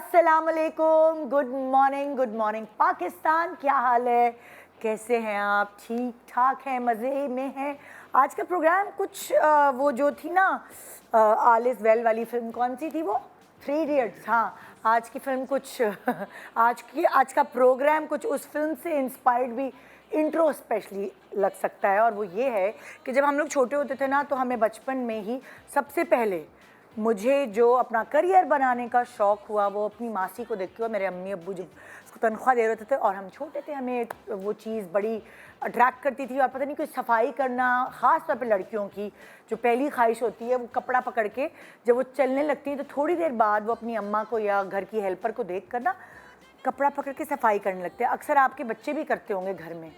अस्सलामुअलैकुम, good morning Pakistan. क्या हाल है, कैसे हैं आप? ठीक ठाक हैं, मज़े में हैं। आज का प्रोग्राम कुछ वो जो थी ना ऑल इज़ वेल वाली फिल्म, कौन सी थी वो? Three idiots. हाँ, आज की फिल्म कुछ आज का प्रोग्राम कुछ उस फिल्म से इंस्पायर्ड भी इंट्रो स्पेशली लग सकता है। और वो ये है कि जब हम लोग छोटे होते थे ना, तो हमें बचपन में ही सबसे पहले मुझे जो अपना करियर बनाने का शौक़ हुआ वो अपनी मासी को देख के हुआ। मेरे अम्मी अब्बू जब उसको तनख्वाह दे रहे थे और हम छोटे थे, हमें वो चीज़ बड़ी अट्रैक्ट करती थी। और पता नहीं, कोई सफाई करना, ख़ास तौर पे लड़कियों की जो पहली ख्वाहिश होती है, वो कपड़ा पकड़ के जब वो चलने लगती हैं तो थोड़ी देर बाद वो अपनी अम्मा को या घर की हेल्पर को देख कर ना कपड़ा पकड़ के सफाई करने लगते हैं। अक्सर आपके बच्चे भी करते होंगे घर में,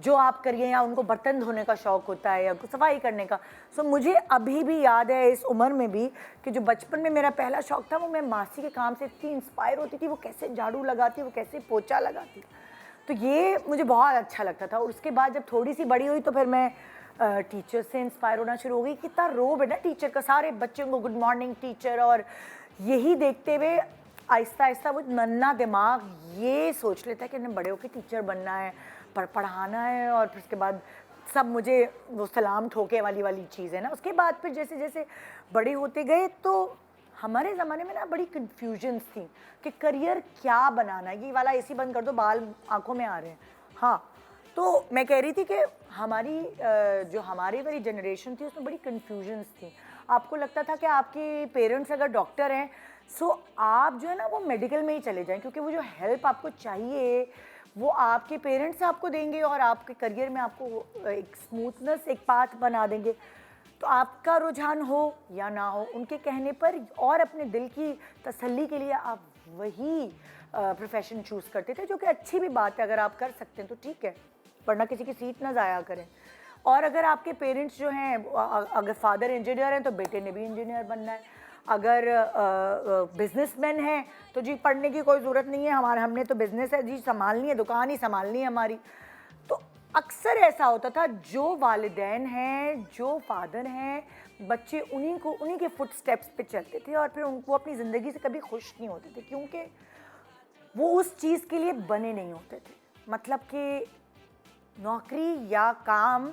जो आप करिए, या उनको बर्तन धोने का शौक़ होता है या उनको सफाई करने का। सो मुझे अभी भी याद है इस उम्र में भी कि जो बचपन में मेरा पहला शौक़ था, वो मैं मासी के काम से इतनी इंस्पायर होती थी। वो कैसे झाड़ू लगाती, वो कैसे पोछा लगाती, तो ये मुझे बहुत अच्छा लगता था। और उसके बाद जब थोड़ी सी बड़ी हुई तो फिर मैं टीचर से इंस्पायर होना शुरू हो गई। कितना रोब है ना टीचर का, सारे बच्चों को गुड मॉर्निंग टीचर। और यही देखते हुए आहिस्ता आहिस्ता वो नन्हा दिमाग ये सोच लेता है कि उन्हें बड़े होकर टीचर बनना है, पढ़ाना है। और फिर उसके बाद सब मुझे वो सलाम ठोके वाली चीज़ है ना। उसके बाद फिर जैसे जैसे बड़े होते गए तो हमारे ज़माने में ना बड़ी कन्फ्यूजन्स थी कि करियर क्या बनाना है। ये वाला एसी बंद कर दो, बाल आंखों में आ रहे हैं। हाँ, तो मैं कह रही थी कि हमारी जो हमारी वाली जनरेशन थी उसमें बड़ी कन्फ्यूजन्स थी। आपको लगता था कि आपके पेरेंट्स अगर डॉक्टर हैं, सो आप जो है ना वो मेडिकल में ही चले जाएं, क्योंकि वो जो हेल्प आपको चाहिए वो आपके पेरेंट्स आपको देंगे और आपके करियर में आपको एक स्मूथनेस, एक पाथ बना देंगे। तो आपका रुझान हो या ना हो, उनके कहने पर और अपने दिल की तसल्ली के लिए आप वही प्रोफेशन चूज़ करते थे, जो कि अच्छी भी बात है। अगर आप कर सकते हैं तो ठीक है, वरना किसी की सीट ना ज़ाया करें। और अगर आपके पेरेंट्स जो हैं, अगर फादर इंजीनियर हैं तो बेटे ने भी इंजीनियर बनना है। अगर बिजनेसमैन हैं तो जी पढ़ने की कोई ज़रूरत नहीं है, हमने तो बिज़नेस है जी, संभालनी है, दुकान ही संभालनी है हमारी। तो अक्सर ऐसा होता था, जो वालिदैन हैं, जो फादर हैं, बच्चे उन्हीं के फुट स्टेप्स पे चलते थे। और फिर उनको अपनी ज़िंदगी से कभी खुश नहीं होते थे, क्योंकि वो उस चीज़ के लिए बने नहीं होते थे। मतलब कि नौकरी या काम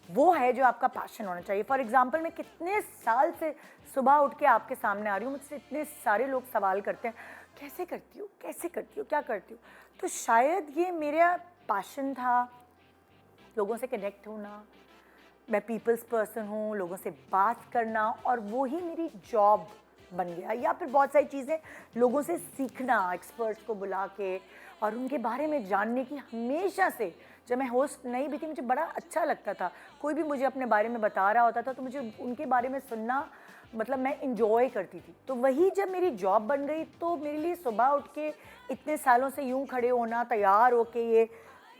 वो है जो आपका पैशन होना चाहिए। फॉर एग्जांपल, मैं कितने साल से सुबह उठ के आपके सामने आ रही हूँ, मुझसे इतने सारे लोग सवाल करते हैं, कैसे करती हो, कैसे करती हो, क्या करती हो? तो शायद ये मेरा पैशन था, लोगों से कनेक्ट होना। मैं पीपल्स पर्सन हूँ, लोगों से बात करना, और वो ही मेरी जॉब बन गया। या फिर बहुत सारी चीज़ें, लोगों से सीखना, एक्सपर्ट्स को बुला के और उनके बारे में जानने की। हमेशा से जब मैं होस्ट नहीं भी थी, मुझे बड़ा अच्छा लगता था। कोई भी मुझे अपने बारे में बता रहा होता था तो मुझे उनके बारे में सुनना, मतलब मैं इंजॉय करती थी। तो वही जब मेरी जॉब बन गई तो मेरे लिए सुबह उठ के इतने सालों से यूं खड़े होना, तैयार होके, ये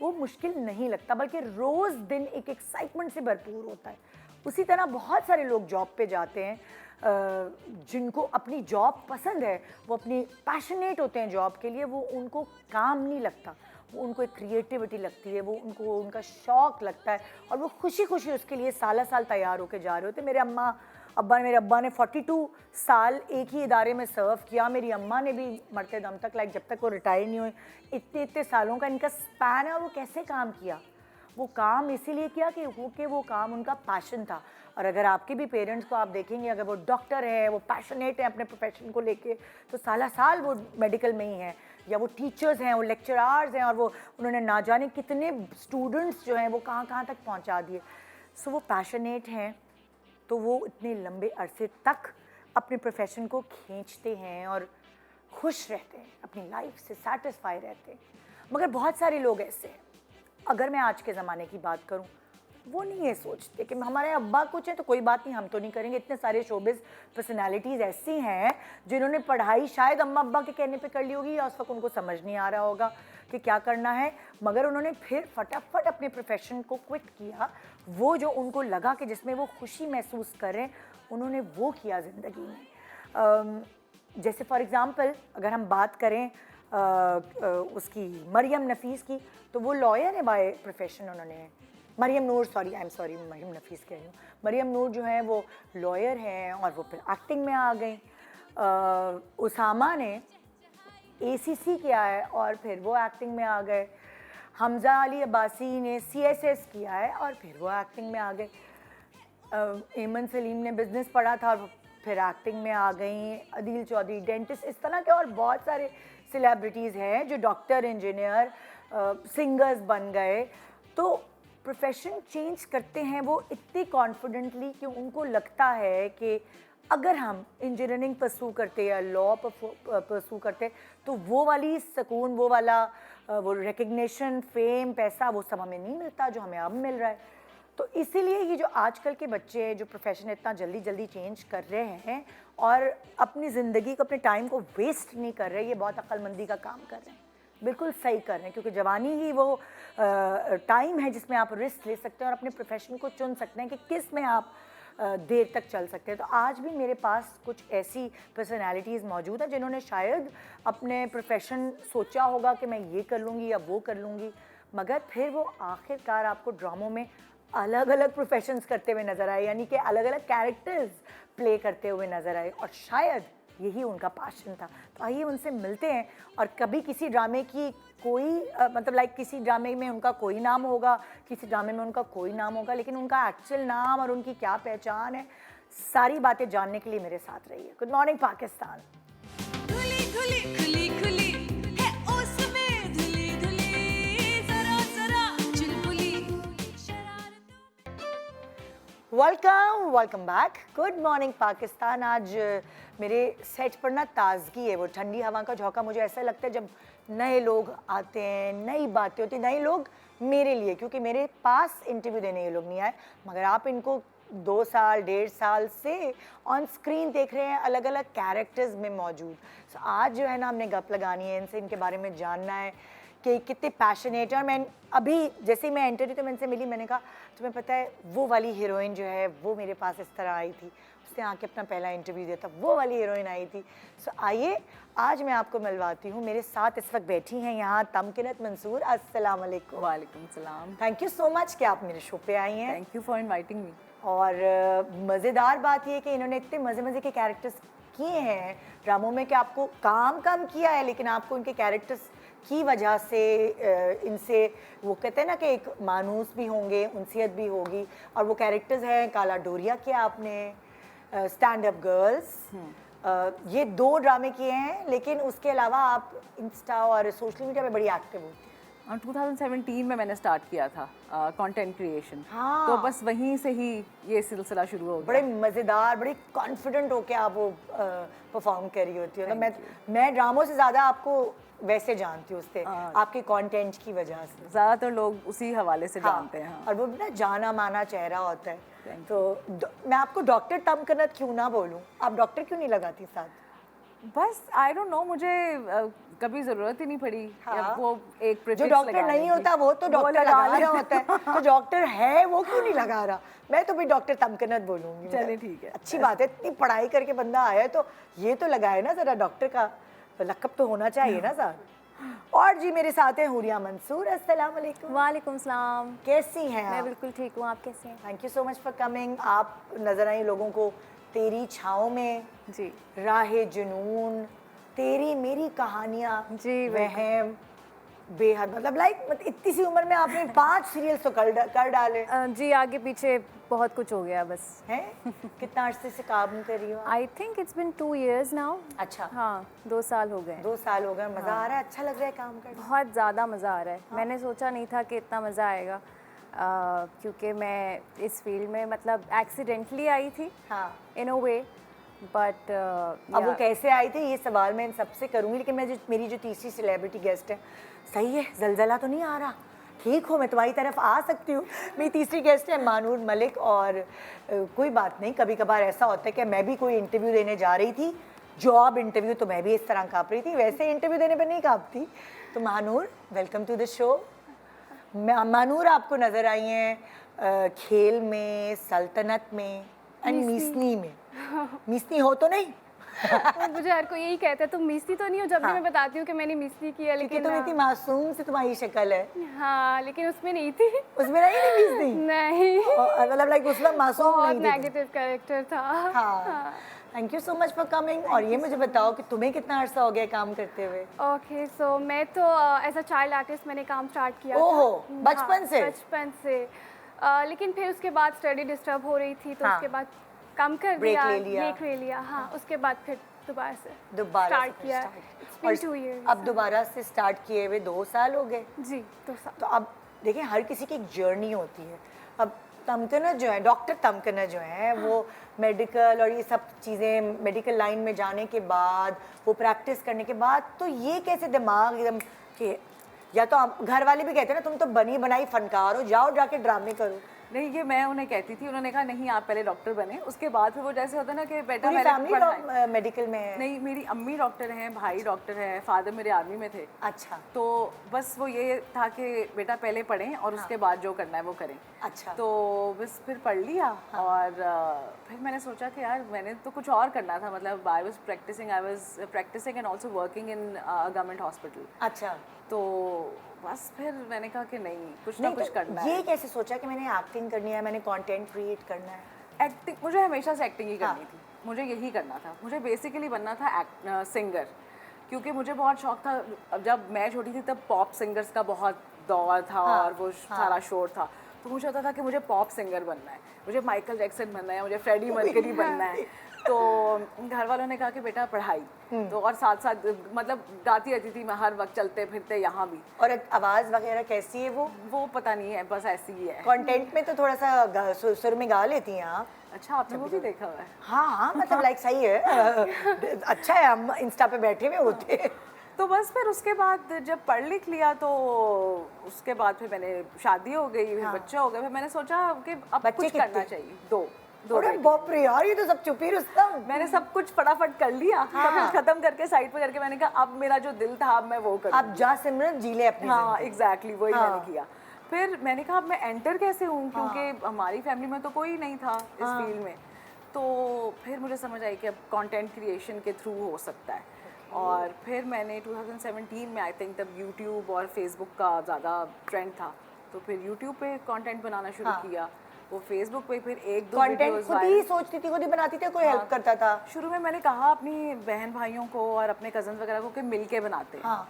वो मुश्किल नहीं लगता, बल्कि रोज़ दिन एक एक्साइटमेंट से भरपूर होता है। उसी तरह बहुत सारे लोग जॉब पे जाते हैं जिनको अपनी जॉब पसंद है, वो अपनी पैशनेट होते हैं जॉब के लिए। वो उनको काम नहीं लगता, वो उनको एक क्रिएटिविटी लगती है, वो उनको उनका शौक़ लगता है, और वो खुशी खुशी उसके लिए साल साल तैयार होकर जा रहे होते। मेरे अब्बा ने 42 साल एक ही इदारे में सर्व किया। मेरी अम्मा ने भी मरते दम तक, लाइक जब तक वो रिटायर नहीं हुए, इतने सालों का इनका स्पैन है। और वो कैसे काम किया? वो काम इसीलिए किया कि वो काम उनका पैशन था। और अगर आपके भी पेरेंट्स को आप देखेंगे, अगर वो डॉक्टर है, वो पैशनेट है अपने प्रोफेशन को लेके, तो साल वो मेडिकल में ही हैं, या वो टीचर्स हैं, वो लेक्चरार्स हैं, और वो उन्होंने ना जाने कितने स्टूडेंट्स जो हैं वो कहाँ तक पहुँचा दिए। सो वो पैशनेट हैं, तो वो इतने लंबे अरसे तक अपने प्रोफेशन को खींचते हैं और खुश रहते हैं, अपनी लाइफ से सेटिस्फाई रहते हैं। मगर बहुत सारे लोग ऐसे हैं, अगर मैं आज के ज़माने की बात करूं, वो नहीं ये सोचते कि हमारे अब्बा कुछ है तो कोई बात नहीं, हम तो नहीं करेंगे। इतने सारे शोबिज़ पर्सनालिटीज़ ऐसी हैं जिन्होंने पढ़ाई शायद अम्मा अब्बा के कहने पे कर ली होगी, या उस वक्त उनको समझ नहीं आ रहा होगा कि क्या करना है, मगर उन्होंने फिर फटाफट अपने प्रोफेशन को क्विट किया। वो जो उनको लगा कि जिसमें वो खुशी महसूस करें, उन्होंने वो किया ज़िंदगी में। जैसे फॉर एग्ज़ाम्पल अगर हम बात करें उसकी मरियम नफीस की, तो वो लॉयर है बाय प्रोफेशन। उन्होंने मरियम नूर मरियम नफीस कह रही हूँ, मरियम नूर जो है वो लॉयर हैं और वो फिर एक्टिंग में आ गई। उसामा ने ACC किया है और फिर वो एक्टिंग में आ गए। हमजा अली अब्बासी ने CSS किया है और फिर वो एक्टिंग में आ गए। एमन सलीम ने बिज़नेस पढ़ा था और फिर एक्टिंग में आ गई। अदील चौधरी डेंटिस्ट, इस तरह के और बहुत सारे सेलिब्रिटीज़ हैं जो डॉक्टर, इंजीनियर, सिंगर्स बन गए। तो प्रोफेशन चेंज करते हैं वो इतने कॉन्फिडेंटली कि उनको लगता है कि अगर हम इंजीनियरिंग परसू करते या लॉ परसू करते तो वो वाली सुकून, वो वाला वो रिकग्निशन, फेम, पैसा, वो सब हमें नहीं मिलता जो हमें अब मिल रहा है। तो इसीलिए ये जो आजकल के बच्चे हैं जो प्रोफेशन इतना जल्दी जल्दी चेंज कर रहे हैं और अपनी ज़िंदगी को, अपने टाइम को वेस्ट नहीं कर रहे, ये बहुत अक्लमंदी का काम कर रहे हैं, बिल्कुल सही कर रहे हैं। क्योंकि जवानी ही वो टाइम है जिसमें आप रिस्क ले सकते हैं और अपने प्रोफेशन को चुन सकते हैं कि किस में आप देर तक चल सकते हैं। तो आज भी मेरे पास कुछ ऐसी पर्सनालिटीज़ मौजूद हैं जिन्होंने शायद अपने प्रोफेशन सोचा होगा कि मैं ये कर लूँगी या वो कर लूँगी, मगर फिर वो आखिरकार आपको ड्रामों में अलग अलग प्रोफेशंस करते हुए नज़र आए, यानी कि अलग अलग कैरेक्टर्स प्ले करते हुए नज़र आए और शायद यही उनका पैशन था। तो आइए उनसे मिलते हैं और कभी किसी ड्रामे की कोई मतलब लाइक किसी ड्रामे में उनका कोई नाम होगा, किसी ड्रामे में उनका कोई नाम होगा, लेकिन उनका एक्चुअल नाम और उनकी क्या पहचान है, सारी बातें जानने के लिए मेरे साथ रहिए। Good morning Pakistan. खुली खुली खुली खुली है उसमें धुली धुली जरा जरा चुलबुली welcome welcome back. Good morning Pakistan. आज मेरे सेट पर ना ताजगी है, वो ठंडी हवा का झोंका। मुझे ऐसा लगता है जब नए लोग आते हैं, नई बातें होती हैं, नए लोग मेरे लिए, क्योंकि मेरे पास इंटरव्यू देने ये लोग नहीं आए, मगर आप इनको 2 साल 1.5 साल से ऑन स्क्रीन देख रहे हैं, अलग अलग कैरेक्टर्स में मौजूद। सो आज जो है ना हमने गप लगानी है, इनसे इनके बारे में जानना है कि कितने पैशनेट है। और मैं अभी जैसे ही मैं इंटरव्यू तो मैं इनसे मिली, मैंने कहा तुम्हें पता है वो वाली हीरोइन जो है वो मेरे पास इस तरह आई थी, उसने आके अपना पहला इंटरव्यू दिया था, वो वाली हीरोइन आई थी। सो आइए आज मैं आपको मिलवाती हूँ। मेरे साथ इस वक्त बैठी हैं यहाँ तमकिनत मंसूर। अस्सलाम वालेकुम। वालेकुम सलाम। थैंक यू सो मच कि आप मेरे शो पे आई हैं। Thank you for inviting me. और मज़ेदार बात ये है कि इन्होंने इतने मज़े मज़े के कैरेक्टर्स किए हैं ड्रामों में कि आपको काम कम किया है, लेकिन आपको इनके कैरेक्टर्स की वजह से इनसे वो कहते हैं ना कि एक मानूस भी होंगे, उनसियत भी होगी। और वो कैरेक्टर्स हैं काला डोरिया किया आपने, स्टैंड अप गर्ल्स, ये 2 ड्रामे किए हैं, लेकिन उसके अलावा आप इंस्टा और सोशल मीडिया पे बड़ी एक्टिव होती हैं। 2017 में मैंने स्टार्ट किया था कंटेंट क्रिएशन। हाँ। तो बस वहीं से ही ये सिलसिला शुरू हो गया। बड़े मज़ेदार, बड़े कॉन्फिडेंट होके आप वो परफॉर्म कर रही होती हो। तो मैं ड्रामों से ज़्यादा आपको वैसे जानती हूँ, उससे आपके कंटेंट की वजह से ज़्यादातर लोग उसी हवाले से हाँ, जानते हैं। हाँ। और वो ना जाना माना चेहरा होता है। तो मैं आपको डॉक्टर तमकिनत क्यों ना बोलूँ, आप डॉक्टर क्यों नहीं लगाती साथ? बस आई डोंट नो, मुझे कभी ज़रूरत ही नहीं पड़ी। हाँ। वो एक जो प्रीफिक्स डॉक्टर लगाने नहीं की। होता वो तो डॉक्टर लगा लगा रहा होता है, तो डॉक्टर है वो क्यों नहीं लगा रहा? मैं तो भी डॉक्टर तमकिनत बोलूँगी। चलिए ठीक है। अच्छी बात है, इतनी पढ़ाई करके बंदा आया है तो ये तो लगाए ना ज़रा, डॉक्टर का लक़ब तो होना चाहिए ना साथ। और जी मेरे साथ हैं हुरिया मंसूर। अस्सलाम वालेकुम। वालेकुम सलाम। कैसी हैं मैं आप? बिल्कुल ठीक हूँ, आप कैसे हैं? Thank you so much for coming. आप नजर आई लोगों को तेरी छाँव में, जी राहे जुनून, तेरी मेरी कहानियाँ, जी, वहम, बेहद मतलब लाइक इतनी सी उम्र में आपने 5 सीरियल्स तो कर डाले जी आगे पीछे बहुत कुछ हो गया बस। हैं। कितना अरसे से काम कर रही हो आप? I think it's been 2 years now. अच्छा, हाँ 2 साल हो गए। 2 साल हो गए। मज़ा आ रहा है? अच्छा लग रहा है काम करना? बहुत ज़्यादा मज़ा आ रहा है। मैंने सोचा नहीं था कि इतना मज़ा आएगा, क्योंकि मैं इस फील्ड में मतलब एक्सीडेंटली आई थी हाँ। इन अ वे, बट अब वो कैसे आई थी ये सवाल मैं इन सबसे करूँगी, लेकिन मेरी जो तीसरी सेलिब्रिटी गेस्ट है, सही है जलजला तो नहीं आ रहा? ठीक हो, मैं तुम्हारी तरफ आ सकती हूँ। मेरी तीसरी गेस्ट है मानूर मलिक। और कोई बात नहीं, कभी कभार ऐसा होता है कि मैं भी कोई इंटरव्यू देने जा रही थी, जॉब इंटरव्यू, तो मैं भी इस तरह काँप रही थी, वैसे इंटरव्यू देने पर नहीं काँपती। तो Manur, welcome to the show. Manur आपको नज़र आई हैं खेल में, सल्तनत में एंड मीसनी में। मीसनी हो तो नहीं? और मुझे हर कोई यही कहता है तुम मिस्ती तो नहीं हो, जब भी मैं बताती हूँ कि मैंने मिस्ती किया, लेकिन लेकिन तुम इतनी मासूम से तुम्हारी शक्ल है, हाँ लेकिन उसमें नहीं थी। उसमें नहीं मिसनी? नहीं, मतलब लाइक उसमें मासूम बहुत नहीं थी। नेगेटिव कैरेक्टर था। हाँ thank you so much for coming. और ये मुझे बताओ कि तुम्हें कितना अरसा हो गया काम करते हुए? ओके सो मैं तो एज अ चाइल्ड आर्टिस्ट मैंने काम स्टार्ट किया ओहो, था। बचपन से? बचपन से लेकिन फिर उसके बाद स्टडी डिस्टर्ब हो रही थी तो हाँ। उसके बाद कम कर Break दिया, ले लिया। ब्रेक ले लिया। हाँ, उसके बाद फिर दोबारा से दोबारा स्टार्ट किया। और 2 years अब दोबारा से स्टार्ट किए हुए 2 साल हो गए। जी 2 साल। तो अब देखिए हर किसी की एक जर्नी होती है। अब तमकना जो है, डॉक्टर तमकना जो है, वो मेडिकल और ये सब चीज़ें मेडिकल लाइन में जाने के बाद, वो प्रैक्टिस करने के बाद, तो ये कैसे दिमाग एकदम कि या तो आप घर वाले भी कहते हैं ना तुम तो बनी बनाई फनकार हो, जाओ जाके ड्रामे करो। नहीं, ये मैं उन्हें कहती थी, उन्होंने कहा नहीं आप पहले डॉक्टर बने, उसके बाद फिर वो जैसे होता है ना कि बेटा पूरी मैंने फैमिली पढ़ना है। मेडिकल में है? नहीं, मेरी अम्मी डॉक्टर हैं, भाई डॉक्टर हैं, फादर मेरे आर्मी में थे। अच्छा तो बस वो ये था कि बेटा पहले पढ़ें और उसके बाद जो करना है वो करें। अच्छा। तो बस फिर पढ़ लिया और फिर मैंने सोचा कि यार मैंने तो कुछ और करना था, मतलब I was practising and also working in government hospital. अच्छा। तो बस फिर मैंने कहा कि नहीं कुछ ना नहीं कुछ तो करना ये है। कैसे सोचा कि मैंने एक्टिंग करनी है, मैंने कंटेंट क्रिएट करना है? एक्टिंग मुझे हमेशा से एक्टिंग ही करनी थी, मुझे यही करना था। मुझे बेसिकली बनना था सिंगर, क्योंकि मुझे बहुत शौक था। जब मैं छोटी थी तब पॉप सिंगर्स का बहुत दौर था और वो सारा शोर था, तो मुझे होता था कि मुझे पॉप सिंगर बनना है, मुझे माइकल जैक्सन बनना है, मुझे फ्रेडी मर्क्यूरी बनना है। तो घर वालों ने कहा कि बेटा पढ़ाई, तो और साथ साथ मतलब गाती रहती थी मैं हर वक्त चलते फिरते यहाँ भी। और आवाज़ वगैरह कैसी है वो पता नहीं है, बस ऐसी ही है। कंटेंट में तो थोड़ा सा सुर में गा लेती हैं आप? अच्छा, आपने वो भी देखा हुआ है? हाँ मतलब लाइक सही है। अच्छा है, हम इंस्टा पे बैठे हुए होते हैं। तो बस फिर उसके बाद जब पढ़ लिख लिया तो उसके बाद फिर मैंने शादी हो गई, फिर बच्चे हो गए, फिर मैंने सोचा कि अब बच्चे कुछ कितने? करना चाहिए। दो अरे बेटे। बाप रे यार, ये तो सब चुप ही रुस्तम। मैंने सब कुछ फटाफट कर लिया, सब कुछ खत्म करके साइड पे करके मैंने कहा अब मेरा जो दिल था अब मैं वो करूँ। अब जा सिमरन जी ले अपनी हाँ जिंदगी। एग्जैक्टली वही हाँ। मैंने किया। फिर मैंने कहा अब मैं एंटर कैसे हूँ, क्योंकि हमारी फैमिली में तो कोई नहीं था इस फील्ड में। तो फिर मुझे समझ आई कि अब कंटेंट क्रिएशन के थ्रू हो सकता है। और फिर मैंने 2017 में आई थिंक तब यूट्यूब और फेसबुक का ज़्यादा ट्रेंड था, तो फिर यूट्यूब पे कंटेंट बनाना शुरू किया, वो फेसबुक पे फिर 1-2 कंटेंट वीडियोस खुद ही सोचती थी, खुद ही बनाती थी, कोई हेल्प करता था? शुरू में मैंने कहा अपनी बहन भाइयों को और अपने कजन वगैरह को कि मिल के बनाते हैं। हाँ।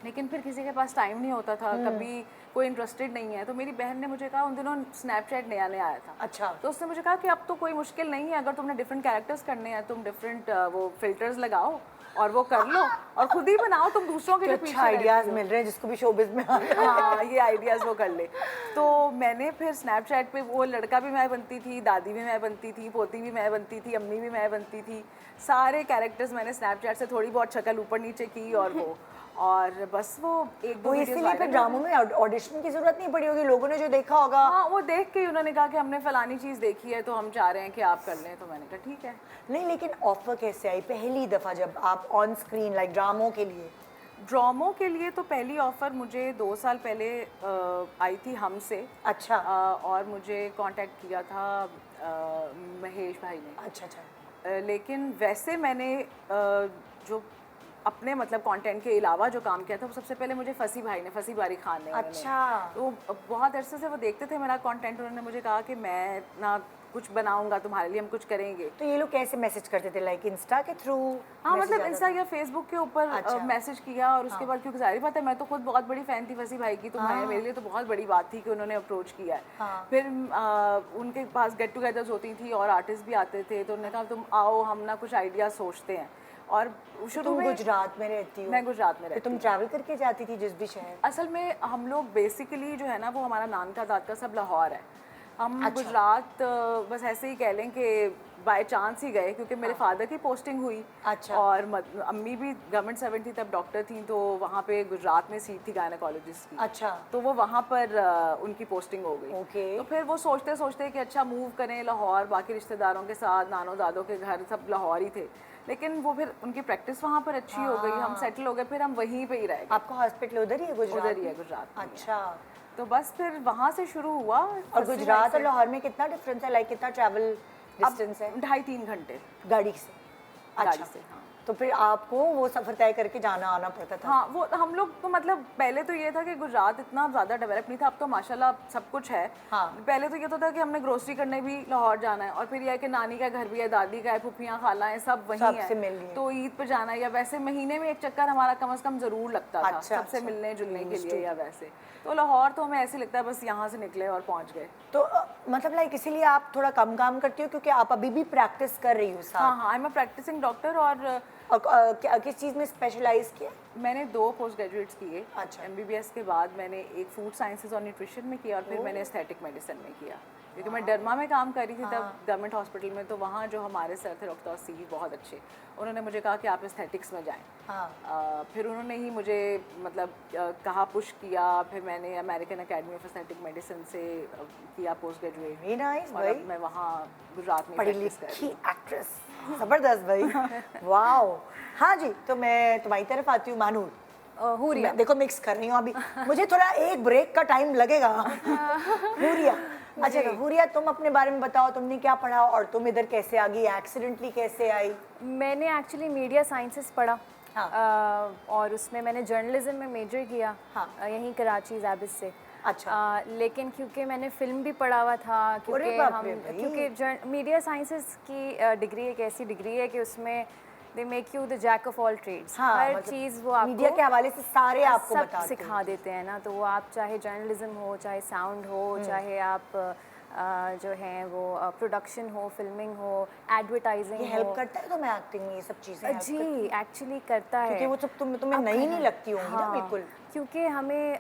लेकिन फिर किसी के पास टाइम नहीं होता था, कभी कोई इंटरेस्टेड नहीं है। तो मेरी बहन ने मुझे कहा, उन दिनों स्नैपचैट नया नया आया था, अच्छा। तो उसने मुझे कहा कि अब तो कोई मुश्किल नहीं है, अगर तुमने डिफरेंट कैरेक्टर्स करने हैं तुम डिफरेंट वो फिल्टर्स लगाओ और वो कर लो और खुद ही बनाओ, तुम दूसरों के लिए अच्छा पीछे आइडियाज रहती हो। मिल रहे हैं जिसको भी शोबिज में आना है। हाँ, ये आइडियाज़ वो कर ले। तो मैंने फिर स्नैपचैट पे वो लड़का भी मैं बनती थी, दादी भी मैं बनती थी, पोती भी मैं बनती थी, अम्मी भी मैं बनती थी, सारे कैरेक्टर्स मैंने स्नैपचैट से थोड़ी बहुत शक्ल ऊपर नीचे की और बस वो 1-2 वो वीडियोस इसीलिए फिर ड्रामों में ऑडिशन की जरूरत नहीं पड़ी होगी, लोगों ने जो देखा होगा। हाँ, वो देख के ही उन्होंने कहा कि हमने फलानी चीज़ देखी है तो हम चाह रहे हैं कि आप कर लें, तो मैंने कहा ठीक है। नहीं लेकिन ऑफर कैसे आई पहली दफा जब आप ऑन स्क्रीन लाइक ड्रामों के लिए? ड्रामों के लिए तो पहली ऑफ़र मुझे 2 साल पहले आई थी हमसे। अच्छा। और मुझे कांटेक्ट किया था महेश भाई ने। अच्छा। लेकिन वैसे मैंने जो अपने मतलब कंटेंट के अलावा जो काम किया था वो सबसे पहले मुझे फसी बारी खान ने। अच्छा। तो बहुत अरसे से वो देखते थे मेरा कंटेंट, उन्होंने मुझे कहा कि मैं ना कुछ बनाऊंगा तुम्हारे लिए, हम कुछ करेंगे। तो ये लोग कैसे मैसेज करते थे, लाइक इंस्टा के थ्रू? हाँ, मतलब इंस्टा या फेसबुक के ऊपर अच्छा। मैसेज किया और उसके बाद क्योंकि जाहिर बात है मैं तो खुद बहुत बड़ी फ़ैन थी फसी भाई की, तो मैं मेरे लिए तो बहुत बड़ी बात थी कि उन्होंने अप्रोच किया है। फिर उनके पास गेट टुगेदर्स होती थी और आर्टिस्ट भी आते थे, तो उन्होंने कहा तुम आओ हम ना कुछ आइडिया सोचते हैं। और शुरू में गुजरात में रहती हो? मैं गुजरात में रहती तुम ट्रैवल करके जाती थी जिस भी शहर? असल में हम लोग बेसिकली जो है ना वो हमारा नान का दाद का सब लाहौर है। हम गुजरात बस ऐसे ही कह लें कि बाय चांस ही गए, क्योंकि मेरे फादर की पोस्टिंग हुई। अच्छा। और अम्मी भी गवर्नमेंट सर्वेंट थी तब, डॉक्टर थी, तो वहाँ पे गुजरात में सीट थी गायनेकोलॉजिस्ट की। अच्छा। तो वो वहाँ पर उनकी पोस्टिंग हो गई। ओके। तो फिर वो सोचते सोचते कि अच्छा मूव करें लाहौर, बाकी रिश्तेदारों के साथ, नानो दादों के घर सब लाहौर ही थे, लेकिन वो फिर उनकी प्रैक्टिस वहाँ पर अच्छी हो गई, हम सेटल हो गए, फिर हम वहीं पे ही रह गए। आपका हॉस्पिटल उधर ही है गुजरात? उधर ही है गुजरात में। अच्छा। तो बस फिर वहाँ से शुरू हुआ। और गुजरात और लाहौर में कितना डिफरेंस है, लाइक कितना ट्रैवल डिस्टेंस है? 2.5-3 घंटे गाड़ी से? गाड़ी से। हाँ तो फिर आपको वो सफ़र तय करके जाना आना पड़ता था? हाँ, वो हम लोग तो मतलब पहले तो ये था कि गुजरात इतना ज़्यादा डेवलप नहीं था, अब तो माशाल्लाह सब कुछ है। हाँ। पहले तो ये तो था कि हमने ग्रोसरी करने भी लाहौर जाना है, और फिर यह है कि नानी का घर भी है, दादी का है, फूफियाँ खाला है, सब वहीं सबसे मिल है। लिए। तो ईद पे जाना है, या वैसे महीने में एक चक्कर हमारा कम से कम ज़रूर लगता था अच्छा, सबसे अच्छा। मिलने जुलने के लिए, या वैसे। तो लाहौर तो हमें ऐसे लगता है बस यहाँ से निकले और पहुँच गए। तो मतलब लाइक इसीलिए आप थोड़ा कम काम करती हो क्योंकि आप अभी भी प्रैक्टिस कर रही हो साथ? हाँ हाँ, I am a practising doctor, और किस चीज़ में स्पेशलाइज किया? मैंने 2 पोस्ट ग्रेजुएट्स किए। अच्छा। MBBS के बाद मैंने एक फूड साइंसेज और न्यूट्रिशन में किया, और फिर मैंने एस्थेटिक मेडिसिन में किया, क्योंकि मैं डरमा में काम कर रही थी तब गवर्नमेंट हॉस्पिटल में। तो वहाँ जो हमारे सर थे डॉक्टर सी बहुत अच्छे, उन्होंने मुझे कहा कि आप एस्थेटिक्स में जाएं। फिर उन्होंने ही मुझे मतलब कहा, पुश किया। फिर मैंने American academy of aesthetic medicine से किया पोस्ट ग्रेजुएट। वेरी नाइस और भाई, अब मैं वहाँ गुजरात में पढ़ी प्रैक्टिस कर रही लिखी एक्ट्रेस, जबरदस्त भाई। वाओ। हाँ जी, तो मैं तुम्हारी तरफ आती हूँ मानूर। हुरिया। मैं देखो मिक्स कर रही हूँ अभी, मुझे थोड़ा एक ब्रेक का टाइम लगेगा। हुरिया, अच्छा तो हुरिया तुम अपने बारे में बताओ, तुमने क्या पढ़ा और तुम इधर कैसे आ गई, एक्सीडेंटली कैसे आई? मैंने एक्चुअली मीडिया साइंसेस पढ़ा। हाँ। और उसमें मैंने जर्नलिज्म में मेजर किया। हाँ। यहीं कराची जैबिस से। अच्छा। लेकिन क्योंकि मैंने फिल्म भी पढ़ा हुआ था, क्योंकि बाप हम रे भाई। क्योंकि मीडिया साइंसेस की डिग्री एक ऐसी डिग्री है कि उसमें they make you the jack of all trades. हाँ, हर मतलब चीज़ वो आपको मीडिया के हवाले से सारे आपको सब बताते हैं। सिखा देते हैं ना। तो वो आप चाहे जर्नलिज्म हो, चाहे साउंड हो, चाहे आप जो हैं वो प्रोडक्शन हो, फिल्मिंग हो, एडवर्टाइजिंग ये हो। हेल्प करता है तुम्हें एक्टिंग में, ये सब चीज़ें help करती हैं? जी, एक्चुअली करता है, क्योंकि वो सब तुम्हें नई नहीं लगती होंगी ना, बिल्कुल। क्योंकि हमें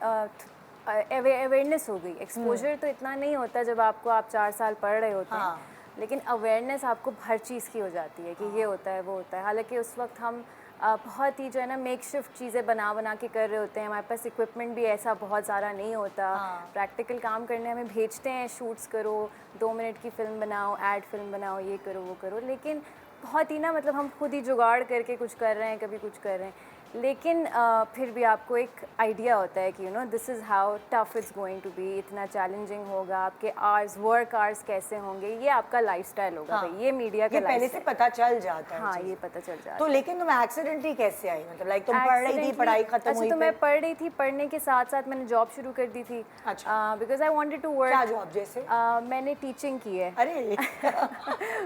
अवेयरनेस हो गई। एक्सपोजर तो इतना नहीं होता जब आप 4 साल पढ़ रहे होते हाँ। हैं, लेकिन अवेयरनेस आपको हर चीज़ की हो जाती है कि ये होता है, वो होता है। हालांकि उस वक्त हम बहुत ही जो है ना मेक शिफ्ट चीज़ें बना के कर रहे होते हैं। हमारे पास इक्विपमेंट भी ऐसा बहुत ज़्यादा नहीं होता। प्रैक्टिकल काम करने हमें भेजते हैं, शूट्स करो, 2 मिनट की फ़िल्म बनाओ, एड फिल्म बनाओ, ये करो वो करो, लेकिन बहुत ही ना मतलब हम खुद ही जुगाड़ करके कुछ कर रहे हैं, कभी कुछ कर रहे हैं। लेकिन फिर भी आपको एक आइडिया होता है कि you know this is how tough it's going to be, इतना चैलेंजिंग होगा, आपके आवर्स, वर्क आवर्स कैसे होंगे, ये आपका लाइफस्टाइल होगा। भाई ये मीडिया का ये पहले से लाइफस्टाइल, पता चल जाता है। हाँ चीज़। ये पता चल जाता है। तो लेकिन तुम एक्सीडेंटली कैसे आई, मतलब लाइक तुम पढ़ रही थी, Accidentally- पढ़ाई खत्म अच्छा हुई तो मैं फिर? पढ़ रही थी, पढ़ने के साथ साथ मैंने जॉब शुरू कर दी थी। अच्छा। बिकॉज आई वांटेड टू क्या वर्क। जॉब जैसे? मैंने टीचिंग की है। अरे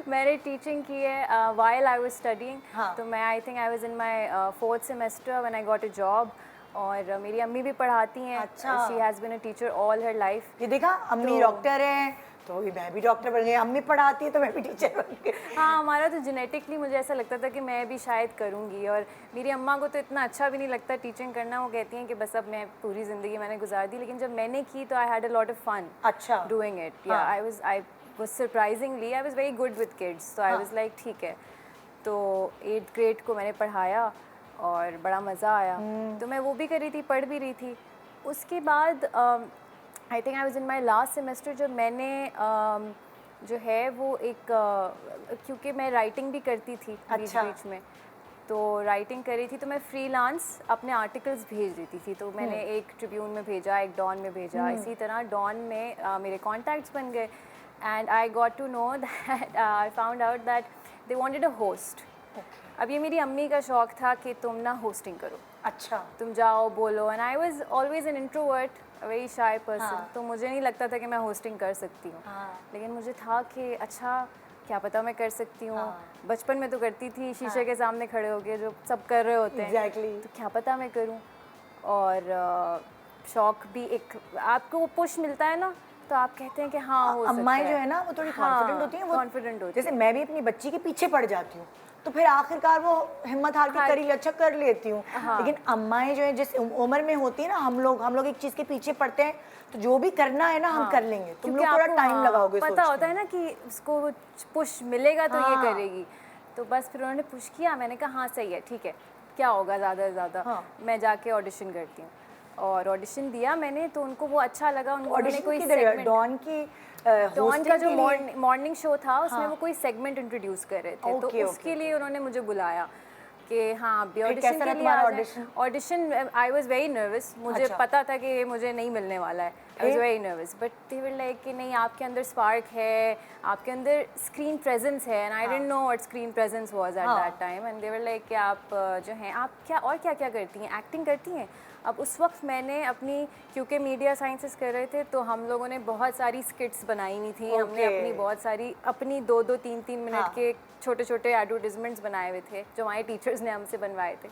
मैंने टीचिंग की है व्हाइल आई वाज स्टडीइंग। हाँ। तो मैं I think I was in my 4th semester when I got a job. और मेरी अम्मी भी पढ़ाती हैं। अच्छा। She has been a teacher all her life. ये देखा, अम्मी डॉक्टर हैं तो मैं भी डॉक्टर बन गई, अम्मी पढ़ाती है तो मैं भी टीचर बन गई। हाँ, हमारा तो जेनेटिकली मुझे ऐसा लगता था कि मैं भी शायद करूँगी। और मेरी अम्मा को तो इतना अच्छा भी नहीं लगता टीचिंग करना। वो कहती हैं कि बस अब मैं पूरी ज़िंदगी मैंने गुजार दी। लेकिन जब मैंने की तो I had a lot of fun अच्छा। Doing it. Yeah I was surprisingly I was very good with kids. तो आई वाज लाइक ठीक है। तो 8th ग्रेड को मैंने पढ़ाया और बड़ा मज़ा आया। तो मैं वो भी कर रही थी, पढ़ भी रही थी। उसके बाद आई think I was in my last semester जब मैंने जो है वो एक क्योंकि मैं राइटिंग भी करती थी अच्छा। बीच में, तो राइटिंग कर रही थी तो मैं फ्रीलांस अपने आर्टिकल्स भेज देती थी। तो मैंने एक ट्रिब्यून में भेजा, एक डॉन में भेजा। इसी तरह डॉन में मेरे कॉन्टैक्ट्स बन गए and I got to know that I found out that they wanted a host. अब ये मेरी अम्मी का शौक़ था कि तुम ना होस्टिंग करो, अच्छा। तुम जाओ बोलो। And I was always an introvert, a very shy person. तो मुझे नहीं लगता था कि मैं होस्टिंग कर सकती हूँ। लेकिन मुझे था कि अच्छा क्या पता मैं कर सकती हूँ। बचपन में तो करती थी, शीशे के सामने खड़े होके जो सब कर रहे होते हैं। Exactly. तो क्या पता मैं करूँ। और शौक़ भी एक आपको वो पुश मिलता है ना, तो आप कहते हैं कि हाँ हो सकता है। अम्माएं जो है ना वो थोड़ी कॉन्फिडेंट होती हैं, वो कॉन्फिडेंट होती जैसे मैं भी अपनी बच्ची के पीछे पड़ जाती हूँ तो फिर आखिरकार वो हिम्मत हार के करी, अच्छा कर लेती हूँ। लेकिन अम्माएं जो है जिस उम्र में होती है ना, हम लोग एक चीज़ के पीछे पड़ते हैं तो जो भी करना है ना हम कर लेंगे। तुम लोग थोड़ा टाइम लगाओगे, पता होता है ना कि उसको पुश मिलेगा तो ये करेगी। तो बस फिर उन्होंने पुश किया, मैंने कहा हाँ सही है, ठीक है, क्या होगा ज़्यादा से ज़्यादा। मैं जाके ऑडिशन करती हूँ और ऑडिशन दिया मैंने, तो उनको वो अच्छा लगा। उन्होंने कोई सेगमेंट, डॉन की डॉन का जो मॉर्निंग शो था उसमें वो कोई सेगमेंट इंट्रोड्यूस कर रहे थे। तो उसके लिए उन्होंने मुझे बुलाया कि हाँ अभी ऑडिशन के लिए आ जाए। Audition I was very nervous, मुझे पता था कि ये मुझे नहीं मिलने वाला है। आई was very nervous but they were like कि नहीं आपके अंदर स्पार्क है, आपके अंदर स्क्रीन प्रेजेंस है and I didn't know what screen presence was at that time and they were like कि आप जो हैं आप क्या करती हैं, एक्टिंग करती हैं। अब उस वक्त मैंने अपनी, क्योंकि मीडिया साइंसेस कर रहे थे तो हम लोगों ने बहुत सारी स्किट्स बनाई हुई थी, हमने अपनी बहुत सारी अपनी 2-2 3-3 मिनट के छोटे छोटे एडवर्टिजमेंट्स बनाए हुए थे जो हमारे टीचर्स ने हमसे बनवाए थे।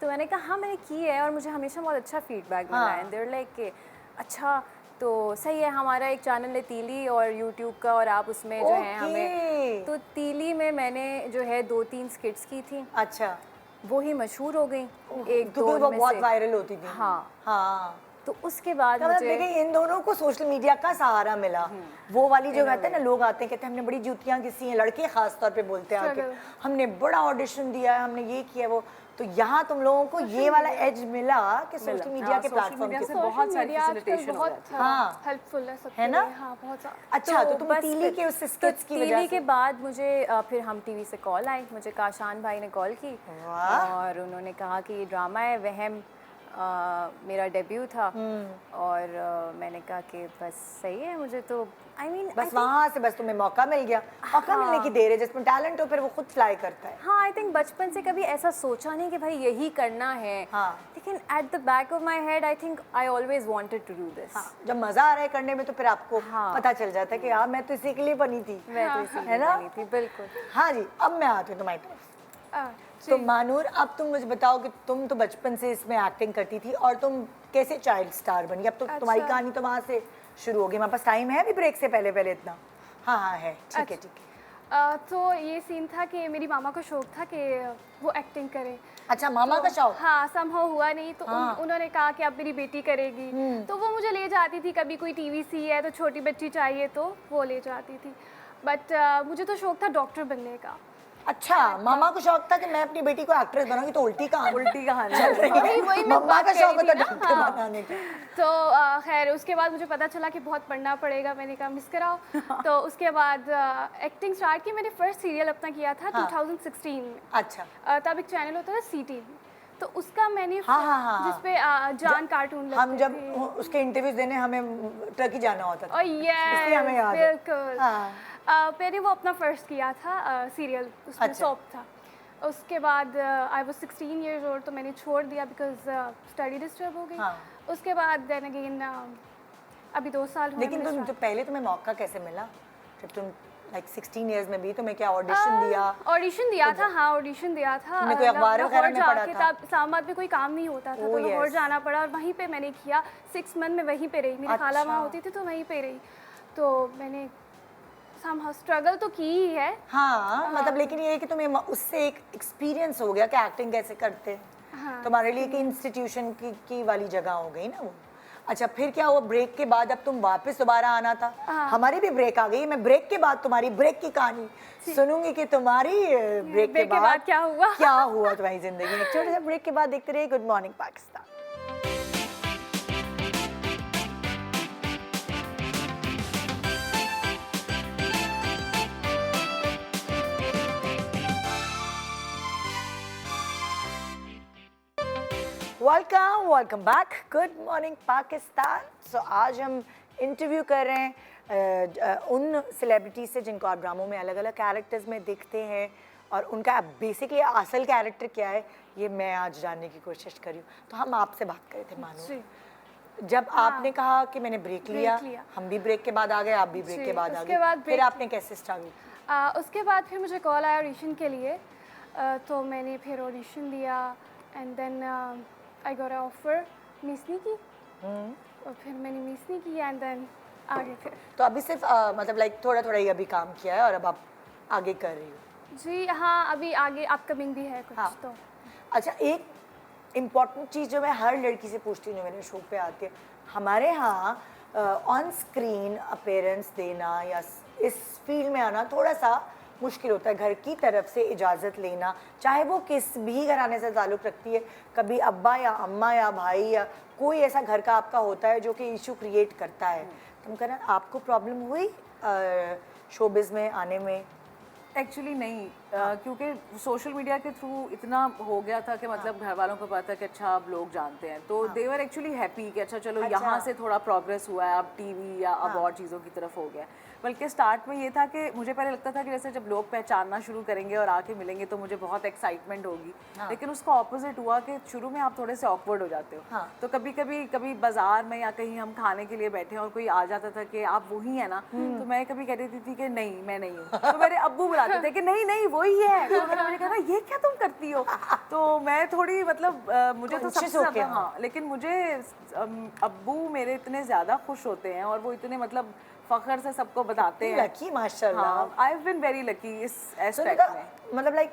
तो मैंने कहा हाँ मैंने की है और मुझे हमेशा बहुत अच्छा फीडबैक मिला है एंड दे वर लाइक कि अच्छा तो सही है, हमारा एक चैनल है तीली और यूट्यूब का और आप उसमें जो है हमें, तो तीली में मैंने जो है 2-3 स्किट्स की थी। अच्छा, वो ही मशहूर हो गई एक क्योंकि दो वो में बहुत से। वायरल होती थी। हाँ तो उसके बाद मतलब मुझे देखिए इन दोनों को सोशल मीडिया का सहारा मिला। वो वाली जो कहते हैं ना, लोग आते हैं कहते हैं हमने बड़ी जूतियां घिसी हैं, लड़के खास तौर पे बोलते हैं आके हमने बड़ा ऑडिशन दिया है, हमने ये किया वो, तो यहाँ तुम लोगों को ये वाला एज मिला कि सोशल मीडिया के प्लेटफॉर्म के से बहुत सारी मीडिया आजकल फैसिलिटेशन हो बहुत जाती हाँ। हेल्पफुल है सबके है ना? लिए, हाँ बहुत ज़्यादा। अच्छा, तो तुम बस तीली फिर- के उस तो स्किट्स की वजह तीली के से बाद मुझे फिर हम टीवी से कॉल आई, मुझे काशान भाई ने कॉल की और उन्होंने कहा कि ये ड्रामा है वहम, मेरा डेब्यू था और मैंने कहा कि बस सही है, मुझे तो आई मीन बस वहाँ से बस तुम्हें मौका मिल गया। मौका मिलने की देर है, जिसमें टैलेंट हो फिर वो खुद फ्लाई करता है। हाँ आई थिंक बचपन से कभी ऐसा सोचा नहीं कि भाई यही करना है, लेकिन at the back of my head I think I always wanted to do this. जब मजा आ रहा है करने में तो फिर आपको पता चल जाता है कि यार मैं तो इसी के लिए बनी थी। मैं तो इसीलिए है ना? बनी थी, बिल्कुल। हाँ जी, अब मैं आती हूँ तुम्हारी तरफ। तो मानूर, अब तुम मुझे बताओ कि तुम तो बचपन से इसमें एक्टिंग करती थी और तुम कैसे चाइल्ड स्टार बनी? अब तो तुम्हारी कहानी तो वहाँ से शुरू होगी। हमारे पास टाइम है अभी ब्रेक से पहले इतना? हाँ है, ठीक है ठीक है। तो ये सीन था कि मेरी मामा को शौक था कि वो एक्टिंग करे। अच्छा, मामा का शौक? हाँ, समहाउ हुआ नहीं तो उन्होंने कहा कि अब मेरी बेटी करेगी, तो वो मुझे ले जाती थी, कभी कोई टीवी सी है तो छोटी बच्ची चाहिए तो वो ले जाती थी। बट मुझे तो शौक था डॉक्टर बनने का। अच्छा, मामा को शौक था कि मैं अपनी बेटी को एक्ट्रेस बनाऊंगी, तो उल्टी कहानी वही मैं मम्मा बात का कर शौक रही होता थी ना, डॉक्टर हाँ। बनाने का। तो खैर उसके बाद मुझे पता चला कि बहुत पढ़ना पड़ेगा, मैंने कहा मिस कराओ। तो उसके बाद एक्टिंग स्टार्ट की। मैंने फर्स्ट सीरियल अपना किया था 2016 में। अच्छा, तब एक चैनल होता था CTV, तो उसका मैंने हाँ। जिसपे जान कार्टून लगते हम जब थे। उसके इंटरव्यूज देने हमें ट्रकी जाना होता था, और इसलिए हमें याद है। बिल्कुल। हाँ। मैंने वो अपना फर्स्ट किया था सीरियल, उसमें अच्छा। सॉप था। उसके बाद आई वाज 16 इयर्स ओल्ड, तो मैंने छोड़ दिया बिकॉज स्टडी डिस्टर्ब हो गई। हाँ। उसके बाद देन अगेन अभी 2 साल हुए लेकिन तुम जो पहले तुम्हें मौका कैसे मिला जब तुम लाइक 16 इयर्स में भी? तुम्हें क्या ऑडिशन दिया? ऑडिशन दिया था, हाँ ऑडिशन दिया था। तुमने कोई अखबार वगैरह में पढ़ा था? तब इस्लामाबाद में कोई काम नहीं होता था, तो Oh, लाहौर yes. जाना पड़ा और वहीं पे मैंने किया। 6 मंथ में वहीं पे रही, मेरी खाला वहाँ होती थी तो वहीं पे रही। तो मैंने स्ट्रगल तो की ही है। हाँ, मतलब लेकिन ये है कि तुम्हें उससे एक एक्सपीरियंस हो गया कि एक्टिंग कैसे करते हैं। तुम्हारे लिए कि इंस्टीट्यूशन की वाली जगह हो गई ना वो। अच्छा, फिर क्या हुआ ब्रेक के बाद? अब तुम वापस दोबारा आना था। हमारी भी ब्रेक आ गई। मैं ब्रेक के बाद तुम्हारी ब्रेक की कहानी सुनूंगी कि तुम्हारी ब्रेक के बाद क्या हुआ तुम्हारी जिंदगी में। छोटे से ब्रेक के बाद देखते रहिए good morning Pakistan. Welcome back, good morning Pakistan. So आज हम इंटरव्यू कर रहे हैं उन सेलिब्रिटी से जिनको आप ड्रामों में अलग अलग कैरेक्टर्स में देखते हैं और उनका बेसिकली असल कैरेक्टर क्या है ये मैं आज जानने की कोशिश करी हूँ। तो हम आपसे बात कर रहे थे मानो, जब आपने कहा कि मैंने ब्रेक लिया, हम भी ब्रेक के बाद आ गए, आप भी ब्रेक के बाद आ गए, फिर आपने कैसे स्टार्ट? उसके बाद फिर मुझे कॉल आया ऑडिशन के लिए, तो मैंने फिर ऑडिशन दिया and then I got a offer. Miss नहीं की और फिर मैंने मिस नहीं की एंड देन आगे फिर। तो अभी सिर्फ मतलब लाइक थोड़ा थोड़ा ही अभी काम किया है और अब आप आगे कर रही हो? जी हाँ, अभी आगे अपकमिंग भी है कुछ। तो अच्छा, एक इम्पॉर्टेंट चीज़ जो मैं हर लड़की से पूछती हूँ जो मेरे शो पे आती है, हमारे यहाँ ऑन स्क्रीन अपीयरेंस देना या इस फील्ड में आना थोड़ा सा मुश्किल होता है। घर की तरफ से इजाज़त लेना, चाहे वो किस भी घराने से ताल्लुक़ रखती है, कभी अब्बा या अम्मा या भाई या कोई ऐसा घर का आपका होता है जो कि इशू क्रिएट करता है। तुम कहना आपको प्रॉब्लम हुई शोबिज़ में आने में? एक्चुअली नहीं, क्योंकि सोशल मीडिया के थ्रू इतना हो गया था कि मतलब घर वालों को पता कि अच्छा अब लोग जानते हैं, तो दे वर एक्चुअली हैप्पी कि अच्छा चलो यहाँ से थोड़ा प्रोग्रेस हुआ है, अब टीवी या अब और चीज़ों की तरफ हो गया। बल्कि स्टार्ट में ये था कि मुझे पहले लगता था कि जैसे जब लोग पहचानना शुरू करेंगे और आके मिलेंगे तो मुझे बहुत एक्साइटमेंट होगी, लेकिन उसका ऑपोजिट हुआ कि शुरू में आप थोड़े से ऑकवर्ड हो जाते हो। तो कभी बाजार में या कहीं हम खाने के लिए बैठे और कोई आ जाता था कि आप वही है ना, तो मैं कभी कह देती थी कि नहीं मैं नहीं हूँ, तो मेरे अब्बू बुलाते थे कि नहीं नहीं वही है, तो मैंने मुझे कहा ये क्या तुम करती हो, तो मैं थोड़ी मतलब मुझे तो सबसे ज़्यादा हाँ, लेकिन मुझे अब्बू मेरे इतने ज़्यादा खुश होते हैं और वो इतने मतलब फख्र से सबको बताते हैं। लकी माशाल्लाह। I have been very lucky इस एस्पेक्ट में। मतलब लाइक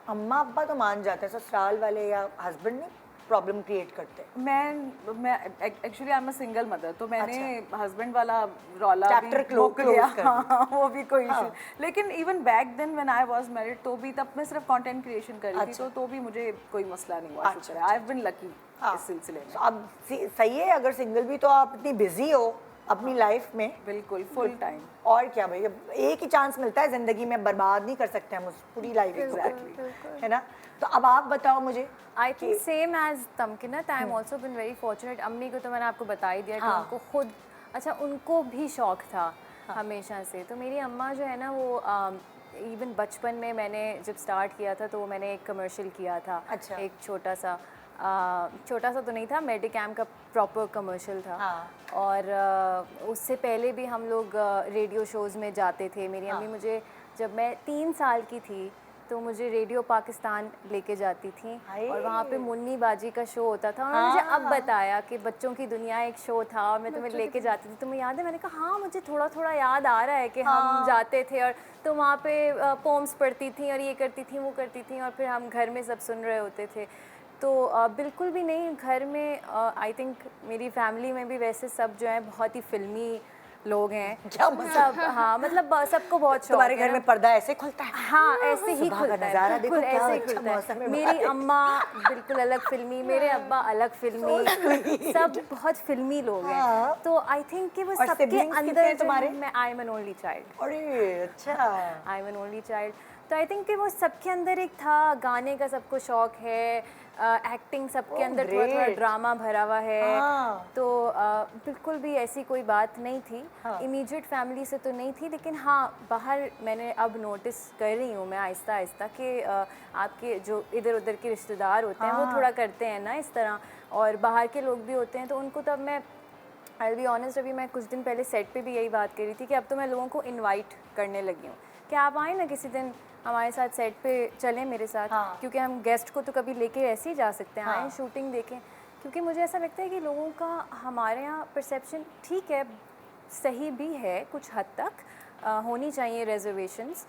अम्मा अब्बा तो मान जाते हैं, ससुराल वाले या हस्बैंड नहीं प्रॉब्लम क्रिएट करते? मैं actually I am a single mother, तो मैंने हस्बैंड वाला रौला Chapter भी रोक close लिया, कर दिया। हाँ, वो भी कोई इशू। लेकिन even back then when I was married तो भी तब मैं सिर्फ कंटेंट क्रिएशन कर रही थी, तो भी मुझे कोई मसला नहीं हुआ, शुक्र है। आई हैव बीन लकी इस सिलसिले में। अब सही है, अगर सिंगल भी तो आप इतनी बिजी हो अपनी लाइफ में। बिल्कुल फुल टाइम। और क्या भाई, अब एक ही चांस मिलता है जिंदगी में, बर्बाद नहीं कर सकते हम उस पूरी लाइफ Exactly. है ना। तो अब आप बताओ मुझे। I think same age Tamkinat, I am also been very fortunate. अम्मी को तो मैंने आपको बता ही दिया कि उनको खुद अच्छा उनको भी शौक था हमेशा से। तो मेरी अम्मा जो है ना वो इवन बचपन में मैंने जब स्टार्ट किया था तो मैंने एक कमर्शियल किया था। अच्छा। एक छोटा सा तो नहीं था, मेडिकैम का प्रॉपर कमर्शियल था। और उससे पहले भी हम लोग रेडियो शोज़ में जाते थे। मेरी अम्मी मुझे जब मैं 3 साल की थी तो मुझे रेडियो पाकिस्तान लेके जाती थी और वहाँ पे मुन्नी बाजी का शो होता था। उन्होंने मुझे अब बताया कि बच्चों की दुनिया एक शो था और मैं तुम्हें लेके जाती थी। तुम्हें याद है? मैंने कहा हाँ मुझे थोड़ा थोड़ा याद आ रहा है कि हम जाते थे और तो वहाँ पे पोम्स पढ़ती थी और ये करती थी वो करती थी और फिर हम घर में सब सुन रहे होते थे। तो बिल्कुल भी नहीं, घर में आई थिंक मेरी फैमिली में भी वैसे सब जो है बहुत ही फिल्मी लोग हैं सब। हाँ मतलब सबको बहुत शौक है। तुम्हारे घर में पर्दा ऐसे खुलता है? हाँ ऐसे ही सुबह का खुलता है, नज़ारा देखो, बिल्कुल क्या ऐसे ही अच्छा खुलता मौसम है। है मेरी अम्मा बिल्कुल अलग फिल्मी, मेरे अब्बा अलग फिल्मी, सब बहुत फिल्मी लोग हैं। तो आई थिंक कि वो और सबके siblings कितने अंदर हैं तुम्हारे? मैं I am an only child. अरे अच्छा। I am an only child. तो आई थिंक कि वो सबके अंदर एक था, गाने का सबको शौक है, एक्टिंग सबके अंदर थोड़ा थोड़ा ड्रामा भरा हुआ है। तो बिल्कुल भी ऐसी कोई बात नहीं थी। इमीडिएट फैमिली से तो नहीं थी, लेकिन हाँ बाहर मैंने अब नोटिस कर रही हूँ मैं आहिस्ता आहिस्ता कि आपके जो इधर उधर के रिश्तेदार होते हैं वो थोड़ा करते हैं ना इस तरह, और बाहर के लोग भी होते हैं। तो उनको तब मैं आई बी ऑनेस्ट, अभी मैं कुछ दिन पहले सेट पे भी यही बात कर रही थी कि अब तो मैं लोगों को इनवाइट करने लगी हूँ कि आप आए ना किसी दिन हमारे साथ सेट पे चलें मेरे साथ। क्योंकि हम गेस्ट को तो कभी लेके ऐसे ही जा सकते हैं, आए शूटिंग देखें। क्योंकि मुझे ऐसा लगता है कि लोगों का हमारे यहाँ परसेप्शन ठीक है, सही भी है कुछ हद तक, होनी चाहिए रिजर्वेशंस,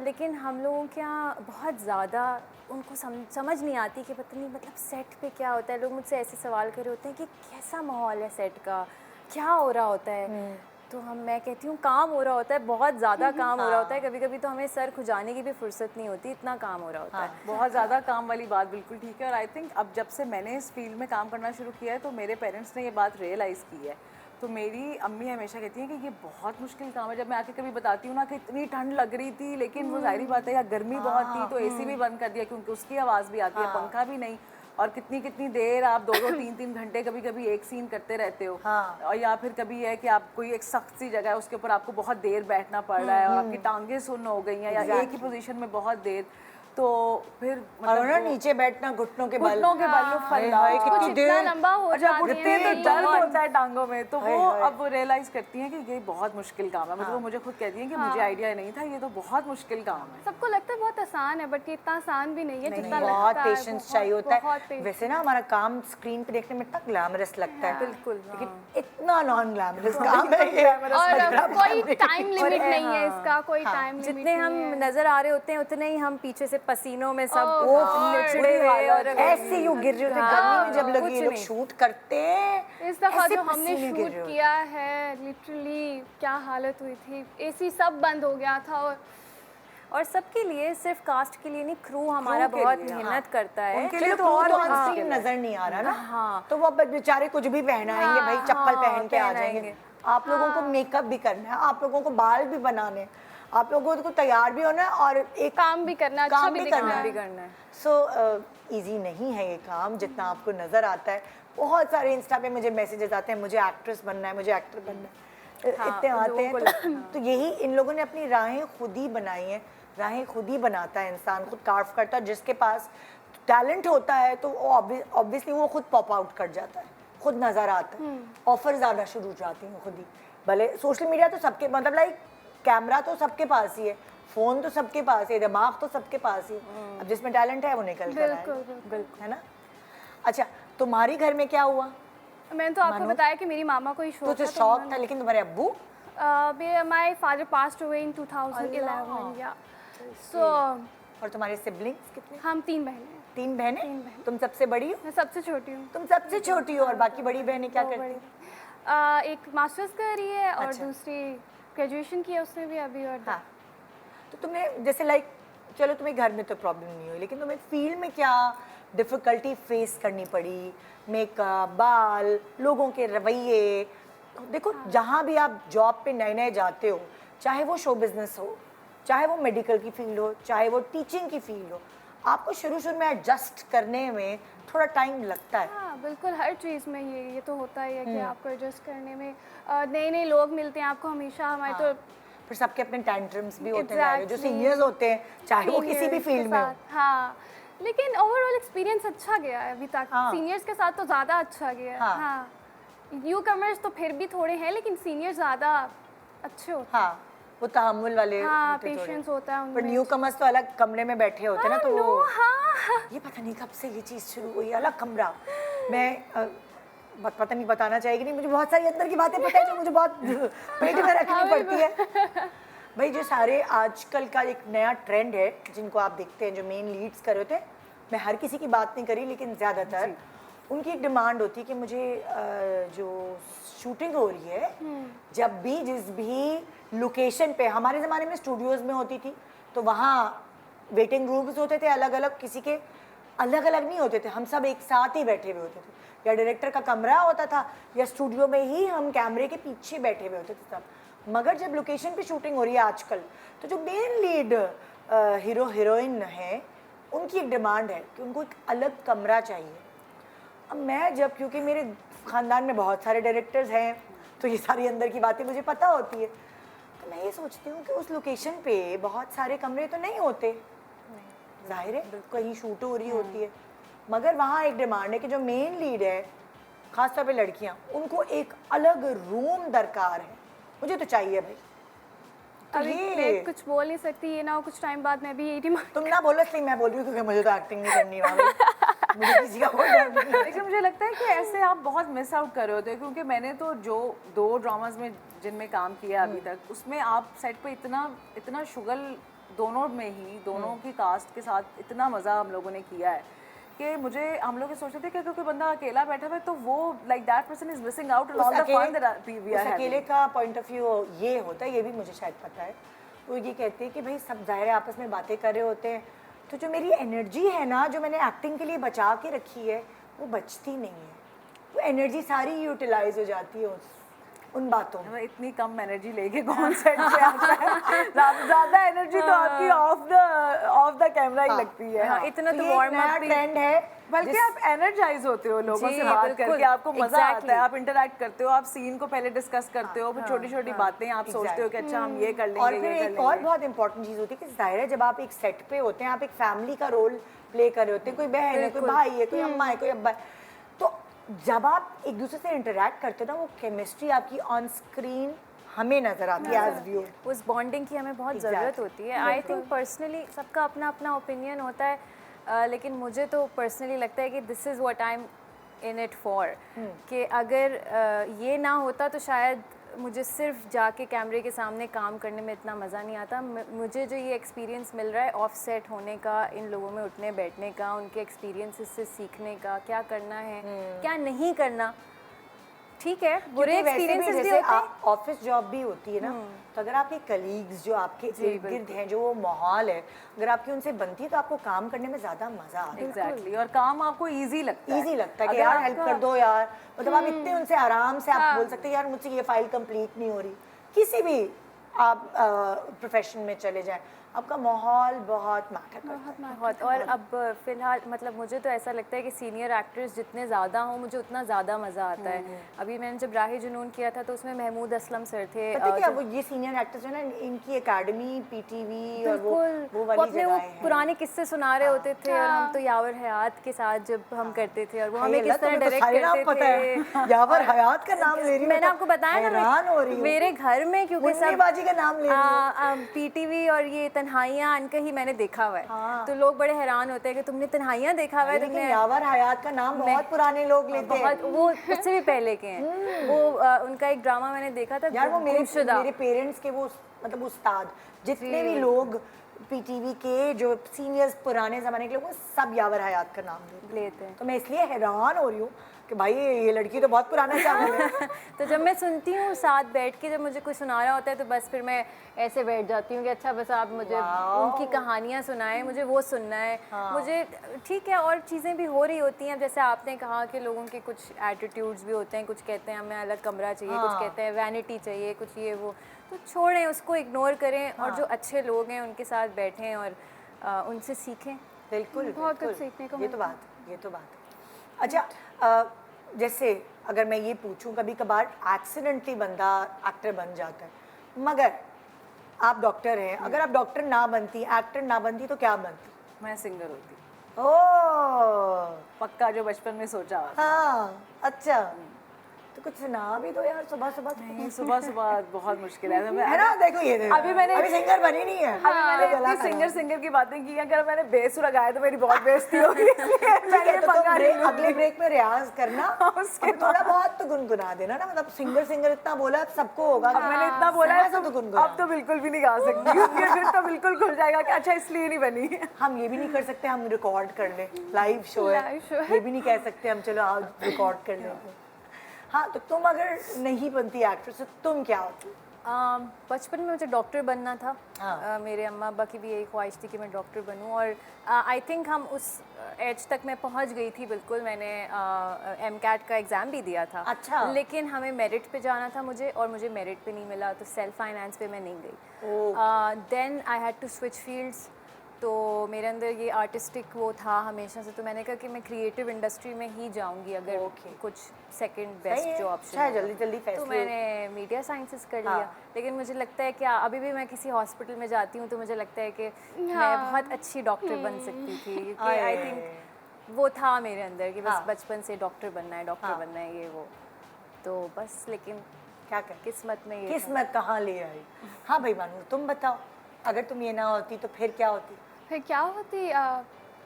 लेकिन हम लोगों के यहाँ बहुत ज़्यादा उनको समझ नहीं आती कि पता नहीं मतलब सेट पे क्या होता है। लोग मुझसे ऐसे सवाल कर रहे होते हैं कि कैसा माहौल है सेट का, क्या हो रहा होता है। तो मैं कहती हूँ काम हो रहा होता है, बहुत ज़्यादा काम हो रहा होता है। कभी कभी तो हमें सर खुजाने की भी फुर्सत नहीं होती, इतना काम हो रहा होता है। बहुत ज़्यादा काम वाली बात बिल्कुल ठीक है। और आई थिंक अब जब से मैंने इस फील्ड में काम करना शुरू किया है तो मेरे पेरेंट्स ने ये बात रियलाइज़ की है। तो मेरी अम्मी हमेशा कहती हैं कि ये बहुत मुश्किल काम है। जब मैं आके कभी बताती हूँ ना कि इतनी ठंड लग रही थी, लेकिन वो जाहिर बात है या गर्मी बहुत थी तो एसी भी बंद कर दिया क्योंकि उसकी आवाज़ भी आती है, पंखा भी नहीं। और कितनी कितनी देर आप 2-2 3-3 घंटे कभी कभी एक सीन करते रहते हो। और या फिर कभी है कि आप कोई एक सख्त सी जगह है उसके ऊपर आपको बहुत देर बैठना पड़ रहा है और आपकी टांगें सुन्न हो गई हैं या एक ही पोजीशन में बहुत देर, तो फिर और ना नीचे बैठना घुटनों के बल, कुछ इतना लंबा हो जाती उठते है तो दर्द होता है टांगों में। तो वो अब वो रियलाइज करती हैं कि ये बहुत मुश्किल काम है। मतलब वो मुझे खुद कहती हैं कि मुझे आइडिया नहीं था, ये तो बहुत मुश्किल काम है। सबको लगता है बहुत आसान है, बट ये इतना आसान भी नहीं है जितना लगता है। बहुत पेशेंस चाहिए होता है। बहुत वैसे ना हमारा काम स्क्रीन पे देखने में इतना ग्लैमरस लगता है, बिल्कुल, लेकिन इतना नॉन ग्लैमरस काम है ये। और कोई टाइम लिमिट नहीं है इसका, कोई टाइम लिमिट जितने हम नजर आ रहे होते हैं उतने ही हम पीछे से पसीनों में सब निचड़े हुए और ऐसे यूं गिर रहे थे गर्मी में। जब लगी ये लोग शूट करते हैं, इस दफा ऐसे जो हमने पसीने गिर शूट रहे होते। किया है लिटरली क्या हालत हुई थी, एसी सब बंद हो गया था। और सबके लिए, सिर्फ कास्ट के लिए नहीं, क्रू हमारा बहुत मेहनत करता है। उनके चलो लिए तो तो और ऑन स्क्रीन नजर नहीं आ रहा ना, तो वो अब बेचारे कुछ भी पहनाएंगे भाई, चप्पल पहन के आ जाएंगे। आप लोगों को मेकअप भी करना है, आप लोगों को बाल भी बनाने, आप लोगों को तैयार भी होना है और एक काम भी करना, अच्छा काम भी भी दिखना करना है। भी करना है। सो इजी नहीं है ये काम जितना आपको नज़र आता है। बहुत सारे इंस्टा पे मुझे मैसेजेस आते हैं, मुझे एक्ट्रेस बनना है, मुझे एक्टर बनना है, इतने आते हैं। तो यही इन लोगों ने अपनी राहें खुद ही बनाई हैं। राहें खुद ही बनाता है इंसान, खुद कार्व करता है। जिसके पास टैलेंट होता है तो ऑब्वियसली वो खुद पॉप आउट कर जाता है, खुद नज़र आता है, ऑफर्स आना शुरू हो जाती हैं खुद ही। भले सोशल मीडिया तो सबके, मतलब लाइक कैमरा तो सबके पास ही है, फ़ोन तो सबके पास है, दिमाग तो सबके पास ही है। अब जिसमें टैलेंट है वो निकल कर बिल्कुल, आएगा, बिल्कुल। है ना। अच्छा, तुम्हारी घर में क्या हुआ? मैंने तो आपको बताया कि मेरी मामा को ही शौक तुझे था, तो शौक था, लेकिन तुम्हारे अब्बू? My father passed away in 2011 या सो और तुम्हारे सिबलिंग्स कितने? हम 3 बहनें हैं। 3 बहनें? तीन बहनें। तुम सबसे बड़ी हो? मैं सबसे छोटी हूँ। तुम सबसे छोटी हो और बाकी बड़ी बहनें क्या दो करती बड़ी। हैं? एक मास्टर्स कर रही है और अच्छा। दूसरी ग्रेजुएशन की है उसने भी अभी। और हाँ, तो तुम्हें जैसे लाइक, चलो तुम्हें घर में तो प्रॉब्लम नहीं हुई, लेकिन तुम्हें फील्ड में क्या डिफ़िकल्टी फेस करनी पड़ी? मेकअप, बाल, लोगों के रवैये। देखो, जहाँ भी आप जॉब पे नए नए जाते हो, चाहे वो शो बिजनेस हो, चाहे वो मेडिकल की फील्ड हो, चाहे वो टीचिंग की फील्ड हो, आपको शुरू में एडजस्ट करने में थोड़ा टाइम लगता है। हाँ बिल्कुल, हर चीज़ में ये तो होता ही है कि आपको एडजस्ट करने में नए नए लोग मिलते हैं आपको हमेशा। हमारे तो फिर सबके अपने टैंट्रम्स भी होते हैं, जो Exactly. सीनियर्स होते हैं, चाहे वो किसी भी seniors फील्ड के में हो। साथ, हाँ, लेकिन ओवरऑल एक्सपीरियंस अच्छा गया है अभी तक। हाँ। सीनियर्स के साथ तो ज़्यादा अच्छा गया है। हाँ। हाँ, न्यू कमर्स तो फिर भी थोड़े हैं, लेकिन सीनियर ज़्यादा अच्छे होते हैं। हाँ, वो तहम्मुल वाले हाँ, होते थोड़े। पेशेंस होता है पर उनमें। न्यू कमर्स तो अलग कमरे में बैठे होते हैं ना, तो वो हाँ ये पता नहीं कब से ये चीज़ शुरू हुई, अलग कमरा। मैं पता नहीं बताना चाहेगी नहीं, मुझे बहुत सारी अंदर की बातें पता है जो मुझे बहुत पेट में रखनी पड़ती है। भाई, जो सारे आजकल का एक नया ट्रेंड है जिनको आप देखते हैं, जो मेन लीड्स कर रहे होते हैं, मैं हर किसी की बात नहीं करी, लेकिन ज़्यादातर उनकी एक डिमांड होती है कि मुझे जो शूटिंग हो रही है, जब भी जिस भी लोकेशन पे, हमारे ज़माने में स्टूडियोज़ में होती थी, तो वहाँ वेटिंग रूम्स होते थे अलग अलग, किसी के अलग अलग नहीं होते थे, हम सब एक साथ ही बैठे हुए होते थे, या डायरेक्टर का कमरा होता था या स्टूडियो में ही हम कैमरे के पीछे बैठे हुए होते थे सब। मगर जब लोकेशन पे शूटिंग हो रही है आजकल, तो जो मेन लीड हीरो हीरोइन है, उनकी एक डिमांड है कि उनको एक अलग कमरा चाहिए। अब मैं जब, क्योंकि मेरे ख़ानदान में बहुत सारे डायरेक्टर्स हैं, तो ये सारी अंदर की बातें मुझे पता होती है, तो मैं ये सोचती हूँ कि उस लोकेशन पे बहुत सारे कमरे तो नहीं होते, जाहिर है कहीं शूट हो रही होती है, मगर वहाँ एक डिमांड है कि जो मेन लीड है, ख़ासतौर पे लड़कियाँ, उनको एक अलग रूम दरकार है, मुझे तो चाहिए भाई। तो अभी ये मैं कुछ बोल नहीं सकती, ये ना हो कुछ टाइम बाद मैं भी यही डिमांड। तुम ना बोलो, इसलिए मैं बोल रही हूँ, क्योंकि मुझे तो एक्टिंग नहीं करनी वहाँ पे। मुझे किसी का कोई डर नहीं है। लेकिन मुझे लगता है कि ऐसे आप बहुत मिस आउट कर रहे होते हो, क्योंकि मैंने तो जो 2 ड्रामास में जिनमें काम किया अभी तक, उसमें आप सेट पे इतना शुगल दोनों में ही, दोनों की कास्ट के साथ इतना मज़ा हम लोगों ने किया है कि मुझे, हम लोग ये सोचते थे कि क्योंकि बंदा अकेला बैठा हुआ है तो वो like that person is missing out on all the fun that we are उस अकेले हैविंग। का पॉइंट ऑफ व्यू ये होता है, ये भी मुझे शायद पता है। वो ये कहते हैं कि भाई सब ज़ाहिर है आपस में बातें कर रहे होते हैं, तो जो मेरी एनर्जी है ना, जो मैंने एक्टिंग के लिए बचा के रखी है, वो बचती नहीं है। वो एनर्जी सारी यूटिलाइज हो जाती है उन बातों में। इतनी कम एनर्जी लेके कौन सेट पे आता है? ज़्यादा एनर्जी तो आपकी ऑफ द कैमरा ही लगती है। हाँ, इतना तो ये एक वार्म नया अप भी ट्रेंड है, बल्कि आप एनर्जाइज होते हो लोगों जी, से बात बिल्कुल, करके, आपको मजा आता exactly. है, आप इंटरेक्ट करते हो, आप सीन को पहले डिस्कस करते हो, फिर छोटी छोटी बातें आप सोचते हो कि अच्छा हम ये कर लेंगे, और फिर ये कर एक और लेंगे। बहुत इंपॉर्टेंट चीज़ होती है कि जाहिर है जब आप एक सेट पे होते हैं, आप एक फैमिली का रोल प्ले कर रहे होते हैं, कोई बहन है, कोई भाई है, कोई अम्मा है, कोई अब्बा है, तो जब आप एक दूसरे से इंटरेक्ट करते हो ना, वो केमिस्ट्री आपकी ऑन स्क्रीन हमें नजर आती है एज व्यूअर। उस बॉन्डिंग की हमें बहुत Exactly. ज़रूरत होती है। आई थिंक पर्सनली सबका अपना अपना ओपिनियन होता है, लेकिन मुझे तो पर्सनली लगता है कि this is what I am in it for, कि अगर ये ना होता तो शायद मुझे सिर्फ जाके कैमरे के सामने काम करने में इतना मज़ा नहीं आता। मुझे जो ये एक्सपीरियंस मिल रहा है ऑफ सेट होने का, इन लोगों में उठने बैठने का, उनके एक्सपीरियंसेस से सीखने का, क्या करना है क्या नहीं करना, ठीक है बुरे क्योंकि वैसे भी एक्सपीरियंसेस भी जैसे होते हैं। ऑफिस जॉब भी होती है ना, तो अगर आपके कलीग्स जो आपके इर्द गिर्द हैं, जो वो माहौल है, अगर आपकी उनसे बनती है तो आपको काम करने में ज़्यादा मज़ा आता है। एग्जैक्टली, और काम आपको इजी लगता है। ईजी लगता है कि अगर यार आपका- हेल्प कर दो यार, मतलब आप इतने उनसे आराम से आप बोल सकते हैं यार मुझसे ये फाइल कंप्लीट नहीं हो रही, किसी भी आप प्रोफेशन में चले जाएं, आपका माहौल बहुत मैटर करता है। बहुत। और अब फिलहाल मतलब मुझे तो ऐसा लगता है कि सीनियर एक्टर्स जितने ज़्यादा हों मुझे उतना ज़्यादा मज़ा आता है। अभी मैंने जब राही जुनून किया था तो उसमें महमूद असलम सर थे। पता क्या, वो ये सीनियर एक्टर्स है ना, इनकी एकेडमी पीटीवी और वो बिल्कुल, वाली अपने वो जगहें हैं। पुराने किस्से सुना रहे होते थे और हम तो यावर हयात के साथ जब हम करते थे और वो हमें अल्लाह, किस तरह तुम्हें तो डायरेक्ट सारे नाम करते पता है। थे। यावर हयात का नाम ले रही हूँ, मैंने तो आपको बताया ना हैरान हो रही हूँ। मेरे घर में क्योंकि सब मुन्नीबाजी का नाम ले रही हूँ। पीटीवी और ये तन्हाइयाँ अनकही मैंने देखा हुआ है। हाँ। तो लोग बड़े हैरान होते हैं कि तुमने तन्हाइयाँ देखा हुआ है, लेकिन तुमने यावर हयात का नाम बहुत पुराने लोग लेते हैं। बहुत, वो उससे भी पहले के हैं। वो उनका एक ड्रामा मैंने देखा था यार वो गुमशुदा। मेरे पेरेंट्स के वो मतलब उस्ताद जितने भी लोग पीटीवी के जो सीनियर्स पुराने ज़माने के लोग, वो सब यावर हयात का नाम लेते हैं। तो मैं इसलिए हैरान हो रही हूँ कि भाई ये लड़की तो बहुत पुराना चैनल है। तो जब मैं सुनती हूँ साथ बैठ के, जब मुझे कोई सुना रहा होता है तो बस फिर मैं ऐसे बैठ जाती हूँ कि अच्छा बस आप मुझे उनकी कहानियाँ सुनाएं, मुझे वो सुनना है। मुझे ठीक है, और चीज़ें भी हो रही होती हैं। जैसे आपने कहा कि लोगों के कुछ एटीट्यूड्स भी होते हैं, कुछ कहते हैं हमें अलग कमरा चाहिए, कुछ कहते हैं वैनिटी चाहिए, कुछ ये वो। तो छोड़ें उसको, इग्नोर करें और जो अच्छे लोग हैं उनके साथ बैठें और उनसे सीखें। बिल्कुल बहुत कुछ बिल्कुल। सीखने को ये तो मिलता बात, ये तो बात है। अच्छा, जैसे अगर मैं ये पूछूं, कभी कभार एक्सीडेंटली बंदा एक्टर बन जाता है, मगर आप डॉक्टर हैं, अगर आप डॉक्टर ना बनती, एक्टर ना बनती, तो क्या बनती? मैं सिंगर होती, ओह पक्का, जो बचपन में सोचा हुआ था। हाँ, अच्छा, तो कुछ सुना भी दो यार सुबह सुबह। नहीं, सुबह सुबह बहुत मुश्किल है। है ना, देखो ये देखो, अभी सिंगर बनी नहीं है। अभी मैंने इतनी सिंगर की बातें की हैं, अगर मैंने बेसुरा गाया तो मेरी बहुत बेइज्जती होगी। मैंने तो पंगा नहीं लिया। अगले ब्रेक में रियाज करना, उसके अब थोड़ा बहुत तो गुनगुना देना ना, मतलब सिंगर इतना बोला, अब सबको होगा। अब मैंने इतना बोला है तो गुनगुना। अब तो बिल्कुल भी नहीं गा सकती, क्योंकि फिर तो बिल्कुल खुल जाएगा कि अच्छा इसलिए नहीं बनी। हम ये भी नहीं कर सकते हम रिकॉर्ड कर ले, लाइव शो है, Live show है। ये भी नहीं कह सकते हम चलो आज रिकॉर्ड कर लेते। हाँ, तो तुम अगर नहीं बनती एक्ट्रेस तो तुम क्या होती? बचपन में मुझे डॉक्टर बनना था। मेरे अम्मा अब्बा की भी यही ख्वाहिश थी कि मैं डॉक्टर बनूं और आई थिंक हम उस एज तक मैं पहुंच गई थी बिल्कुल। मैंने MCAT का एग्ज़ाम भी दिया था। अच्छा। लेकिन हमें मेरिट पे जाना था मुझे, और मुझे मेरिट पे नहीं मिला, तो सेल्फ फाइनेंस पे मैं नहीं गई। Then I had to switch fields. तो मेरे अंदर ये आर्टिस्टिक वो था हमेशा से, तो मैंने कहा कि मैं क्रिएटिव इंडस्ट्री में ही जाऊंगी अगर कुछ सेकंड बेस्ट जो ऑप्शन है, जल्दी जल्दी तो फैसले। मैंने मीडिया साइंसेस कर लिया। लेकिन मुझे लगता है कि अभी भी मैं किसी हॉस्पिटल में जाती हूँ तो मुझे लगता है कि मैं बहुत अच्छी डॉक्टर बन सकती थी, क्योंकि आई थिंक वो था मेरे अंदर कि बस बचपन से डॉक्टर बनना है, डॉक्टर बनना है, ये वो। तो बस, लेकिन क्या कर, किस्मत में ये किस्मत कहाँ ले आई। हाँ भाई मानू, तुम बताओ, अगर तुम ये ना होती तो फिर क्या होती? फिर क्या होती,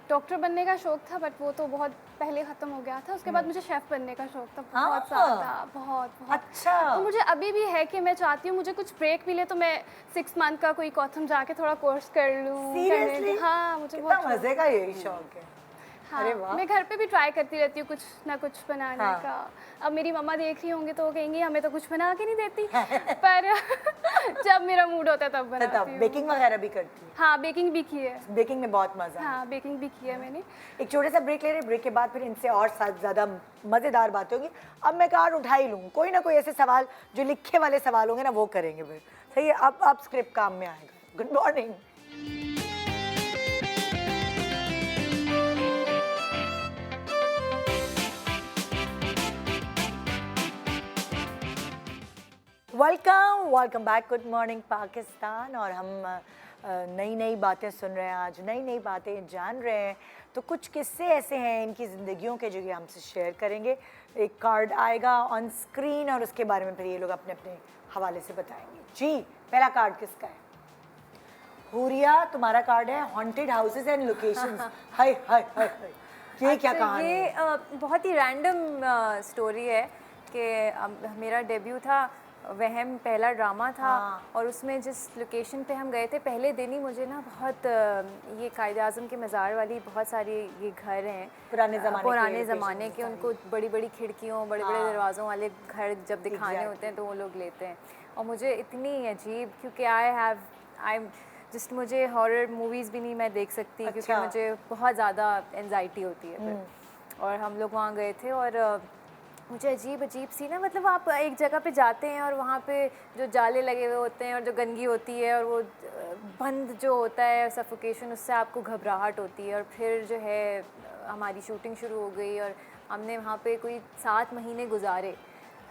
डॉक्टर बनने का शौक था बट वो तो बहुत पहले ख़त्म हो गया था। उसके बाद मुझे शेफ़ बनने का शौक था, बहुत ज़्यादा, बहुत बहुत। अच्छा। तो मुझे अभी भी है कि मैं चाहती हूँ मुझे कुछ ब्रेक मिले तो मैं 6 मंथ का कोई कॉथम जाके थोड़ा कोर्स कर लूँ। सीरियसली? हाँ, मुझे कितना बहुत मजे का यही शौक है। हाँ, अरे वाह। मैं घर पे भी ट्राई करती रहती हूँ कुछ ना कुछ बनाने हाँ। का। अब मेरी मम्मा देख रही होंगी तो वो कहेंगी हमें तो कुछ बना के नहीं देती, पर जब मेरा मूड होता है तब बनाती तब हूँ। बेकिंग वगैरह भी करती है? हाँ, बेकिंग भी की है। बेकिंग में बहुत मजा है। हाँ, बेकिंग भी की है मैंने। एक छोटे सा ब्रेक ले रहे हैं, ब्रेक के बाद फिर इनसे और ज़्यादा मज़ेदार बातें होगी। अब मैं कार्ड उठा ही लूँ, कोई ना कोई ऐसे सवाल जो लिखे वाले सवाल होंगे ना वो करेंगे फिर। सही है, अब स्क्रिप्ट काम में आएगा। Good morning. Welcome back. Good morning Pakistan. और हम नई नई बातें सुन रहे हैं, आज नई नई बातें जान रहे हैं। तो कुछ किस्से ऐसे हैं इनकी ज़िंदगियों के जो कि हमसे शेयर करेंगे। एक कार्ड आएगा ऑन स्क्रीन और उसके बारे में फिर ये लोग अपने अपने हवाले से बताएंगे। जी, पहला कार्ड किसका है? हुरिया, तुम्हारा कार्ड है हॉन्टेड हाउसेज एंड लोकेशंस। हाय हाय हाय हाय, ये क्या कहानी है? ये बहुत ही रैंडम स्टोरी है कि मेरा डेब्यू था, वहम पहला ड्रामा था। और उसमें जिस लोकेशन पे हम गए थे पहले दिन ही मुझे ना बहुत ये कायदे आज़म के मज़ार वाली बहुत सारी ये घर हैं पुराने ज़माने के, उनको बड़ी बड़ी खिड़कियों, बड़े बड़े दरवाज़ों वाले घर जब दिखाने होते हैं तो वो लोग लेते हैं। और मुझे इतनी अजीब, क्योंकि आई जस्ट मुझे हॉरर मूवीज़ भी नहीं मैं देख सकती, क्योंकि मुझे बहुत ज़्यादा एंजाइटी होती है फिर। और हम लोग वहाँ गए थे और मुझे अजीब अजीब सी ना, मतलब आप एक जगह पे जाते हैं और वहाँ पे जो जाले लगे हुए होते हैं और जो गंदगी होती है और वो बंद जो होता है सफोकेशन, उससे आपको घबराहट होती है। और फिर जो है हमारी शूटिंग शुरू हो गई और हमने वहाँ पे कोई 7 महीने गुजारे।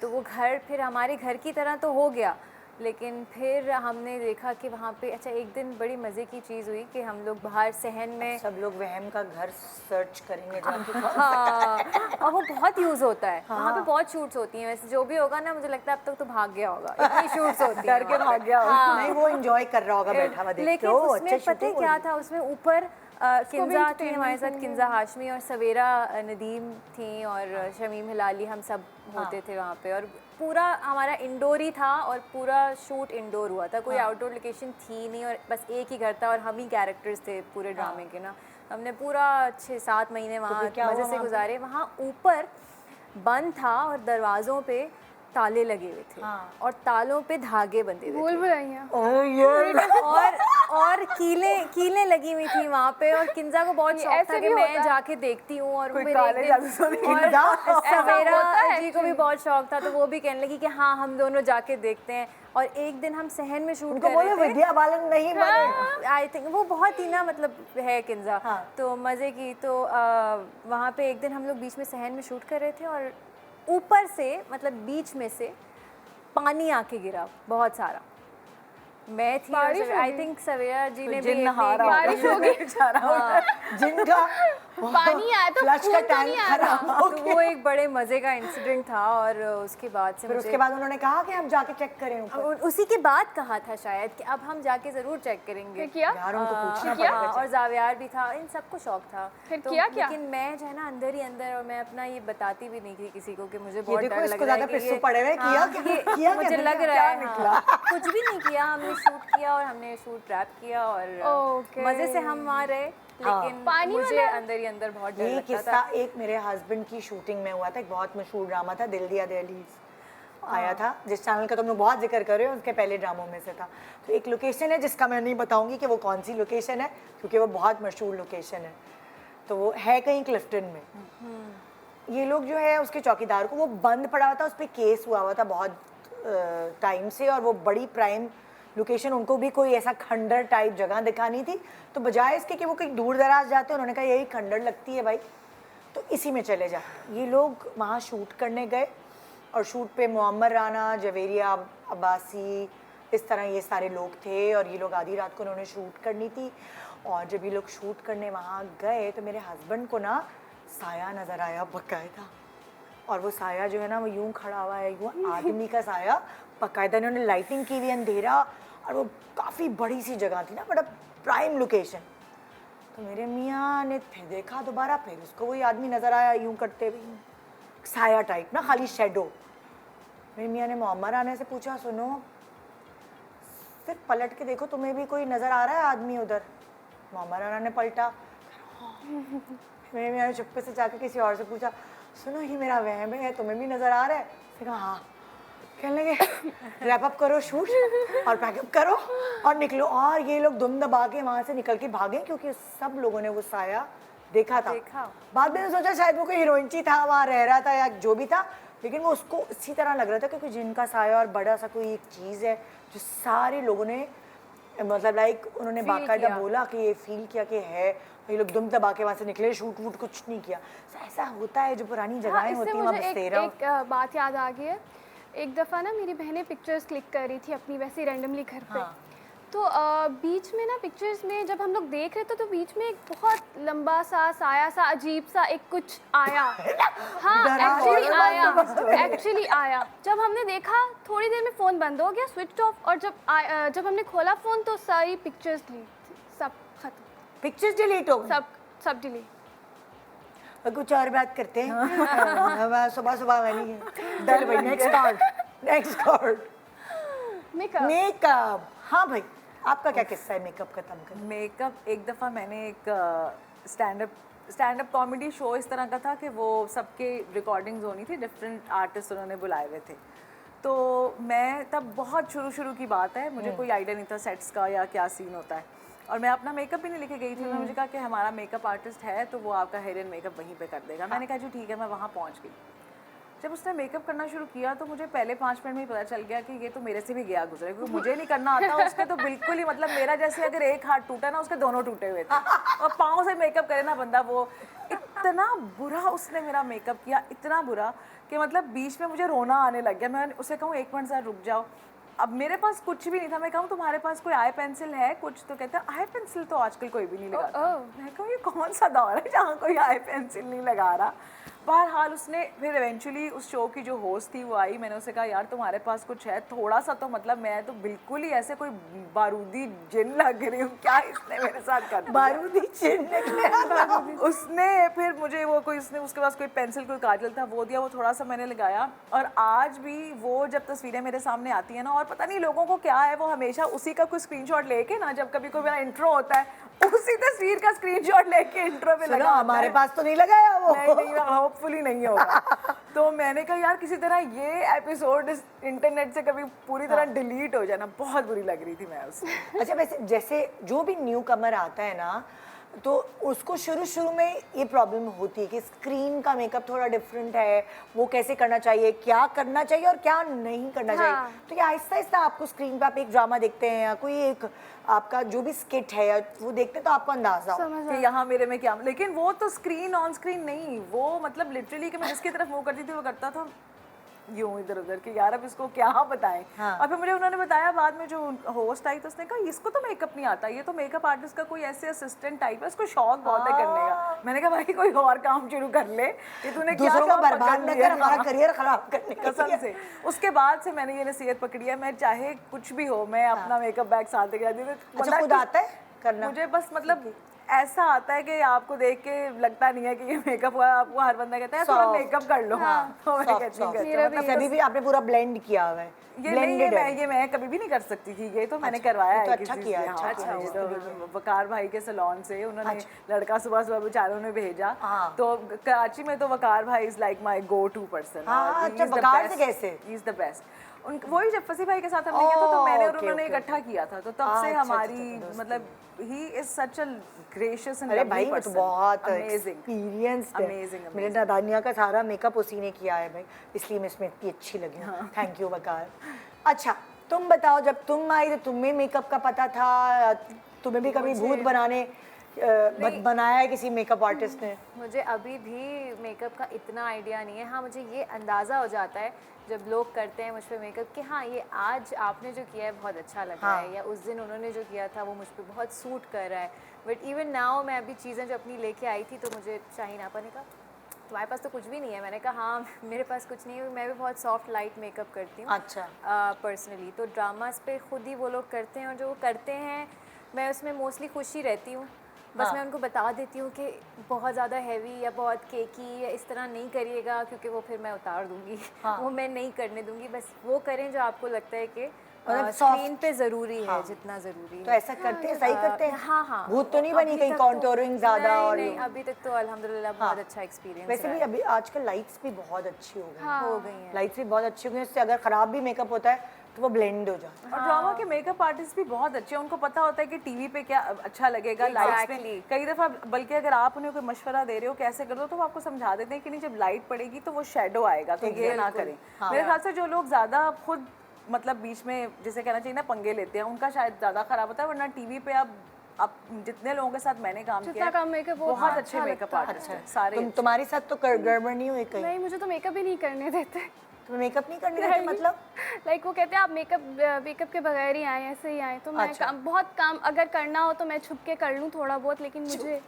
तो वो घर फिर हमारे घर की तरह तो हो गया, लेकिन फिर हमने देखा कि वहाँ पे अच्छा एक दिन बड़ी मज़े की चीज़ हुई कि हम लोग बाहर सहन में सब लोग वहम का घर सर्च करेंगे जाके। हाँ, और वो बहुत यूज़ होता है वहाँ पे, बहुत शूट्स होती हैं। वैसे जो भी होगा ना, मुझे लगता है अब तक तो भाग गया होगा, इतनी शूट्स होती हैं डर के वहाँ पे। भाग गया होगा। हाँ। नहीं, वो एंजॉय कर रहा होगा बैठा हुआ देख के। लेकिन ओ, उसमें अच्छा पता है shooting क्या हो रही था, उसमें ऊपर किंजा थी हमारे साथ, entertainment किंजा हाशमी और सवेरा नदीम थी और शमीम हिलाली, हम सब होते थे वहाँ पे। और पूरा हमारा इंडोर ही था और पूरा शूट इंडोर हुआ था, कोई आउटडोर लोकेशन थी नहीं और बस एक ही घर था और हम ही कैरेक्टर्स थे पूरे ड्रामे के ना। हमने पूरा 6-7 महीने वहाँ फिर क्या मज़े हुआ से वहाँ पे? गुजारे। वहाँ ऊपर बंद था और दरवाज़ों पे ताले लगे हुए थे और तालों पे धागे बंधे हुए भूल भुलैया। ओह यार, और कीलें लगी हुई थी वहाँ पे। और किंजा को बहुत ये शौक ऐसे था कि भी मैं होता है। जाके देखती हूँ और कोई मेरे काले एक जादू दिन- किंजा? और सवेरा होता है जी को भी बहुत शौक था, तो वो भी कहने लगी कि हाँ हम दोनों जाके देखते हैं। और एक दिन हम सहन में शूट उनको कर बोलो रहे थे। विद्या बालन नहीं बने। आई थिंक वो बहुत ही ना, मतलब है किंजा। हाँ। तो मज़े की तो वहाँ पे एक दिन हम लोग बीच में सहन में शूट कर रहे थे और ऊपर से, मतलब बीच में से पानी आके गिरा बहुत सारा। मैं थी, बारिश हो आई गई? थिंक सवेरा जी ने भी जिन एक नहा रहा बारिश हो गई। जिनका पानी आया तो फ्लश का खून तो टैंक नहीं आ रहा। खराब हो तो गया। वो एक बड़े मज़े का इंसिडेंट था। और उसके बाद से फिर मुझे उसके बाद उन्होंने कहा कि हम जाके चेक करें ऊपर। उसी के बाद कहा था शायद कि अब हम जाके ज़रूर चेक करेंगे। फिर किया? यार उनको पूछना किया? पड़ेगा। और जावियार भी था, इन सबको शौक था। फिर तो किया क्या? लेकिन मैं जो है ना अंदर ही अंदर, और मैं अपना ये बताती भी नहीं थी किसी को कि मुझे ये बहुत देखो, डर इसको लग रहा है ज्यादा कि पिस्सू ये- पड़े हुए। किया हाँ, क्या? ये किया मुझे क्या? लग रहा क्या है निकला? हाँ, कुछ भी नहीं किया, हमने शूट किया और हमने शूट रैप किया और Okay. मज़े से हम वहाँ रहे। लेकिन पानी मुझे वाला? अंदर ही अंदर बहुत डर ये लगता किस्सा था। एक मेरे हस्बैंड की शूटिंग में हुआ था। एक बहुत मशहूर ड्रामा था, दिल दिया दहलीज आया था, जिस चैनल का तुम लोग बहुत जिक्र कर रहे हो, उसके पहले ड्रामों में से था। तो एक लोकेशन है जिसका मैं नहीं बताऊंगी कि वो कौन सी लोकेशन है, क्योंकि वो बहुत मशहूर लोकेशन है। तो वो है कहीं क्लिफ्टन में। ये लोग जो है उसके चौकीदार को, वो बंद पड़ा हुआ था, उस पर केस हुआ था बहुत टाइम से, और वो बड़ी प्राइम लोकेशन, उनको भी कोई ऐसा खंडर टाइप जगह दिखानी थी। तो बजाय इसके कि वो कहीं दूर दराज जाते, उन्होंने कहा यही खंडर लगती है भाई, तो इसी में चले जा। ये लोग वहाँ शूट करने गए और शूट पे मुअम्मर राना, जवेरिया अब्बासी, इस तरह ये सारे लोग थे। और ये लोग आधी रात को उन्होंने शूट करनी थी। और जब ये लोग शूट करने वहाँ गए तो मेरे हस्बैंड को ना साया नज़र आया बाकायदा। और वो साया जो है ना, वो यूं खड़ा हुआ है, यूं आदमी का साया बाकायदा। इन्होंने लाइटिंग की हुई, अंधेरा, और वो काफ़ी बड़ी सी जगह थी ना, बड़ा प्राइम लोकेशन। तो मेरे मियाँ ने फिर देखा दोबारा, फिर उसको वही आदमी नज़र आया यूं करते हुए, साया टाइप ना, खाली शेडो। मेरे मियाँ ने मुअम्मर आने से पूछा, सुनो सिर्फ पलट के देखो, तुम्हें भी कोई नज़र आ रहा है आदमी उधर? मुअम्मर राना ने पलटा। मेरे मियाँ ने चुप्पे से जाकर किसी और से पूछा, सुनो ये मेरा वहम है, तुम्हें भी नज़र आ रहा है? उसने कहा हाँ। कहने लगे रैप अप करो शूट और पैकअप करो और निकलो। और ये लोग दुम दबा के वहाँ से निकल के भागे, क्योंकि सब लोगों ने वो साया देखा था। बाद में सोचा शायद वो कोई हीरोइनची था, वहाँ रह रहा था या जो भी था, लेकिन वो उसको इसी तरह लग रहा था क्योंकि जिनका साया और बड़ा सा कोई एक चीज़ है जो सारे लोगों ने, मतलब लाइक उन्होंने बाकायदा बोला कि ये फील किया कि है। ये लोग दुम दबा के वहाँ से निकले, शूट वूट कुछ नहीं किया। ऐसा होता है, जो पुरानी जगहें इससे होती हैं वहाँ मुझे बसेरा। एक बात याद आ गई है। एक दफ़ा ना मेरी बहनें पिक्चर्स क्लिक कर रही थी अपनी, वैसे रैंडमली घर पे। तो बीच में ना पिक्चर्स में जब हम लोग देख रहे थे तो बीच में एक बहुत लंबा सा साया सा अजीब सा एक कुछ आया। हाँ एक्चुअली आया। जब हमने देखा थोड़ी देर में फ़ोन बंद हो गया, स्विच ऑफ। और जब हमने खोला फ़ोन तो सारी पिक्चर्स डिलीट, सब खत्म, पिक्चर्स डिलीट हो गई। सब डिलीट। कुछ और बात करते हैं। सुबह सुबह मैंने डर भाई। Next card makeup. हाँ भाई, आपका क्या किस्सा है मेकअप खत्म कर? मेकअप एक दफ़ा मैंने एक स्टैंड अप कॉमेडी शो इस तरह का था कि वो सबके रिकॉर्डिंग्स होनी थी, डिफरेंट आर्टिस्ट उन्होंने बुलाए हुए थे। तो मैं तब बहुत शुरू की बात है, मुझे कोई आइडिया नहीं था सेट्स का या क्या सीन होता है, और मैं अपना मेकअप भी नहीं लेके गई थी। उन्होंने मुझे कहा कि हमारा मेकअप आर्टिस्ट है तो वो आपका हेयर एंड मेकअप वहीं पे कर देगा। मैंने कहा जी ठीक है। मैं वहाँ पहुँच गई, जब उसने मेकअप करना शुरू किया तो मुझे पहले 5 मिनट में ही पता चल गया कि ये तो मेरे से भी गया गुजरे, क्योंकि मुझे नहीं करना आता। उसके तो बिल्कुल ही मतलब मेरा जैसे अगर एक हाथ टूटा ना, उसके दोनों टूटे हुए थे। और पाँव से मेकअप करे ना बंदा, वो इतना बुरा उसने मेरा मेकअप किया, इतना बुरा कि मतलब बीच में मुझे रोना आने लग गया। मैं उसे कहूँ 1 मिनट सर रुक जाओ। अब मेरे पास कुछ भी नहीं था। मैं कहूँ तुम्हारे पास कोई आई पेंसिल है कुछ, तो कहता है आई पेंसिल तो आजकल कोई भी नहीं लगाता। मैं कहूँ ये कौन सा दौर है जहाँ कोई आई पेंसिल नहीं लगा रहा। बहरहाल उसने फिर इवेंचुअली उस शो की जो होस्ट थी वो आई, मैंने उसे कहा यार तुम्हारे पास कुछ है थोड़ा सा, तो मतलब मैं तो बिल्कुल ही ऐसे कोई बारूदी जिन लग रही हूँ, क्या इसने मेरे साथ कर दिया? बारूदी जिन निकले। उसने फिर मुझे वो कोई, उसने उसके पास कोई पेंसिल कोई काजल था वो दिया, वो थोड़ा सा मैंने लगाया। और आज भी वो जब तस्वीरें मेरे सामने आती है ना, और पता नहीं लोगों को क्या है, वो हमेशा उसी का कोई स्क्रीनशॉट लेके ना, जब कभी कोई मेरा इंट्रो होता है उसी तस्वीर का स्क्रीनशॉट लेके इंट्रो पे लगा। हमारे पास तो नहीं लगाया वो। नहीं, होपफुली नहीं होगा। तो मैंने कहा यार किसी तरह ये एपिसोड इस इंटरनेट से कभी पूरी तरह डिलीट हो जाना। बहुत बुरी लग रही थी मैं उससे। अच्छा, वैसे जैसे जो भी न्यू कमर आता है ना, तो उसको शुरू में ये प्रॉब्लम होती है कि स्क्रीन का मेकअप थोड़ा डिफरेंट है, वो कैसे करना चाहिए, क्या करना चाहिए और क्या नहीं करना चाहिए। तो ये आहिस्ता आहिस्ता आपको स्क्रीन पे आप एक ड्रामा देखते हैं या कोई एक आपका जो भी स्किट है वो देखते हैं तो आपको अंदाजा हो कि यहाँ मेरे में क्या, लेकिन वो तो स्क्रीन ऑन स्क्रीन नहीं, वो मतलब लिटरली कि मैं जिसकी तरफ मुँह करती थी वो करता था यूं इधर उधर कि यार अब इसको क्या बताएं। हाँ। और फिर मुझे उन्होंने बताया बाद में, जो होस्ट आई तो उसने कहा इसको तो मेकअप नहीं आता, ये तो मेकअप आर्टिस्ट का कोई ऐसे असिस्टेंट टाइप है, उसको शौक बहुत है करने का। मैंने कहा भाई कोई और काम शुरू कर ले, ये तूने क्या दूसरों को काम बर्बाद पकड़ न लिया? कर, हमारा करियर खराब करने का। कसम से उसके बाद से मैंने ये नसीहत पकड़ी है, मैं चाहे कुछ भी हो मैं अपना मेकअप बैग साथ लेके जाती हूँ। अच्छा, खुद आता है करना? मुझे बस मतलब ऐसा आता है कि आपको देख के लगता नहीं है कि ये मेकअप हुआ। आपको हर बंदा कहता है थोड़ा मेकअप कर लो। तो मैं कहती हूँ मतलब अभी भी आपने पूरा ब्लेंड किया हुआ है। ये मैं कभी भी नहीं कर सकती थी, ये तो मैंने करवाया है। तो अच्छा किया, अच्छा किया। तो वकार भाई के सैलून से उन्होंने लड़का सुबह सुबह बेचारों ने भेजा। तो कराची में तो वकार भाई is like my go to person. अच्छा, वकार से कैसे? He is the best. वही जब फसी भाई के साथ हमने किया था तो मैंने और उन्होंने इकट्ठा किया था, तो तब से हमारी मतलब he is such a gracious and अरे भाई वो तो बहुत अमेजिंग एक्सपीरियंस्ड है। Amazing, मेरे नादानिया का सारा मेकअप उसी ने किया है भाई, इसलिए मैं इसमें इतनी अच्छी लगी हूँ। थैंक यू वकार। अच्छा, तुम बताओ, जब तुम आई तो तुम्हें मेकअप का पता था? तुम्हें भी कभी भूत बनाने बनाया है किसी मेकअप आर्टिस्ट ने? मुझे अभी भी मेकअप का इतना आइडिया नहीं है। हाँ, मुझे ये अंदाज़ा हो जाता है जब लोग करते हैं मुझ पे मेकअप कि हाँ ये आज आपने जो किया है बहुत अच्छा लग रहा है, या उस दिन उन्होंने जो किया था वो मुझ पे बहुत सूट कर रहा है। बट इवन नाउ मैं अभी चीज़ें जो अपनी लेके आई थी तो मुझे शाहीन आपा ने कहा तुम्हारे पास तो कुछ भी नहीं है। मैंने कहा हाँ मेरे पास कुछ नहीं है, मैं भी बहुत सॉफ्ट लाइट मेकअप करती हूँ। अच्छा। पर्सनली तो ड्रामास पे खुद ही वो लोग करते हैं, और जो वो करते हैं मैं उसमें मोस्टली खुश ही रहती हूँ। बस मैं उनको बता देती हूँ कि बहुत ज़्यादा हैवी या बहुत केकी या इस तरह नहीं करिएगा, क्योंकि वो फिर मैं उतार दूँगी। वो मैं नहीं करने दूँगी। बस वो करें जो आपको लगता है कि स्क्रीन पे ज़रूरी है, जितना ज़रूरी है। तो ऐसा करते हैं, सही करते हैं? हाँ। भूत तो नहीं बनी कहीं कॉन्टोरिंग ज़्यादा? और नहीं, अभी तक तो अल्हम्दुलिल्लाह बहुत अच्छा एक्सपीरियंस वैसे भी अभी आजकल लाइट्स भी बहुत अच्छी हो गई हो गई हैं। लाइट्स भी बहुत अच्छी हो गई, इससे अगर ख़राब भी मेकअप होता है तो वो ब्लेंड हो जाता है। और ड्रामा के मेकअप आर्टिस्ट भी बहुत अच्छे हैं, उनको पता होता है कि टीवी पे क्या अच्छा लगेगा, लाइट्स पे। कई दफ़ा बल्कि अगर आप उन्हें कोई मशवरा दे रहे हो कैसे कर दो तो वो आपको समझा देते हैं कि नहीं जब लाइट पड़ेगी तो वो शेडो आएगा, तो ये ना करें। मेरे ख्याल से जो लोग ज़्यादा खुद मतलब बीच में जिसे कहना चाहिए ना पंगे लेते हैं, उनका शायद ज़्यादा ख़राब होता है। वरना टीवी पे अब जितने लोगों के साथ मैंने काम किया बहुत अच्छे मेकअप आर्टिस्ट हैं सारे। तुम्हारे साथ तो गड़बड़ नहीं हुई कहीं? नहीं, मुझे तो मेकअप ही नहीं करने देते। तुम्हें मेकअप नहीं करने देते मतलब? लाइक वो कहते हैं आप मेकअप के बगैर ही आए, ऐसे ही आए। तो मैं बहुत काम अगर करना हो तो मैं छुप के कर लूँ थोड़ा बहुत, लेकिन मुझे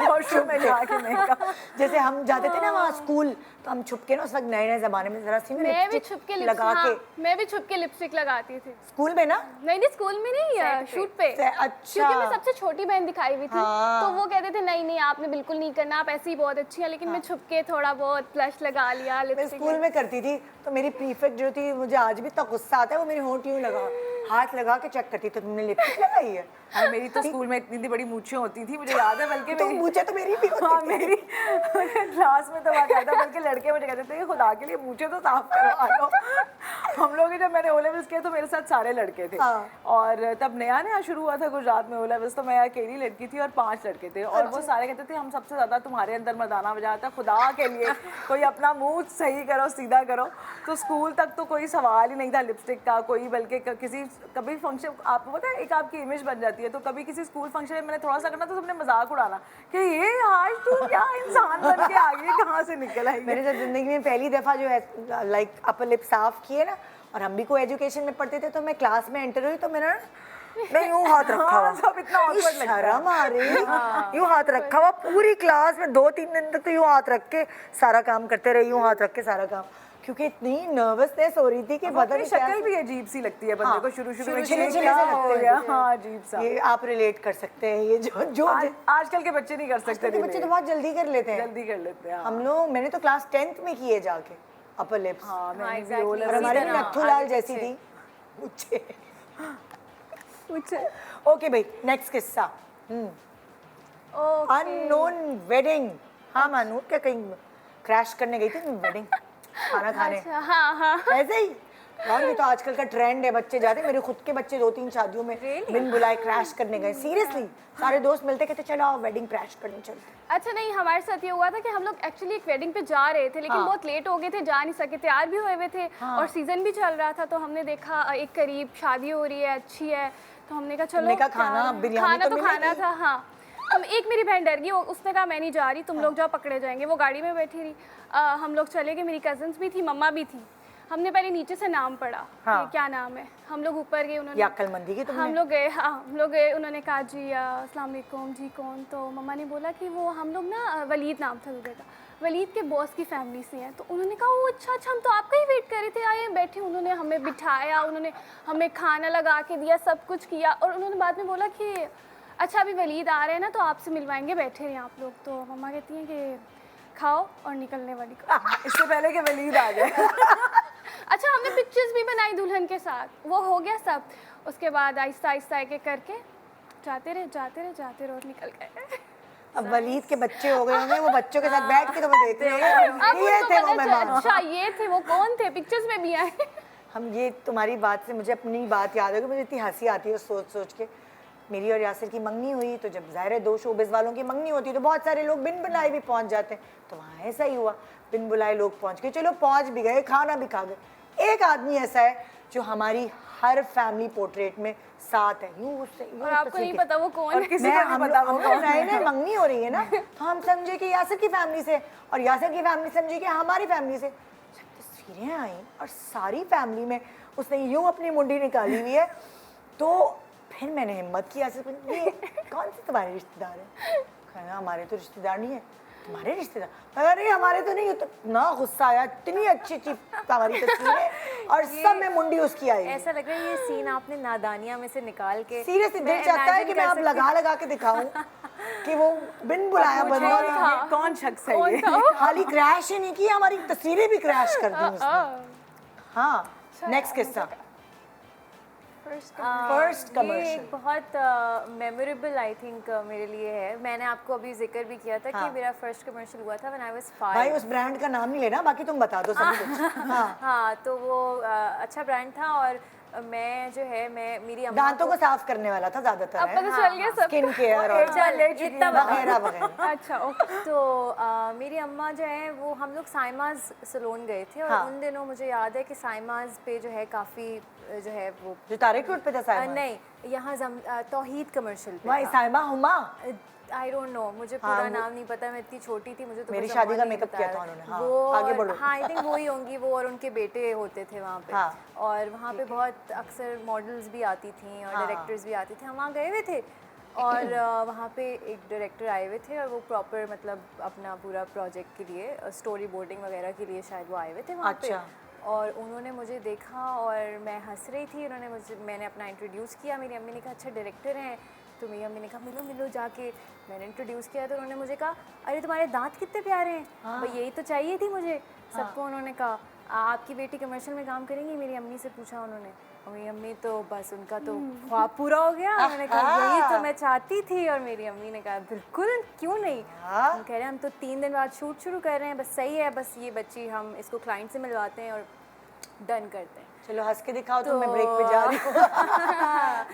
वॉशरूम में जाके मेकअप। जैसे हम जाते थे ना वहाँ स्कूल, तो हम छुप के ना उस वक्त नए ज़माने में जरा सी मैं भी छुप के लगा के, मैं भी छुप के लिपस्टिक लगाती थी स्कूल में ना? नहीं स्कूल में नहीं, शूट पे। अच्छा, क्योंकि मैं सबसे छोटी बहन दिखाई हुई थी। तो वो कहते थे नहीं आपने बिल्कुल नहीं करना, आप ऐसे ही बहुत अच्छी हैं। लेकिन मैं छुप के थोड़ा बहुत ब्लश लगा लिया, मैं लिपस्टिक। स्कूल में करती थी तो मेरी प्रीफेक्ट जो थी, मुझे आज भी तक गुस्सा आता है, वो मेरी होंठ यूं लगा हाथ लगा के चेक करती तो तुमने लिपस्टिक लगाई है? हाँ, मेरी तो स्कूल में इतनी बड़ी मूछें होती थी, मुझे याद है। बल्कि तो मूछे तो मेरी भी होती हाँ, थी। मेरी क्लास में तो बात आता, बल्कि लड़के मुझे कहते थे कि खुदा के लिए मूछें तो साफ करवा लो। हम लोग जब मैंने ओ लेवल्स किए तो मेरे साथ सारे लड़के थे। हाँ। और तब नया नया शुरू हुआ था गुजरात में ओ लेवल्स, तो मैं अकेली लड़की थी और 5 लड़के थे। और वो सारे कहते थे हम सबसे ज़्यादा तुम्हारे अंदर मर्दाना बजा था, खुदा के लिए कोई अपना मुंह सही करो, सीधा करो। तो स्कूल तक तो कोई सवाल ही नहीं था लिपस्टिक का, कोई बल्कि किसी कभी फंक्शन, आपको पता है एक आपकी इमेज बन जाती है। तो कभी किसी स्कूल फंक्शन में मैंने थोड़ा सा करना तो सबने मजाक उड़ाना कि ये आज तू क्या इंसान बन के आ गई, कहाँ से निकल आई। मैंने जब जिंदगी में पहली दफा जो है लाइक अपर लिप साफ किए ना, और हम भी को एजुकेशन में पढ़ते थे, तो मैं क्लास में एंटर हुई तो मैं यूं हाथ रखा हुआ, सब इतना awkward लगता है। शर्म आ रही, यूं हाथ रखा हुआ पूरी क्लास में 2-3 दिन तक, तो यूं हाथ रख के सारा काम करते रहे, यूं हाथ रख के सारा काम, क्योंकि इतनी नर्वसनेस हो रही थी कि पता नहीं शक्ल भी अजीब सी लगती है बंदे को शुरू में, छिले ये छिले क्या से हो लगते गया। हैं। हाँ, अजीब सा। ये आप रिलेट कर सकते हैं, ये जो आजकल के बच्चे नहीं कर सकते, बच्चे तो बहुत जल्दी कर लेते हैं। जल्दी कर लेते हैं। हम लोग, मैंने तो क्लास 10th में किए जाके अपर लिप्स, हाँ, मैंने भी exactly. O level और हमारी भी तरह, नथु लाल आगे जैसी पीछे। थी मुझे। मुझे ओके भाई, नेक्स्ट किस्सा। Unknown wedding. हाँ मानू, क्या कहीं क्रैश करने गई थी वेडिंग, खाना खाने? अच्छा, हाँ हाँ ऐसे ही यार, ये तो आजकल का ट्रेंड है, बच्चे जाते, मेरे खुद के बच्चे 2-3 शादियों में बिन बुलाए क्रैश करने गए। सीरियसली, सारे दोस्त मिलते कहते चलो आओ वेडिंग क्रैश करने चलते। अच्छा नहीं, हमारे साथ ये हुआ था कि हम लोग एक्चुअली एक वेडिंग पे जा रहे थे, लेकिन हाँ। बहुत लेट हो गए थे, जा नहीं सके, तैयार भी हुए हुए थे और सीजन भी चल रहा था। तो हमने देखा एक करीब शादी हो रही है, अच्छी है, तो हमने कहा चलो तुमने कहा खाना, क्या- बिरयानी खाना तो तो खाना मिलेगी। था। हाँ, तो एक मेरी बहन डर गई, उसने कहा मैं नहीं जा रही, तुम लोग जाओ, पकड़े जाएंगे। वो गाड़ी में बैठी रही, हम लोग चले गए, मेरी कजन्स भी थी, मम्मा भी थी। हमने पहले नीचे से नाम पढ़ा हाँ। कि क्या नाम है, हम लोग ऊपर गए, उन्होंने या अक्लमंदी की तुमने? हम लोग गए, हाँ हम लोग गए, उन्होंने कहा जी अस्सलाम वालेकुम जी, कौन? तो मम्मा ने बोला कि वो हम लोग ना वलीद नाम था दूल्हे का, वलीद के बॉस की फैमिली से हैं। तो उन्होंने कहा ओ अच्छा अच्छा, हम तो आपका ही वेट कर रहे थे, आए बैठे। उन्होंने हमें बिठाया, उन्होंने हमें खाना लगा के दिया, सब कुछ किया। और उन्होंने बाद में बोला कि अच्छा अभी वलीद आ रहे हैं ना, तो आपसे मिलवाएंगे, बैठे रहे आप लोग। तो मम्मा कहती हैं कि खाओ और निकलने वाली को। इससे पहले कि वलीद आ जाए। अच्छा, हमने पिक्चर्स भी बनाई दुल्हन के साथ, वो हो गया सब। उसके बाद आहिस्ता आहिस्ता एक एक करके जाते रहे और निकल गए। अब वलीद के बच्चे हो गए होंगे, वो बच्चों के साथ बैठ के तुम्हें देखते अब होंगे, ये उनको थे वो पता चला, मेहमान। अच्छा ये थे वो, कौन थे, पिक्चर्स में भी आए। हम, ये तुम्हारी बात से मुझे अपनी बात याद है कि मुझे इतनी हंसी आती है सोच सोच के। मेरी और यासिर की मंगनी हुई, तो जब ज़ाहिर है 2 शोबिज़ वालों की मंगनी होती है तो बहुत सारे लोग बिन बुलाए भी पहुंच जाते हैं। तो वहाँ ऐसा ही हुआ, बिन बुलाए लोग पहुंच गए, चलो पहुंच भी गए, खाना भी खा गए। एक आदमी ऐसा है जो हमारी हर फैमिली पोर्ट्रेट में साथ है, यूं उससे यूं और आपको तस्वीर नहीं के- पता वो कौन है। किसी को नहीं पता वो कौन है। नए नए मंगनी हो रही है ना, तो हम समझे कि यासिर की फैमिली से, और यासिर की फैमिली समझी कि हमारी फैमिली से। जब तस्वीरें आई और सारी फैमिली में उसने यूं अपनी मुंडी निकाली हुई है, तो फिर मैंने हिम्मत की यासिर को, ये कौन से तुम्हारे रिश्तेदार हैं? कहना हमारे तो रिश्तेदार नहीं है। तुम्हारे रिश्तेदार? अरे हमारे तो नहीं। तो ना गुस्सा आया, इतनी अच्छी अच्छी हमारी तस्वीरें और सब में मुंडी उसकी आई। ऐसा लग रहा है ये सीन आपने नादानिया में से निकाल के सीरियसली दिल मैं चाहता है imagine कि मैं कर आप सकती लगा लगा के दिखाऊं कि वो बिन बुलाया बंदा था। कौन शख्स है ये? खाली क्रैश ही नहीं की, हमारी तस्वीरें भी क्रैश कर दी उसने। हाँ, नेक्स्ट किस्सा। फर्स्ट ये कमर्शियल। एक बहुत मेमोरेबल आई थिंक मेरे लिए है। मैंने आपको अभी जिक्र भी किया था हाँ। कि मेरा फर्स्ट कमर्शियल हुआ था व्हेन आई वाज भाई 5। उस ब्रांड का नाम नहीं लेना, बाकी तुम बता दो सभी कुछ। हाँ, हाँ, तो वो अच्छा ब्रांड था। और मैं जो है, मैं मेरी अम्मा दांतों को साफ करने वाला था ज्यादातर, अब पता चल गया सब। स्किन केयर और चल इतना वगैरह वगैरह। अच्छा ओके। तो मेरी अम्मा जो है वो, हम लोग साइमाज सलोन गए थे और हाँ। उन दिनों मुझे याद है कि साइमाज पे जो है काफ़ी जो है वो जो तारिक रोड पे था साइमा। नहीं, यहाँ तौहीद कमर्शियल पे भाई था। Saima Huma. I don't know, मुझे हाँ, पूरा नाम नहीं पता, मैं इतनी छोटी थी, मुझे तो मेरी कुछ शादी का अम्मा ने मेकअप किया बताया। था उन्होंने। हाँ, वो आगे बढ़ो। हाँ, आई थिंक वो ही होंगी, वो और उनके बेटे होते थे वहाँ पे। हाँ। और वहाँ पे बहुत अक्सर मॉडल्स भी आती थी और हाँ। डायरेक्टर्स भी आते थे। हम वहाँ गए हुए थे और वहाँ पे एक डायरेक्टर आए हुए थे और वो प्रॉपर मतलब अपना पूरा प्रोजेक्ट के लिए, स्टोरी बोर्डिंग वगैरह के लिए शायद वो आए हुए थे वहाँ पे। अच्छा। और उन्होंने मुझे देखा और मैं हंस रही थी। मैंने अपना इंट्रोड्यूस किया। मेरी अम्मी ने कहा अच्छा डायरेक्टर हैं, तो मेरी अम्मी ने कहा मिलो मिलो जाके। मैंने इंट्रोड्यूस किया तो उन्होंने मुझे कहा अरे तुम्हारे दांत कितने प्यारे हैं। भाई यही तो चाहिए थी मुझे। सबको उन्होंने कहा आपकी बेटी कमर्शियल में काम करेंगी? मेरी अम्मी से पूछा उन्होंने। और मेरी अम्मी तो बस उनका तो ख्वाब पूरा हो गया। मैंने कहा यही तो मैं चाहती थी, और मेरी अम्मी ने कहा बिल्कुल क्यों नहीं। हम कह रहे हैं हम तो 3 दिन बाद शूट शुरू कर रहे हैं, बस सही है, बस ये बच्ची हम इसको क्लाइंट से मिलवाते हैं और डन करते हैं। चलो हंस के दिखाओ तो मैं ब्रेक पे जा रही हूँ।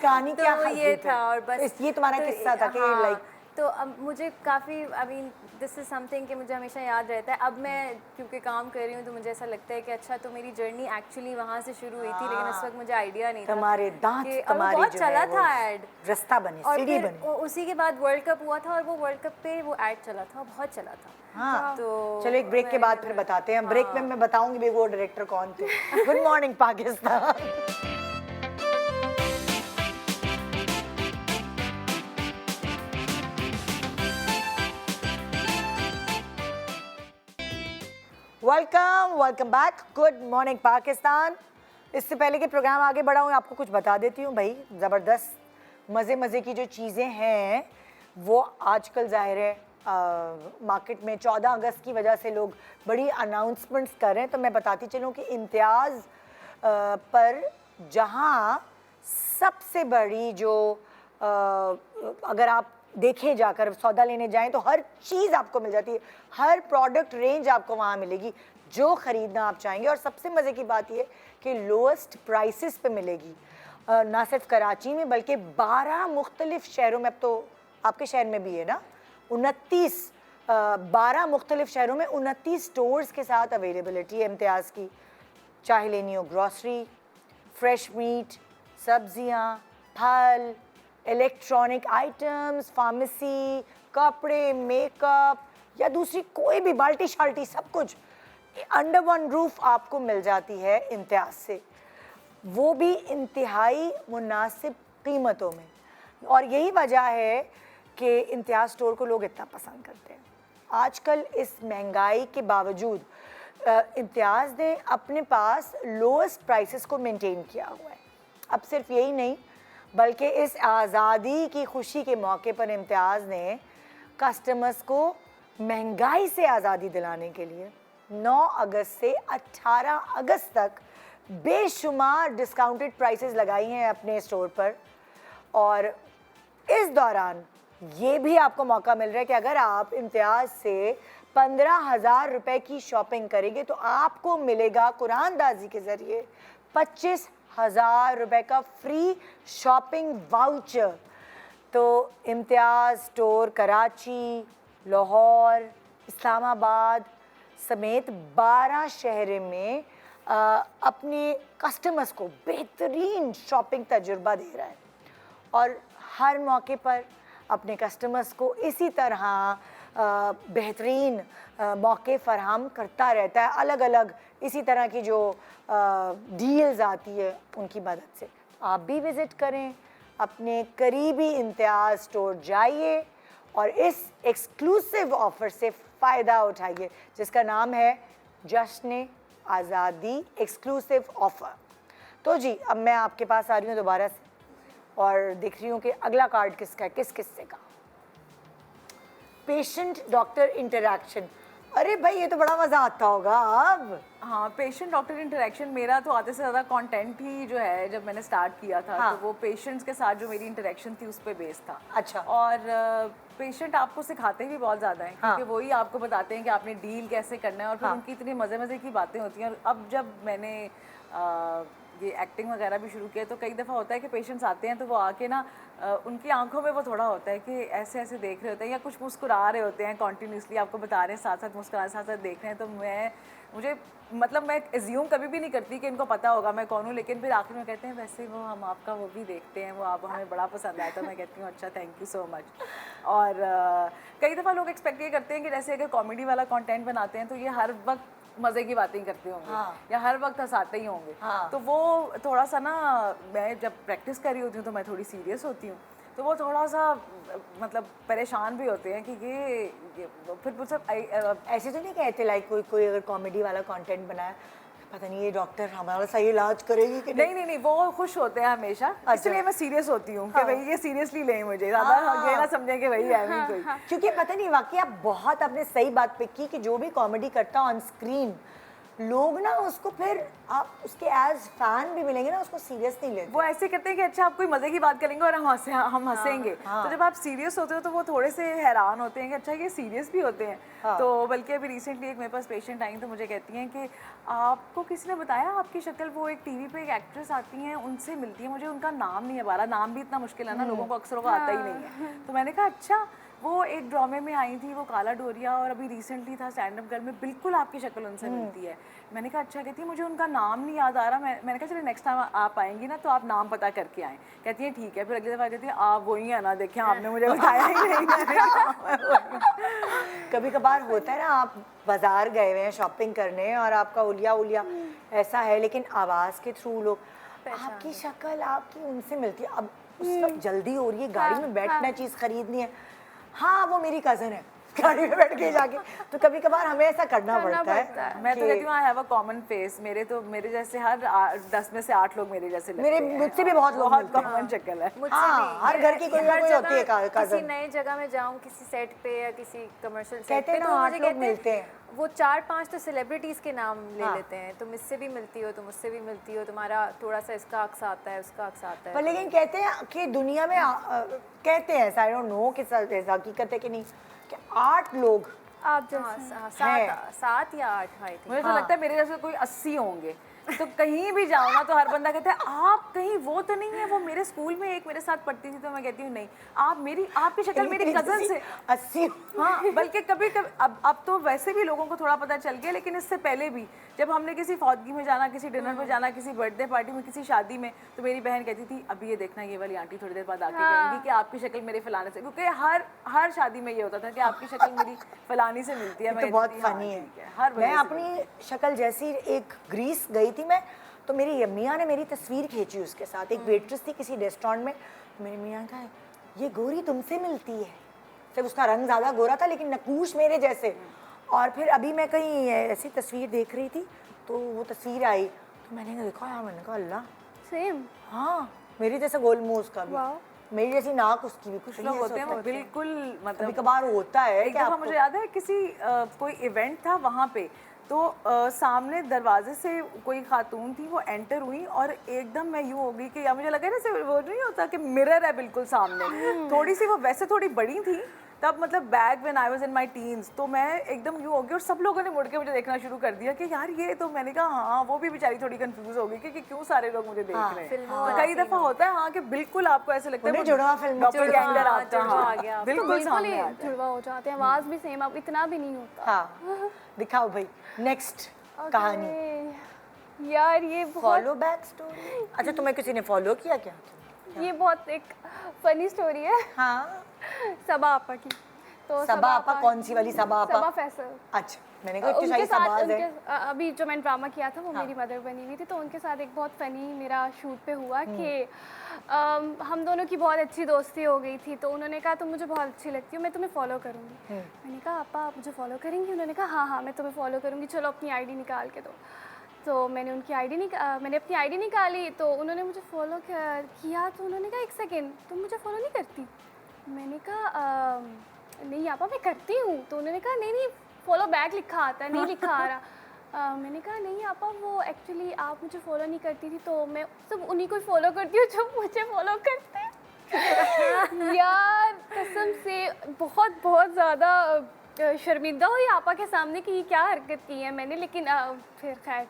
कहानी क्या तो ये था, और बस ये तुम्हारा किस्सा था कि लाइक तो अब मुझे काफ़ी I mean this is something कि मुझे हमेशा याद रहता है। अब मैं क्योंकि काम कर रही हूँ तो मुझे ऐसा लगता है कि अच्छा तो मेरी जर्नी एक्चुअली वहाँ से शुरू हुई थी, लेकिन उस वक्त मुझे आइडिया नहीं था तुम्हारे दांत कि और वो तुम्हारी बहुत जो चला है वो था ऐड, रास्ता बनी, और सीढ़ी फिर बनी। उसी के बाद वर्ल्ड कप हुआ था, और वो वर्ल्ड कप पे वो ऐड चला था, बहुत चला था। हाँ तो चलो एक ब्रेक के बाद फिर बताते हैं। ब्रेक में मैं बताऊंगी भी वो डायरेक्टर कौन थे। Good morning Pakistan. Welcome back. Good morning Pakistan. इससे पहले कि प्रोग्राम आगे बढ़ाऊँ आपको कुछ बता देती हूँ भाई, ज़बरदस्त मज़े की जो चीज़ें हैं वो आजकल ज़ाहिर है मार्केट में 14 अगस्त की वजह से लोग बड़ी अनाउंसमेंट्स कर रहे हैं। तो मैं बताती चलूँ कि इम्तियाज़ पर जहाँ सबसे बड़ी जो अगर आप देखे जाकर सौदा लेने जाएं तो हर चीज़ आपको मिल जाती है, हर प्रोडक्ट रेंज आपको वहाँ मिलेगी जो ख़रीदना आप चाहेंगे। और सबसे मज़े की बात यह कि लोएस्ट प्राइसेस पे मिलेगी, ना सिर्फ कराची में बल्कि 12 मुख्तलिफ शहरों में। अब तो आपके शहर में भी है ना, 12 मुख्तलिफ शहरों में 29 स्टोर्स के साथ अवेलेबिलिटी है इम्तियाज़ की। चाहे लेनी हो ग्रॉसरी, फ्रेश मीट, सब्जियां, फल, इलेक्ट्रॉनिक आइटम्स, फार्मेसी, कपड़े, मेकअप या दूसरी कोई भी बाल्टी शाल्टी, सब कुछ अंडर वन रूफ आपको मिल जाती है इम्तियाज़ से, वो भी इंतहाई मुनासिब कीमतों में। और यही वजह है कि इम्तियाज़ स्टोर को लोग इतना पसंद करते हैं। आजकल इस महंगाई के बावजूद इम्तियाज़ ने अपने पास लोएस्ट प्राइसेस को मेंटेन किया हुआ है। अब सिर्फ यही नहीं बल्कि इस आज़ादी की खुशी के मौके पर इम्तियाज़ ने कस्टमर्स को महंगाई से आज़ादी दिलाने के लिए 9 अगस्त से 18 अगस्त तक बेशुमार डिस्काउंटेड प्राइसेस लगाई हैं अपने स्टोर पर। और इस दौरान ये भी आपको मौका मिल रहा है कि अगर आप इम्तियाज़ से 15,000 रुपए की शॉपिंग करेंगे तो आपको मिलेगा कुरानदाजी के ज़रिए 25,000 रुपए का फ्री शॉपिंग वाउचर। तो इम्तियाज़ स्टोर कराची, लाहौर, इस्लामाबाद समेत 12 शहर में अपने कस्टमर्स को बेहतरीन शॉपिंग तजुर्बा दे रहा है और हर मौके पर अपने कस्टमर्स को इसी तरह बेहतरीन मौके फराहम करता रहता है। अलग अलग इसी तरह की जो डील्स आती है उनकी मदद से आप भी विज़िट करें, अपने करीबी इम्तियाज़ स्टोर जाइए और इस एक्सक्लूसिव ऑफ़र से फ़ायदा उठाइए जिसका नाम है जश्न आज़ादी एक्सक्लूसिव ऑफ़र। तो जी अब मैं आपके पास आ रही हूँ दोबारा से और देख रही हूँ कि अगला कार्ड किसका है, किस किस्से का। Patient doctor interaction. अरे भाई ये तो बड़ा मज़ा आता होगा अब। हाँ, पेशेंट डॉक्टर इंटरेक्शन मेरा तो आधे से ज़्यादा कंटेंट ही जो है जब मैंने स्टार्ट किया था हाँ। तो वो पेशेंट्स के साथ जो मेरी इंटरेक्शन थी उस पर बेस्ड था। अच्छा। और पेशेंट आपको सिखाते भी बहुत ज़्यादा हैं हाँ। क्योंकि वही आपको बताते हैं कि आपने डील कैसे करना है और फिर हाँ। उनकी इतनी मज़े की बातें होती हैं। और अब जब मैंने ये एक्टिंग वगैरह भी शुरू किया तो कई दफ़ा होता है कि पेशेंट्स आते हैं तो वो आके ना उनकी आंखों में वो थोड़ा होता है कि ऐसे ऐसे देख रहे होते हैं या कुछ मुस्कुरा रहे होते हैं कॉन्टीन्यूसली, आपको बता रहे हैं साथ साथ मुस्कुरा साथ साथ देख रहे हैं। तो मुझे मतलब मैं एज्यूम कभी भी नहीं करती कि इनको पता होगा मैं कौन हूँ, लेकिन फिर आखिर में कहते हैं वैसे वो हम आपका वो भी देखते हैं, वो आप हमें बड़ा पसंद आया। तो मैं कहती हूँ अच्छा थैंक यू सो मच। और कई दफ़ा लोग एक्सपेक्ट ये करते हैं कि जैसे अगर कॉमेडी वाला कंटेंट बनाते हैं तो ये हर वक्त मज़े की बातें करते होंगे हाँ। या हर वक्त हंसाते ही होंगे। हाँ। तो वो थोड़ा सा ना मैं जब प्रैक्टिस कर रही होती हूँ तो मैं थोड़ी सीरियस होती हूँ तो वो थोड़ा सा मतलब परेशान भी होते हैं कि ये फिर मुझसे ऐसे तो नहीं कहते लाइक कोई अगर कॉमेडी वाला कंटेंट बनाया पता नहीं ये डॉक्टर हमारा सही इलाज करेगी कि नहीं वो खुश होते हैं हमेशा। अच्छा। इसलिए मैं सीरियस होती हूँ हाँ। कि भाई ये सीरियसली लें मुझे ज़्यादा ये ना समझें कि भाई है नहीं कोई। क्योंकि पता नहीं वाकई आप बहुत आपने सही बात पे की कि जो भी कॉमेडी करता ऑन स्क्रीन लोग ना उसको फिर आप उसके एज फैन भी मिलेंगे ना, उसको सीरियस नहीं लेते। वो ऐसे करते हैं कि अच्छा आप कोई मजे की बात करेंगे और हम हंसेंगे। हाँ। तो जब आप सीरियस होते हो तो वो थोड़े से हैरान होते हैं कि अच्छा ये सीरियस भी होते हैं। हाँ। तो बल्कि अभी रिसेंटली एक मेरे पास पेशेंट आई तो मुझे कहती हैं कि आपको किसी ने बताया आपकी शक्ल, वो एक टीवी पे एक एक्ट्रेस आती हैं उनसे मिलती है, मुझे उनका नाम नहीं है, बारा नाम भी इतना मुश्किल है ना, लोगों को अक्सरों को आता ही नहीं है। तो मैंने कहा अच्छा, वो एक ड्रामे में आई थी, वो काला डोरिया, और अभी रिसेंटली था स्टैंड अप गर्ल में, बिल्कुल आपकी शक्ल उनसे मिलती है। मैंने कहा अच्छा, कहती है मुझे उनका नाम नहीं याद आ रहा। मैंने कहा चलो नेक्स्ट टाइम आप आएंगी ना तो आप नाम पता करके आएँ। कहती है ठीक है। फिर अगली दफ़ा कहती है आप वही है ना, देखिए आपने मुझे बताया ही नहीं। कभी कभार होता है ना, आप बाजार गए हुए हैं शॉपिंग करने और आपका उलिया उलिया ऐसा है, लेकिन आवाज़ के थ्रू लोग आपकी शक्ल आपकी उनसे मिलती है। अब उस वक्त जल्दी हो रही है, गाड़ी में बैठना, चीज़ खरीदनी है, हाँ वो मेरी कज़न है, गाड़ी में बैठ के जाके, तो कभी कभार हमें ऐसा करना पड़ता है। मैं तो कहती हूँ I have a common face. मेरे जैसे हर 10 में से 8 लोग मेरे जैसे लगते हैं। मुझसे भी बहुत लोग मिलते हैं। कॉमन शक्ल है। मुझसे हाँ, भी हर घर की कोई ना हर कोई होती है जगह किसी cousin। नए जगह में जाऊँ, किसी सेट पे या किसी कमर्शियल सेट कहते पे, हैं तो ना, मुझे 8 लोग कहते मिलते हैं। वो 4-5 तो सेलिब्रिटीज़ के नाम ले हाँ। लेते हैं, तुम इससे भी मिलती हो, तुम उससे भी मिलती हो, तुम्हारा थोड़ा सा इसका अक्स आता है, उसका अक्स आता पर है। लेकिन कहते हैं कि दुनिया में कहते हैं, आई डोंट नो कि हकीकत है कि नहीं, कि 8 लोग आप हाँ, जैसे है। 7 या 8 आई थिंक। मुझे तो लगता है मेरे जैसे कोई 80 होंगे। तो कहीं भी जाओ ना तो हर बंदा कहता है आप कहीं वो तो नहीं है, वो मेरे स्कूल में एक मेरे साथ पढ़ती थी। तो मैं कहती हूँ नहीं, आपकी शक्ल मेरी कजन से 80। हाँ, बल्कि कभी अब तो वैसे भी लोगों को थोड़ा पता चल गया, लेकिन इससे पहले भी जब हमने किसी फौतगी में जाना, किसी डिनर में जाना, किसी बर्थडे पार्टी में, किसी शादी में, तो मेरी बहन कहती थी अभी ये देखना ये वाली आंटी थोड़ी देर बाद आके कहेंगी कि आपकी शक्ल मेरे फलाने से, क्योंकि हर शादी में ये होता था कि आपकी शक्ल मेरी फलानी से मिलती है। तो बहुत फनी है। मैं अपनी शक्ल जैसी एक ग्रीस गई थी मैं, तो मेरी मियाँ ने मेरी तस्वीर खींची उसके साथ, एक वेट्रेस थी किसी रेस्टोरेंट में, मेरी मियाँ कहा ये गोरी तुमसे मिलती है। सिर्फ उसका रंग ज़्यादा गोरा था लेकिन नकूश मेरे जैसे। और फिर अभी मैं कहीं ऐसी तस्वीर देख रही थी तो वो तस्वीर आई, तो मैंने देखा यार, मैंने कहा अल्लाह सेम। हाँ, मेरी जैसा गोल मुँह उसका भी, मेरी जैसी नाक उसकी भी, कुछ लोग होते हैं वो बिल्कुल, कभी मतलब कभार होता है। एक दफ़ा मुझे याद है किसी कोई इवेंट था वहाँ पे, तो सामने दरवाजे से कोई खातून थी, वो एंटर हुई और एकदम मैं यूँ हो गई कि या मुझे लगा ना जैसे वो नहीं होता कि मिरर है बिल्कुल सामने, थोड़ी सी वो वैसे थोड़ी बड़ी थी तब, मतलब back when I was in my teens, तो मैं एकदम यूँ हो गई और सब लोगों ने मुड़ के मुझे देखना शुरू कर दिया कि यार ये तो, मैंने कहा हाँ, वो भी बेचारी थोड़ी कंफ्यूज हो गई कि क्यों सारे लोग मुझे देख रहे हैं। तो कई दफ़ा होता है हाँ कि बिल्कुल आपको ऐसे लगता है जुड़वा फिल्म डॉपलगैंगर आता जुड़वा है, आ गया। बिल्कुल सामने आता है। जुड़वा हो जाते हैं, आवाज़ भी सेम, अब इतना भी नहीं होता। हाँ, दिखाओ भाई नेक्स्ट कहानी। Okay, यार ये बहुत फॉलो बैक स्टोरी। अच्छा, तुम्हें किसी ने फॉलो किया क्या? ये बहुत एक फनी स्टोरी है। हाँ, सबा आपा की। तो सबा आपा कौन सी वाली सबा आपा? सबा फैसल। अच्छा, मैंने कहा इतनी उनके सारी साथ सबाज है। अभी जो मैंने ड्रामा किया था वो मेरी मदर बनी हुई थी, तो उनके साथ एक बहुत फनी मेरा शूट पे हुआ कि हम दोनों की बहुत अच्छी दोस्ती हो गई थी। तो उन्होंने कहा तुम मुझे बहुत अच्छी लगती हो, मैं तुम्हें फॉलो करूँगी। मैंने कहा आपा आप मुझे फॉलो करेंगी? उन्होंने कहा हाँ हाँ मैं तुम्हें फॉलो करूँगी, चलो अपनी आईडी निकाल के दो। तो मैंने अपनी आईडी निकाली, तो उन्होंने मुझे फॉलो किया। तो उन्होंने कहा एक सेकेंड, तुम मुझे फॉलो नहीं करती? मैंने कहा नहीं आपा मैं करती हूँ। तो उन्होंने कहा नहीं फॉलो बैक लिखा आता है, नहीं लिखा आ रहा। मैंने कहा नहीं आपा वो एक्चुअली आप मुझे फॉलो नहीं करती थी, तो मैं सब उन्हीं को फॉलो करती हूँ जो मुझे फॉलो करते हैं। यार कसम से बहुत बहुत ज़्यादा शर्मिंदा हुई आपा के सामने कि ये क्या हरकत की है मैंने, लेकिन फिर खैर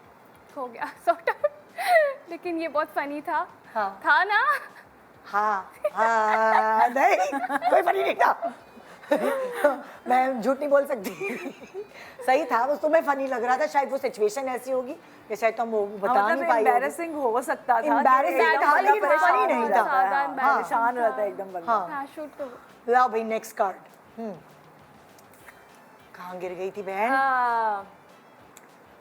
हो गया सॉर्ट आउट। लेकिन ये बहुत फनी था। हाँ। था ना? हाँ हाँ, नहीं कोई फनी नहीं था। मैं झूठ नहीं बोल सकती। सही था, बस तुम्हें फनी लग रहा था, शायद वो सिचुएशन ऐसी होगी कि शायद तुम वो बता नहीं पाई। एम्बैरेसिंग हो सकता था, Embarrassing था, लेकिन funny नहीं था। परेशान रहता है एकदम बंदा। हाँ शूट तो लाओ भाई नेक्स्ट कार्ड। कहाँ गिर गई थी बहन?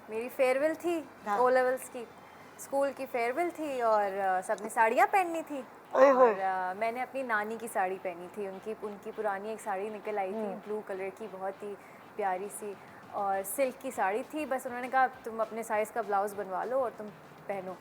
मेरी फेयरवेल थी, हाँ। ओ लेवल्स की स्कूल की फेयरवेल थी और सबने साड़ियाँ पहननी थी। ओए होए। और मैंने अपनी नानी की साड़ी पहनी थी। उनकी पुरानी एक साड़ी निकल आई थी ब्लू कलर की, बहुत ही प्यारी सी, और सिल्क की साड़ी थी। बस उन्होंने कहा तुम अपने साइज़ का ब्लाउज़ बनवा लो और तुम पहनो।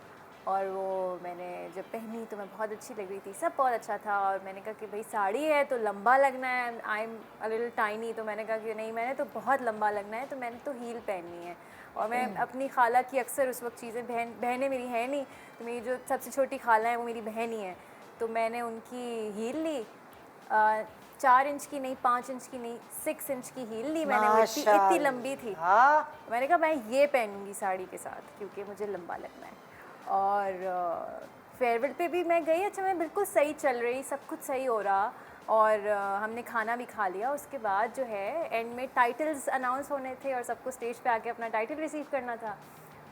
और वो मैंने जब पहनी तो मैं बहुत अच्छी लग रही थी, सब बहुत अच्छा था। और मैंने कहा कि भाई साड़ी है तो लंबा लगना है, आई एम अ लिटिल टाइनी, तो मैंने कहा कि नहीं, मैंने तो बहुत लंबा लगना है, तो मैंने तो हील पहननी है। और मैं अपनी खाला की अक्सर उस वक्त चीज़ें, बहनें मेरी हैं नहीं, तो मेरी जो सबसे छोटी खाला है वो मेरी बहन ही है, तो मैंने उनकी हील ली, 4 इंच की नहीं, 5 इंच की नहीं, 6 इंच की हील ली मैंने, वो इतनी लंबी थी। मैंने कहा मैं ये पहनूंगी साड़ी के साथ क्योंकि मुझे लंबा लगना है। और फेयरवेल पे भी मैं गई, अच्छा मैं बिल्कुल सही चल रही, सब कुछ सही हो रहा, और हमने खाना भी खा लिया। उसके बाद जो है एंड में टाइटल्स अनाउंस होने थे और सबको स्टेज पे आके अपना टाइटल रिसीव करना था।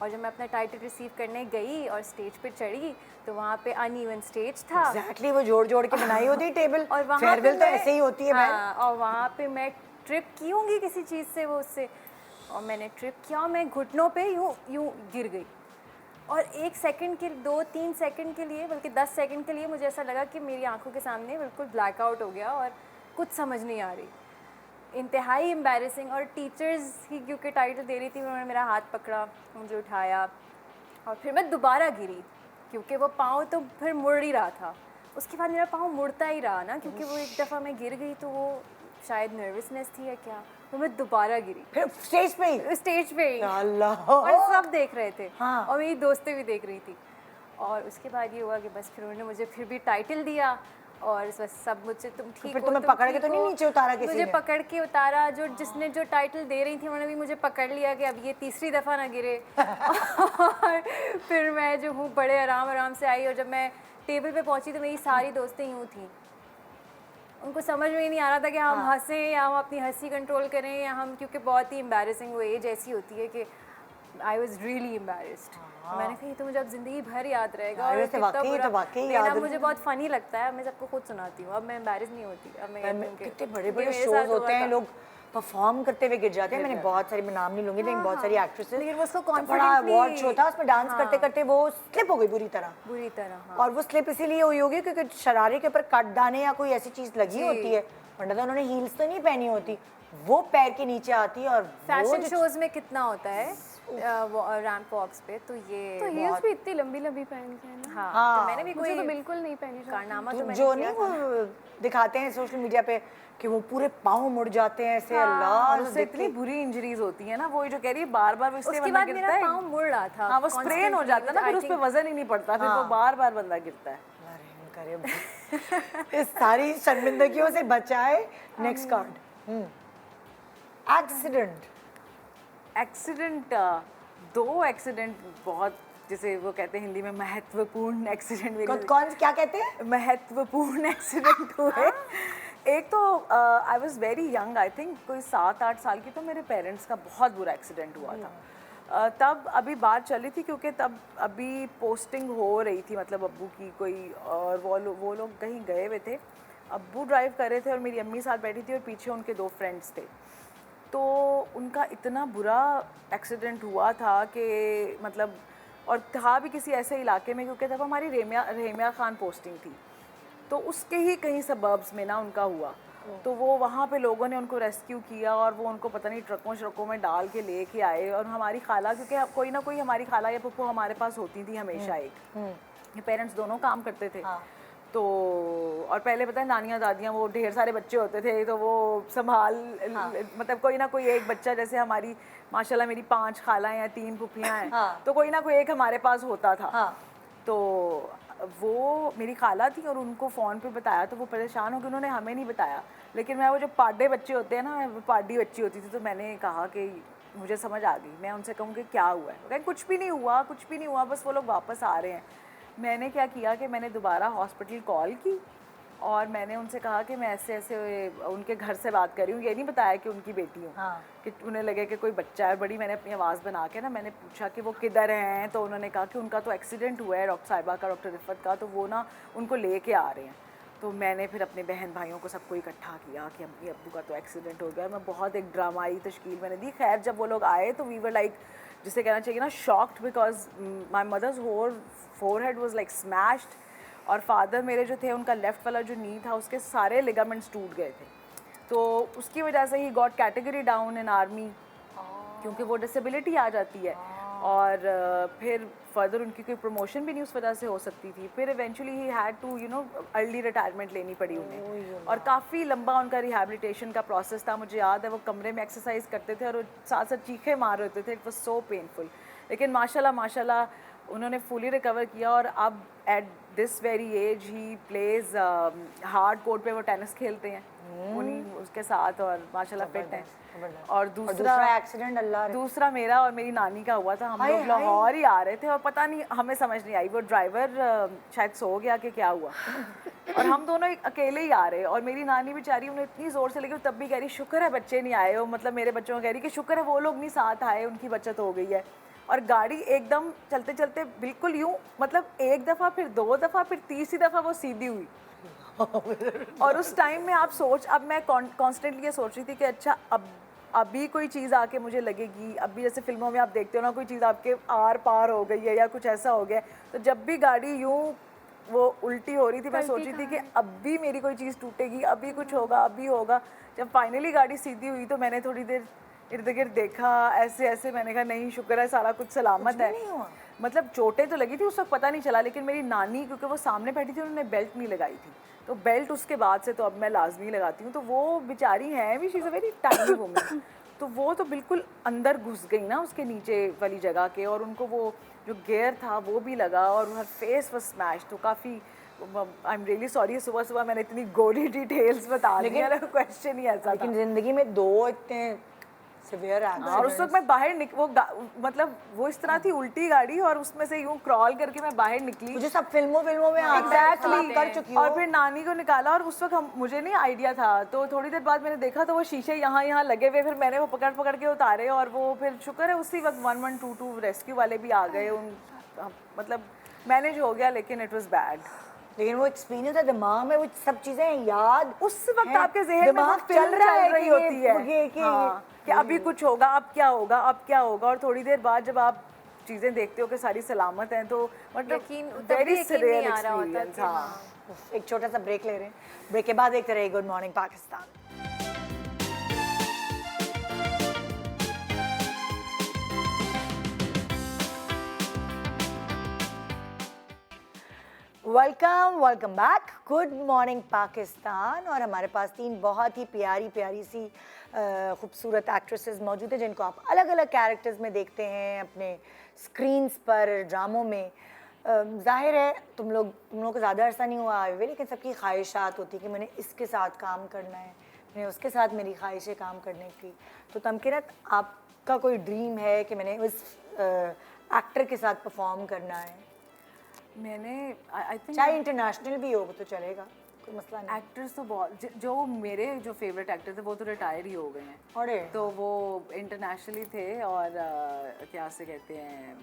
और जब मैं अपना टाइटल रिसीव करने गई और स्टेज पे चढ़ी तो वहाँ पे अनइवन स्टेज था। एग्जैक्टली वो जोड़ जोड़ के बनाई होती है टेबल, और वहाँ फेयरवेल पे तो मैं- ऐसे ही होती है बहन। हाँ, और वहाँ पे मैं ट्रिप की होंगी किसी चीज़ से, वो उससे, और मैंने ट्रिप किया और मैं घुटनों पे यूँ यूँ गिर गई। और 1 सेकंड के 2-3 सेकंड के लिए, बल्कि 10 सेकंड के लिए मुझे ऐसा लगा कि मेरी आंखों के सामने बिल्कुल ब्लैकआउट हो गया और कुछ समझ नहीं आ रही, इंतहाई एम्बैरेसिंग। और टीचर्स ही क्योंकि टाइटल दे रही थी, उन्होंने मेरा हाथ पकड़ा, मुझे उठाया, और फिर मैं दोबारा गिरी क्योंकि वो पाँव तो फिर मुड़ ही रहा था। उसके बाद मेरा पाँव मुड़ता ही रहा ना, क्योंकि वो एक दफ़ा मैं गिर गई तो वो शायद नर्वसनेस थी या क्या, तो मैं दोबारा गिरी फिर स्टेज पे ही स्टेज पे ही। अल्लाह। और सब देख रहे थे, हाँ। और मेरी दोस्तें भी देख रही थी। और उसके बाद ये हुआ कि बस फिर उन्होंने मुझे फिर भी टाइटल दिया, और बस सब मुझसे तुम ठीक फिर हो, तुम्हें तुम पकड़ के ठीक तो नहीं हो। नीचे उतारा किसी मुझे ने? पकड़ के उतारा, जो जिसने जो टाइटल दे रही थी उन्होंने भी मुझे पकड़ लिया कि अब ये तीसरी दफ़ा ना गिरे। और फिर मैं जो हूँ बड़े आराम से आई, और जब मैं टेबल पे पहुँची तो मेरी सारी दोस्तें यूँ थी, उनको समझ में ही नहीं आ रहा था कि हम हंसें या हम अपनी हंसी कंट्रोल करें, या हम, क्योंकि बहुत ही एम्बैरेसिंग वो एज ऐसी होती है कि आई वॉज रियली एम्बैरेस्ड। मैंने कहा ये तो मुझे अब ज़िंदगी भर याद रहेगा। यार, और वैसे कितना वाकई- बुरा- तो वाकई लेकिन याद अब है। मुझे बहुत फ़नी लगता है, मैं सबको खुद सुनाती हूँ, अब मैं एम्बैरेस नहीं होती। अब मैं कहती हूँ कि कितने बड़े ये बड़े मेरे शोज साथ हुआ होते हैं, था। लोग परफॉर्म करते हुए गिर जाते हैं। मैंने बहुत सारी, मैं नाम नहीं लूंगी, लेकिन बहुत सारी एक्ट्रेसेस, लेकिन वो उसको बड़ा confidently- अवार्ड शो था, उसमें डांस करते करते वो स्लिप हो गई बुरी तरह। बुरी तरह, हाँ। और वो स्लिप इसीलिए हुई होगी क्योंकि शरारे के ऊपर कटदाने या कोई ऐसी चीज लगी जी। होती है, वरना तो उन्होंने हील्स तो नहीं पहनी होती, वो पैर के नीचे आती है। और वो फैशन जो शोज में कितना होता है रैंप वॉक्स पे, तो ये तो हील्स भी इतनी लंबी लंबी पहनते हैं ना, हाँ, तो मैंने भी मुझे कोई तो बिल्कुल नहीं पहनी जाती। कारनामा तो तो मैंने जो किया नहीं था। वो दिखाते हैं सोशल मीडिया पे कि वो पूरे पाँव मुड़ जाते हैं ऐसे, अल्लाह। और उससे इतनी बुरी इंजरीज होती है ना, वो जो कह रही है बार बार वो इसलिए उसके बंदा बाद गिरता मेरा है। पाँव मुड़ रहा था, हाँ, वो स्प्रेन हो जाता है ना, फिर उस पर वजन ही नहीं पड़ता, फिर वो बार बार बंदा गिरता है। अल्लाह रहम करे। इस सारी शर्मिंदगियों से बचाए। Next card, accident. Accident, 2 accident बहुत, जैसे वो कहते हैं हिंदी में महत्वपूर्ण एक्सीडेंट, कौन क्या कहते हैं? महत्वपूर्ण एक्सीडेंट हुए। एक तो I was very young, I think कोई 7-8 साल की, तो मेरे पेरेंट्स का बहुत बुरा एक्सीडेंट हुआ था। तब अभी बात चली थी क्योंकि तब अभी पोस्टिंग हो रही थी, मतलब अब्बू की कोई, और वो लोग कहीं गए हुए थे, अब्बू ड्राइव कर रहे थे और मेरी अम्मी साथ बैठी थी और पीछे उनके 2 फ्रेंड्स थे। तो उनका इतना बुरा एक्सीडेंट हुआ था कि मतलब, और था भी किसी ऐसे इलाके में, क्योंकि तब हमारी रेमिया खान पोस्टिंग थी, तो उसके ही कहीं सबर्ब्स में ना उनका हुआ। तो वो वहाँ पे लोगों ने उनको रेस्क्यू किया और वो उनको पता नहीं ट्रकों में डाल के लेके आए। और हमारी खाला, क्योंकि कोई ना कोई हमारी खाला या पप्पू हमारे पास होती थी हमेशा, एक पेरेंट्स दोनों काम करते थे। तो और पहले पता है नानियाँ दादियाँ, वो ढेर सारे बच्चे होते थे तो वो मतलब कोई ना कोई एक बच्चा, जैसे हमारी माशाल्लाह मेरी 5 खालाएँ हैं, 3 फुफियाँ हैं, तो कोई ना कोई एक हमारे पास होता था। तो वो मेरी खाला थी और उनको फ़ोन पे बताया तो वो परेशान हो गए, उन्होंने हमें नहीं बताया। लेकिन मैं, वो जो पाड्डे बच्चे होते हैं ना, मैं पाड्डी बच्ची होती थी, तो मैंने कहा कि मुझे समझ आ गई, मैं उनसे कहूँ कि क्या हुआ है, कहें कुछ भी नहीं हुआ, कुछ भी नहीं हुआ, बस वो लोग वापस आ रहे हैं। मैंने क्या किया कि मैंने दोबारा हॉस्पिटल कॉल की और मैंने उनसे कहा कि मैं ऐसे ऐसे उनके घर से बात कर रही हूँ, ये नहीं बताया कि उनकी बेटी हूँ, कि उन्हें लगे कि कोई बच्चा है। बड़ी मैंने अपनी आवाज़ बना के ना मैंने पूछा कि वो किधर हैं, तो उन्होंने कहा कि उनका तो एक्सीडेंट हुआ है डॉक्टर साहिबा का, डॉक्टर रिफत का, तो वो ना उनको लेके आ रहे हैं। तो मैंने फिर अपने बहन भाइयों को सबको इकट्ठा किया कि अम्मी अब्बू का तो एक्सीडेंट हो गया। मैं बहुत एक ड्रामाई तश्कील मैंने दी। खैर जब वो लोग आए तो वी वर लाइक, जिसे कहना चाहिए ना, shocked, because my mother's whole forehead was like smashed, और फादर मेरे जो थे उनका लेफ़्ट वाला जो नी था उसके सारे लिगामेंट्स टूट गए थे। तो उसकी वजह से he got category down in army, क्योंकि वो डिसेबिलिटी आ जाती है। और फिर फर्दर उनकी कोई प्रमोशन भी नहीं उस वजह से हो सकती थी। फिर eventually he had too early retirement लेनी पड़ी उन्हें, और काफ़ी लंबा उनका रिहैबिलिटेशन का प्रोसेस था। मुझे याद है वो कमरे में एक्सरसाइज करते थे और साथ साथ चीखे मार रहे थे, इट वाज सो पेनफुल। लेकिन माशाल्लाह उन्होंने फुली रिकवर किया, और अब at this very age he plays hard court पे वो टेनिस खेलते हैं उन्हीं उसके साथ, और माशाल्लाह फिट हैं। और दूसरा एक्सीडेंट अल्लाह दूसरा मेरा और मेरी नानी का हुआ था। हम लोग लाहौर ही आ रहे थे और पता नहीं, हमें समझ नहीं आई, वो ड्राइवर शायद सो गया कि क्या हुआ, और हम दोनों अकेले ही आ रहे, और मेरी नानी बेचारी उन्हें इतनी ज़ोर से, लेकिन तब भी कह रही शुक्र है बच्चे नहीं आए हो, मतलब मेरे बच्चों को कह रही कि शुक्र है वो लोग नहीं साथ आए, उनकी बचत हो गई है। और गाड़ी एकदम चलते चलते बिल्कुल यूँ, मतलब एक दफ़ा, फिर 2 दफ़ा, फिर तीसरी दफ़ा वो सीधी हुई। और उस टाइम में आप अब मैं कॉन्स्टेंटली ये सोच रही थी कि अच्छा अभी कोई चीज़ आके मुझे लगेगी, अभी जैसे फिल्मों में आप देखते हो ना, कोई चीज़ आपके आर पार हो गई है या कुछ ऐसा हो गया, तो जब भी गाड़ी यूँ वो उल्टी हो रही थी, मैं सोच रही थी कि अभी मेरी कोई चीज़ टूटेगी, अभी कुछ होगा, अभी होगा। जब फाइनली गाड़ी सीधी हुई तो मैंने थोड़ी देर इर्द गिर्द देखा, ऐसे ऐसे, मैंने कहा नहीं शुक्र है सारा कुछ सलामत है। मतलब चोटें तो लगी थी उस वक्त पता नहीं चला, लेकिन मेरी नानी क्योंकि वो सामने बैठी थी, उन्होंने बेल्ट नहीं लगाई थी, तो बेल्ट उसके बाद से तो अब मैं लाजमी लगाती हूँ। तो वो बेचारी हैं भी, she is a very tiny woman, तो वो तो बिल्कुल अंदर घुस गई ना उसके नीचे वाली जगह के, और उनको वो जो गेयर था वो भी लगा, और हर फेस वॉज स्मैश। तो काफ़ी आई एम रियली सॉरी, सुबह सुबह मैंने इतनी गोली डिटेल्स बता दी, क्वेश्चन ही ऐसा लेकिन था। जिंदगी में 2 इतने सिवियर और उस वक्त मैं बाहर मतलब वो इस तरह थी उल्टी गाड़ी, और उसमें से यूं क्रॉल करके मैं बाहर निकली, मुझे सब फिल्मों में आता है, एग्जैक्टली कर चुकी हूँ। और फिर नानी को निकाला, और उस वक्त मुझे नहीं आइडिया था, तो थोड़ी देर बाद मैंने देखा तो वो शीशे यहाँ लगे हुए, फिर मैंने वो पकड़ के उतारे, और वो फिर शुक्र है उसी वक्त 1122 रेस्क्यू वाले भी आ गए, मतलब मैनेज हो गया, लेकिन इट वाज बैड। लेकिन वो एक्सपीरियंस है, दिमाग में वो सब चीजें याद उस वक्त आपके जहन में वो चल रहा है रही होती है कि अभी कुछ होगा, अब क्या होगा, अब क्या होगा, और थोड़ी देर बाद जब आप चीजें देखते हो कि सारी सलामत हैं, तो मतलब वेरी सरेल एक्सपीरियंस। हाँ, एक छोटा सा ब्रेक ले रहे हैं, ब्रेक के बाद देखते रहिए good morning Pakistan. Welcome back, good morning Pakistan. और हमारे पास 3 बहुत ही प्यारी सी खूबसूरत एक्ट्रेसेस मौजूद हैं, जिनको आप अलग अलग कैरेक्टर्स में देखते हैं अपने स्क्रीन्स पर, ड्रामों में। जाहिर है तुम लोगों को ज़्यादा अरसा नहीं हुआ आए हुए, लेकिन सबकी ख्वाहिशात होती कि मैंने इसके साथ काम करना है, मैंने उसके साथ, मेरी ख्वाहिश है काम करने की। तो तमकीरत, आपका कोई ड्रीम है कि मैंने उस एक्टर के साथ परफॉर्म करना है? मैंने आई थिंक चाहे इंटरनेशनल भी हो तो चलेगा, कोई मसला नहीं। एक्टर्स तो बहुत जो मेरे जो फेवरेट एक्टर थे वो तो रिटायर ही हो गए हैं, अरे तो वो इंटरनेशनली थे, और क्या से कहते हैं,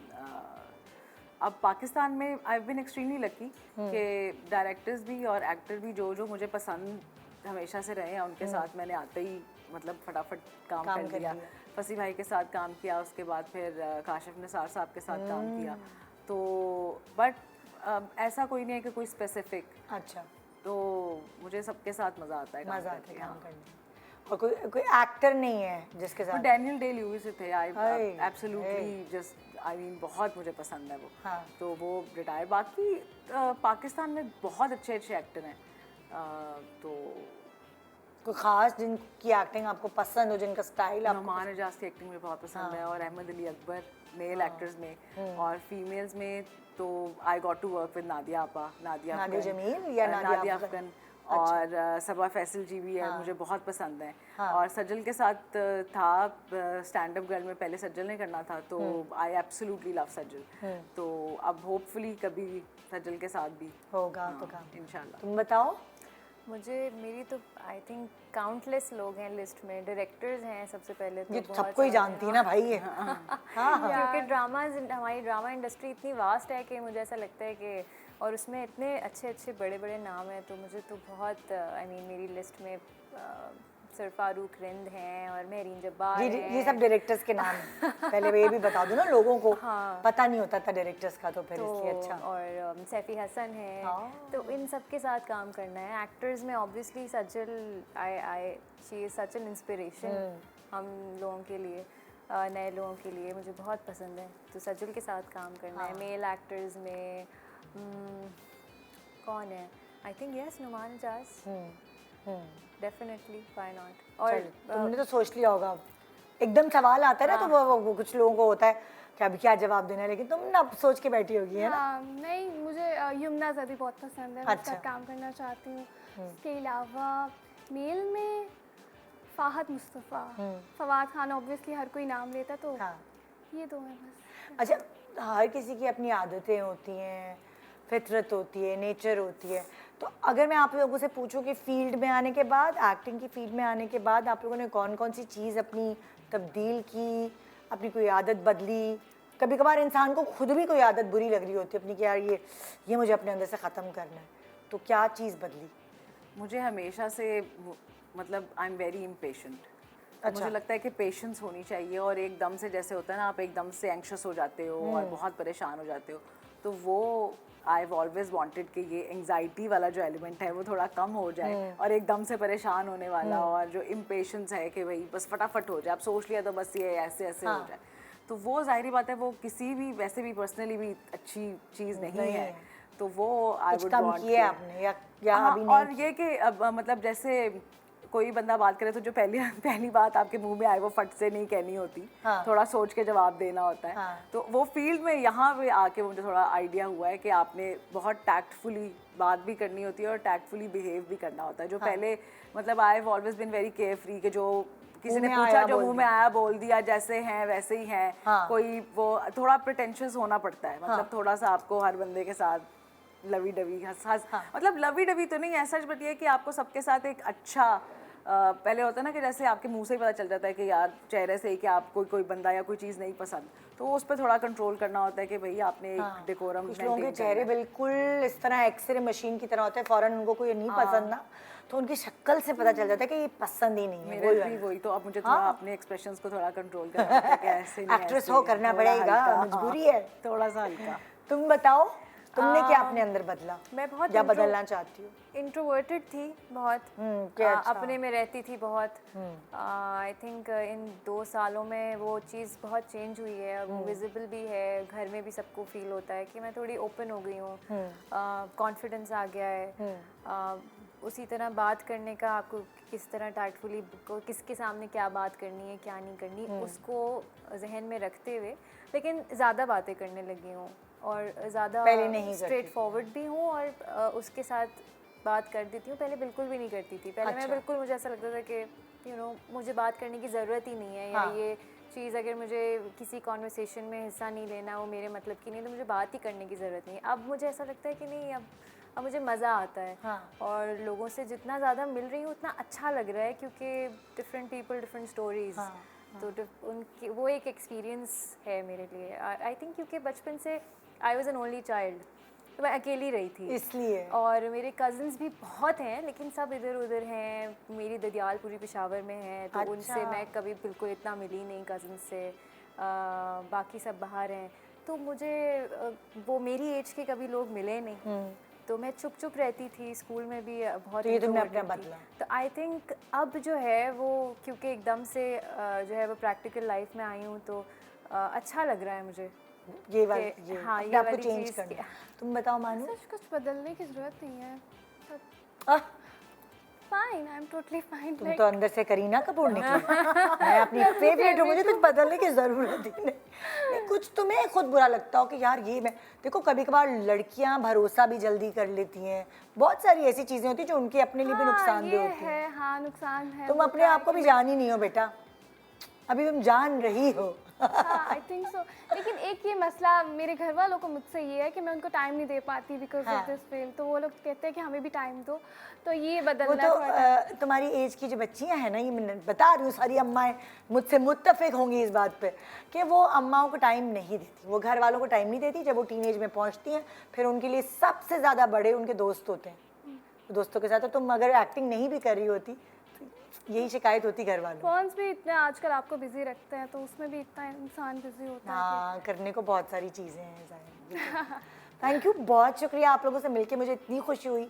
अब पाकिस्तान में I have been extremely lucky कि डायरेक्टर्स भी और एक्टर भी जो मुझे पसंद हमेशा से रहे हैं, उनके साथ मैंने आते ही मतलब फटाफट काम कर लिया। फसी भाई के साथ काम किया, उसके बाद फिर काशिफ निसार साहब के साथ काम किया, तो बट ऐसा कोई नहीं है कि कोई स्पेसिफिक। अच्छा, तो मुझे सबके साथ मज़ा आता है, मज़ा आता है काम करने। और कोई एक्टर नहीं है जिसके साथ? डैनियल डे ल्यूइस थे, I absolutely just I mean बहुत मुझे पसंद है वो। हाँ। तो वो रिटायर, बाकी पाकिस्तान में बहुत अच्छे एक्टर हैं, तो कोई खास जिनकी एक्टिंग आपको पसंद हो, जिनका स्टाइल आपको? नुमान एजाज की एक्टिंग मुझे बहुत पसंद है, और अहमद अली अकबर मेल एक्टर्स में, और फीमेल्स में तो I got to work with Nadia आपा, नादिया जमील या नादिया अफगन, और सबा फैसल जी भी है, मुझे बहुत पसंद है। और सज्जल के साथ था स्टैंड अप गर्ल में, पहले सज्जल ने करना था, तो आई एब्सोल्युटली लव सज्जल, तो अब होपफुली कभी सज्जल के साथ भी होगा तो काम इंशाल्लाह। तुम बताओ। मेरी तो आई थिंक काउंटलेस लोग हैं लिस्ट में। डायरेक्टर्स हैं सबसे पहले तो, ये बहुत सबको ही सारे जानती है ना भाई ये। क्योंकि हमारी ड्रामा इंडस्ट्री इतनी वास्ट है कि मुझे ऐसा लगता है कि, और उसमें इतने अच्छे बड़े नाम हैं, तो मुझे तो बहुत आई मीन मेरी लिस्ट में सर फारूक रिंद हैं और महरीन जब्बार हैं। ये सब डायरेक्टर्स के नाम हैं। पहले ये भी बता दो ना, लोगों को पता नहीं होता था डायरेक्टर्स का, तो फिर इसलिए अच्छा। और सैफी हसन है, तो इन सब के साथ काम करना है। एक्टर्स में obviously Sajal, I she is such an inspiration हम लोगों के लिए। नए लोगों के लिए मुझे बहुत पसंद है। तो सजल के साथ काम करना है। मेल एक्टर्स में कौन है? I think yes Noman Ijaz, definitely, why not. और तुमने तो सोच लिया होगा, एकदम सवाल आता है ना, तो वो कुछ लोगों को होता है कि अभी क्या जवाब देना है, लेकिन तुम ना सोच के बैठी होगी, है ना? हाँ, नहीं, मुझे यमुना ज़दी बहुत पसंद है, मैं उसके साथ काम करना चाहती हूँ। उसके अलावा मेल में फ़ाहद मुस्तफ़ा, फवाद खान, ऑब्वियसली हर कोई नाम लेता, तो हाँ। ये दो हैं बस। अच्छा, हर किसी की अपनी आदतें होती हैं, फितरत होती है, नेचर होती है। तो अगर मैं आप लोगों से पूछूं कि फील्ड में आने के बाद, एक्टिंग की फील्ड में आने के बाद आप लोगों ने कौन कौन सी चीज़ अपनी तब्दील की, अपनी कोई आदत बदली? कभी कभार इंसान को खुद भी कोई आदत बुरी लग रही होती है अपनी कि यार ये मुझे अपने अंदर से ख़त्म करना है, तो क्या चीज़ बदली? मुझे हमेशा से मतलब आई एम वेरी इम्पेशेंट। अच्छा। मुझे लगता है कि पेशेंस होनी चाहिए, और एकदम से जैसे होता है ना, आप एकदम से एंक्शस हो जाते हो और बहुत परेशान हो जाते हो, तो वो आई हैव ऑलवेज वांटेड कि ये एंग्जाइटी वाला जो एलिमेंट है वो थोड़ा कम हो जाए, और एकदम से परेशान होने वाला और जो इम्पेशेंस है कि भाई बस फटाफट हो जाए, आप सोच लिया तो बस ये ऐसे ऐसे हो जाए, तो वो जाहिर बात है वो किसी भी, वैसे भी पर्सनली भी अच्छी चीज़ नहीं है। तो वो आई वुड कम वांट किया आपने या हाँ, अभी नहीं? और ये कि अब मतलब जैसे कोई बंदा बात करे तो जो पहली बात आपके मुंह में आए वो फट से नहीं कहनी होती, थोड़ा सोच के जवाब देना होता है। तो वो फील्ड में यहाँ पे आके मुझे थोड़ा आइडिया हुआ है कि आपने बहुत टैक्टफुली बात भी करनी होती है और टैक्टफुली बिहेव भी करना होता है। जो पहले मतलब I have always been very carefree कि जो किसी ने पूछा जो मुंह में आया बोल दिया, जैसे हैं वैसे ही हैं। कोई वो थोड़ा प्रिटेंशियस होना पड़ता है, मतलब थोड़ा सा आपको हर बंदे के साथ लवी डवी हंस मतलब लवी डवी तो नहीं ऐसा, बट ये कि आपको सबके साथ एक अच्छा पहले होता है ना कि जैसे आपके मुंह से ही पता चल जाता है कि यार चेहरे से ही कि आपको कोई बंदा या कोई चीज़ नहीं पसंद, तो उस पर थोड़ा कंट्रोल करना होता है कि भाई आपने एक डेकोरम कुछ लोगों के चेहरे बिल्कुल इस तरह एक्सरे मशीन की तरह होते हैं, फौरन उनको कोई नहीं पसंद ना, तो उनकी शक्ल से पता चल जाता है कि ये पसंद ही नहीं है। मेरे भी वही, तो अब मुझे थोड़ा अपने एक्सप्रेशंस को थोड़ा कंट्रोल करना है कि ऐसे नहीं, एक्ट्रेस हो करना पड़ेगा, मजबूरी है। थोड़ा सा हल्का। तुम बताओ, तुमने क्या अपने अंदर बदला मैं बहुत या बदलना चाहती हो? इंट्रोवर्टेड थी बहुत, क्या अच्छा। अपने में रहती थी बहुत। आई थिंक इन 2 सालों में वो चीज़ बहुत चेंज हुई है, अब विजिबल भी है, घर में भी सबको फील होता है कि मैं थोड़ी ओपन हो गई हूँ, कॉन्फिडेंस आ गया है। उसी तरह बात करने का, आपको किस तरह टैक्टफुली किसके सामने क्या बात करनी है क्या नहीं करनी, उसको जहन में रखते हुए लेकिन ज़्यादा बातें करने लगी हूँ और ज़्यादा स्ट्रेट फॉरवर्ड भी हूँ और उसके साथ बात कर देती हूँ। पहले बिल्कुल भी नहीं करती थी, पहले मैं बिल्कुल, मुझे ऐसा लगता था कि मुझे बात करने की ज़रूरत ही नहीं है, या ये चीज़ अगर मुझे किसी कॉन्वर्सेशन में हिस्सा नहीं लेना, वो मेरे मतलब की नहीं, तो मुझे बात ही करने की ज़रूरत नहीं है। अब मुझे ऐसा लगता है कि नहीं, अब मुझे मज़ा आता है, और लोगों से जितना ज़्यादा मिल रही हूँ उतना अच्छा लग रहा है, क्योंकि डिफरेंट पीपल डिफरेंट स्टोरीज़, तो उनकी वो एक एक्सपीरियंस है मेरे लिए। आई थिंक क्योंकि बचपन से I was an only child, तो मैं अकेली रही थी इसलिए, और मेरे कज़न्स भी बहुत हैं लेकिन सब इधर उधर हैं। मेरी ददियाल पूरी पेशावर में है, तो उनसे मैं कभी बिल्कुल इतना मिली नहीं कज़न्स से, बाकी सब बाहर हैं, तो मुझे वो मेरी एज के कभी लोग मिले नहीं, तो मैं चुप चुप रहती थी। स्कूल में भी बहुत, तो ये तुमने अपना बदला। तो आई थिंक अब जो है वो, क्योंकि एकदम से जो है वो प्रैक्टिकल लाइफ में आई हूँ, तो अच्छा लग रहा है मुझे ये वाली, हाँ, ये वाली चेंज करना। तुम बताओ मानू? कुछ बदलने की जरूरत नहीं है, fine, I am totally fine. तुम तो अंदर से करीना कपूर निकली। मैं अपनी फेवरेट हूँ, मुझे कुछ बदलने की जरूरत ही नहीं। कुछ तुम्हें खुद बुरा लगता हो कि यार ये मैं, देखो कभी कभार लड़कियां भरोसा भी जल्दी कर लेती हैं, बहुत सारी ऐसी चीजें होती हैं जो उनके अपने लिए भी नुकसानदेह होती हैं। हाँ, नुकसान है। तुम अपने आप को भी जान ही नहीं हो बेटा, अभी तुम जान रही हो। आई थिंक सो, लेकिन एक ये मसला मेरे घर वालों को मुझसे ये है कि मैं उनको टाइम नहीं दे पाती बिकॉज ऑफ दिस फील्ड, तो वो लोग कहते हैं कि हमें भी टाइम दो, तो ये बदलना तो तुम्हारी एज की जो बच्चियां हैं ना, ये मैं बता रही हूँ, सारी अम्माएं मुझसे मुत्तफिक होंगी इस बात पे कि वो अम्माओं को टाइम नहीं देती, वो घर वालों को टाइम नहीं देती। जब वो टीनेज में पहुँचती हैं फिर उनके लिए सबसे ज़्यादा बड़े उनके दोस्त होते हैं, दोस्तों के साथ। तो तुम अगर एक्टिंग नहीं भी कर रही होती, यही शिकायत होती घर वालों। फोन्स भी इतने आजकल आपको बिजी रखते हैं, तो उसमें भी इतना इंसान बिजी होता है। हाँ, करने को बहुत सारी चीज़ें हैं। थैंक यू, बहुत शुक्रिया, आप लोगों से मिलके मुझे इतनी खुशी हुई।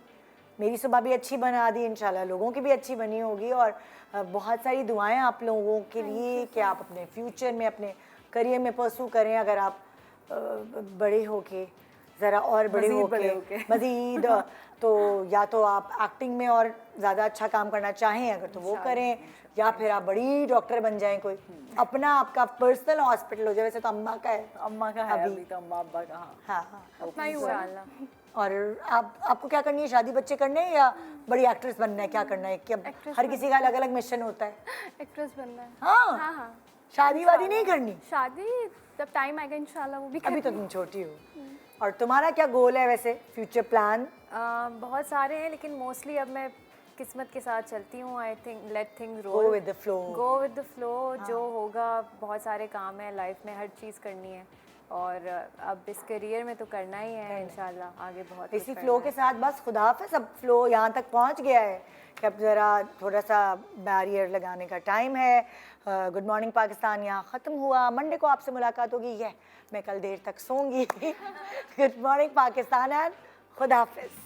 मेरी सुबह भी अच्छी बना दी, इंशाल्लाह लोगों की भी अच्छी बनी होगी। और बहुत सारी दुआएं आप लोगों के लिए कि आप अपने फ्यूचर में अपने करियर में परसू करें। अगर आप बड़े होके ज़रा और बड़े होके मज़ीद तो या तो आप एक्टिंग में और ज़्यादा अच्छा काम करना चाहें अगर तो वो करें, या फिर आप बड़ी डॉक्टर बन जाएं, कोई अपना आपका पर्सनल हॉस्पिटल हो जाए। वैसे तो अम्मा का है, अम्मा का है अभी तो, अम्मा अब्बा का। हाँ हाँ। अपना ही हुआ है। इंशाल्लाह। और आपको क्या करनी है, शादी बच्चे करने हैं या बड़ी एक्ट्रेस बनना है, क्या करना है? क्या हर किसी का अलग अलग मिशन होता है। एक्ट्रेस बनना है। हाँ हाँ हाँ, शादी वादी नहीं करनी शादी जब टाइम आएगा इंशाल्लाह वो भी अभी तो करेंगे। तुम छोटी हो। और तुम्हारा क्या गोल है वैसे, फ्यूचर प्लान? बहुत सारे हैं लेकिन मोस्टली अब मैं किस्मत के साथ चलती हूँ। I think let things go roll, with the flow. Go with the flow. जो होगा, बहुत सारे काम है लाइफ में, हर चीज़ करनी है और अब इस करियर में तो करना ही है इंशाल्लाह। आगे बहुत कुछ इसी करना फ्लो है। के साथ बस खुदा हाफिज़। अब फ्लो यहाँ तक पहुँच गया है कि अब ज़रा थोड़ा सा बैरियर लगाने का टाइम है। गुड मॉर्निंग पाकिस्तान यहाँ ख़त्म हुआ। मंडे को आपसे मुलाकात होगी। मैं कल देर तक सोऊंगी। गुड मॉर्निंग पाकिस्तान एंड खुदा हाफिज़।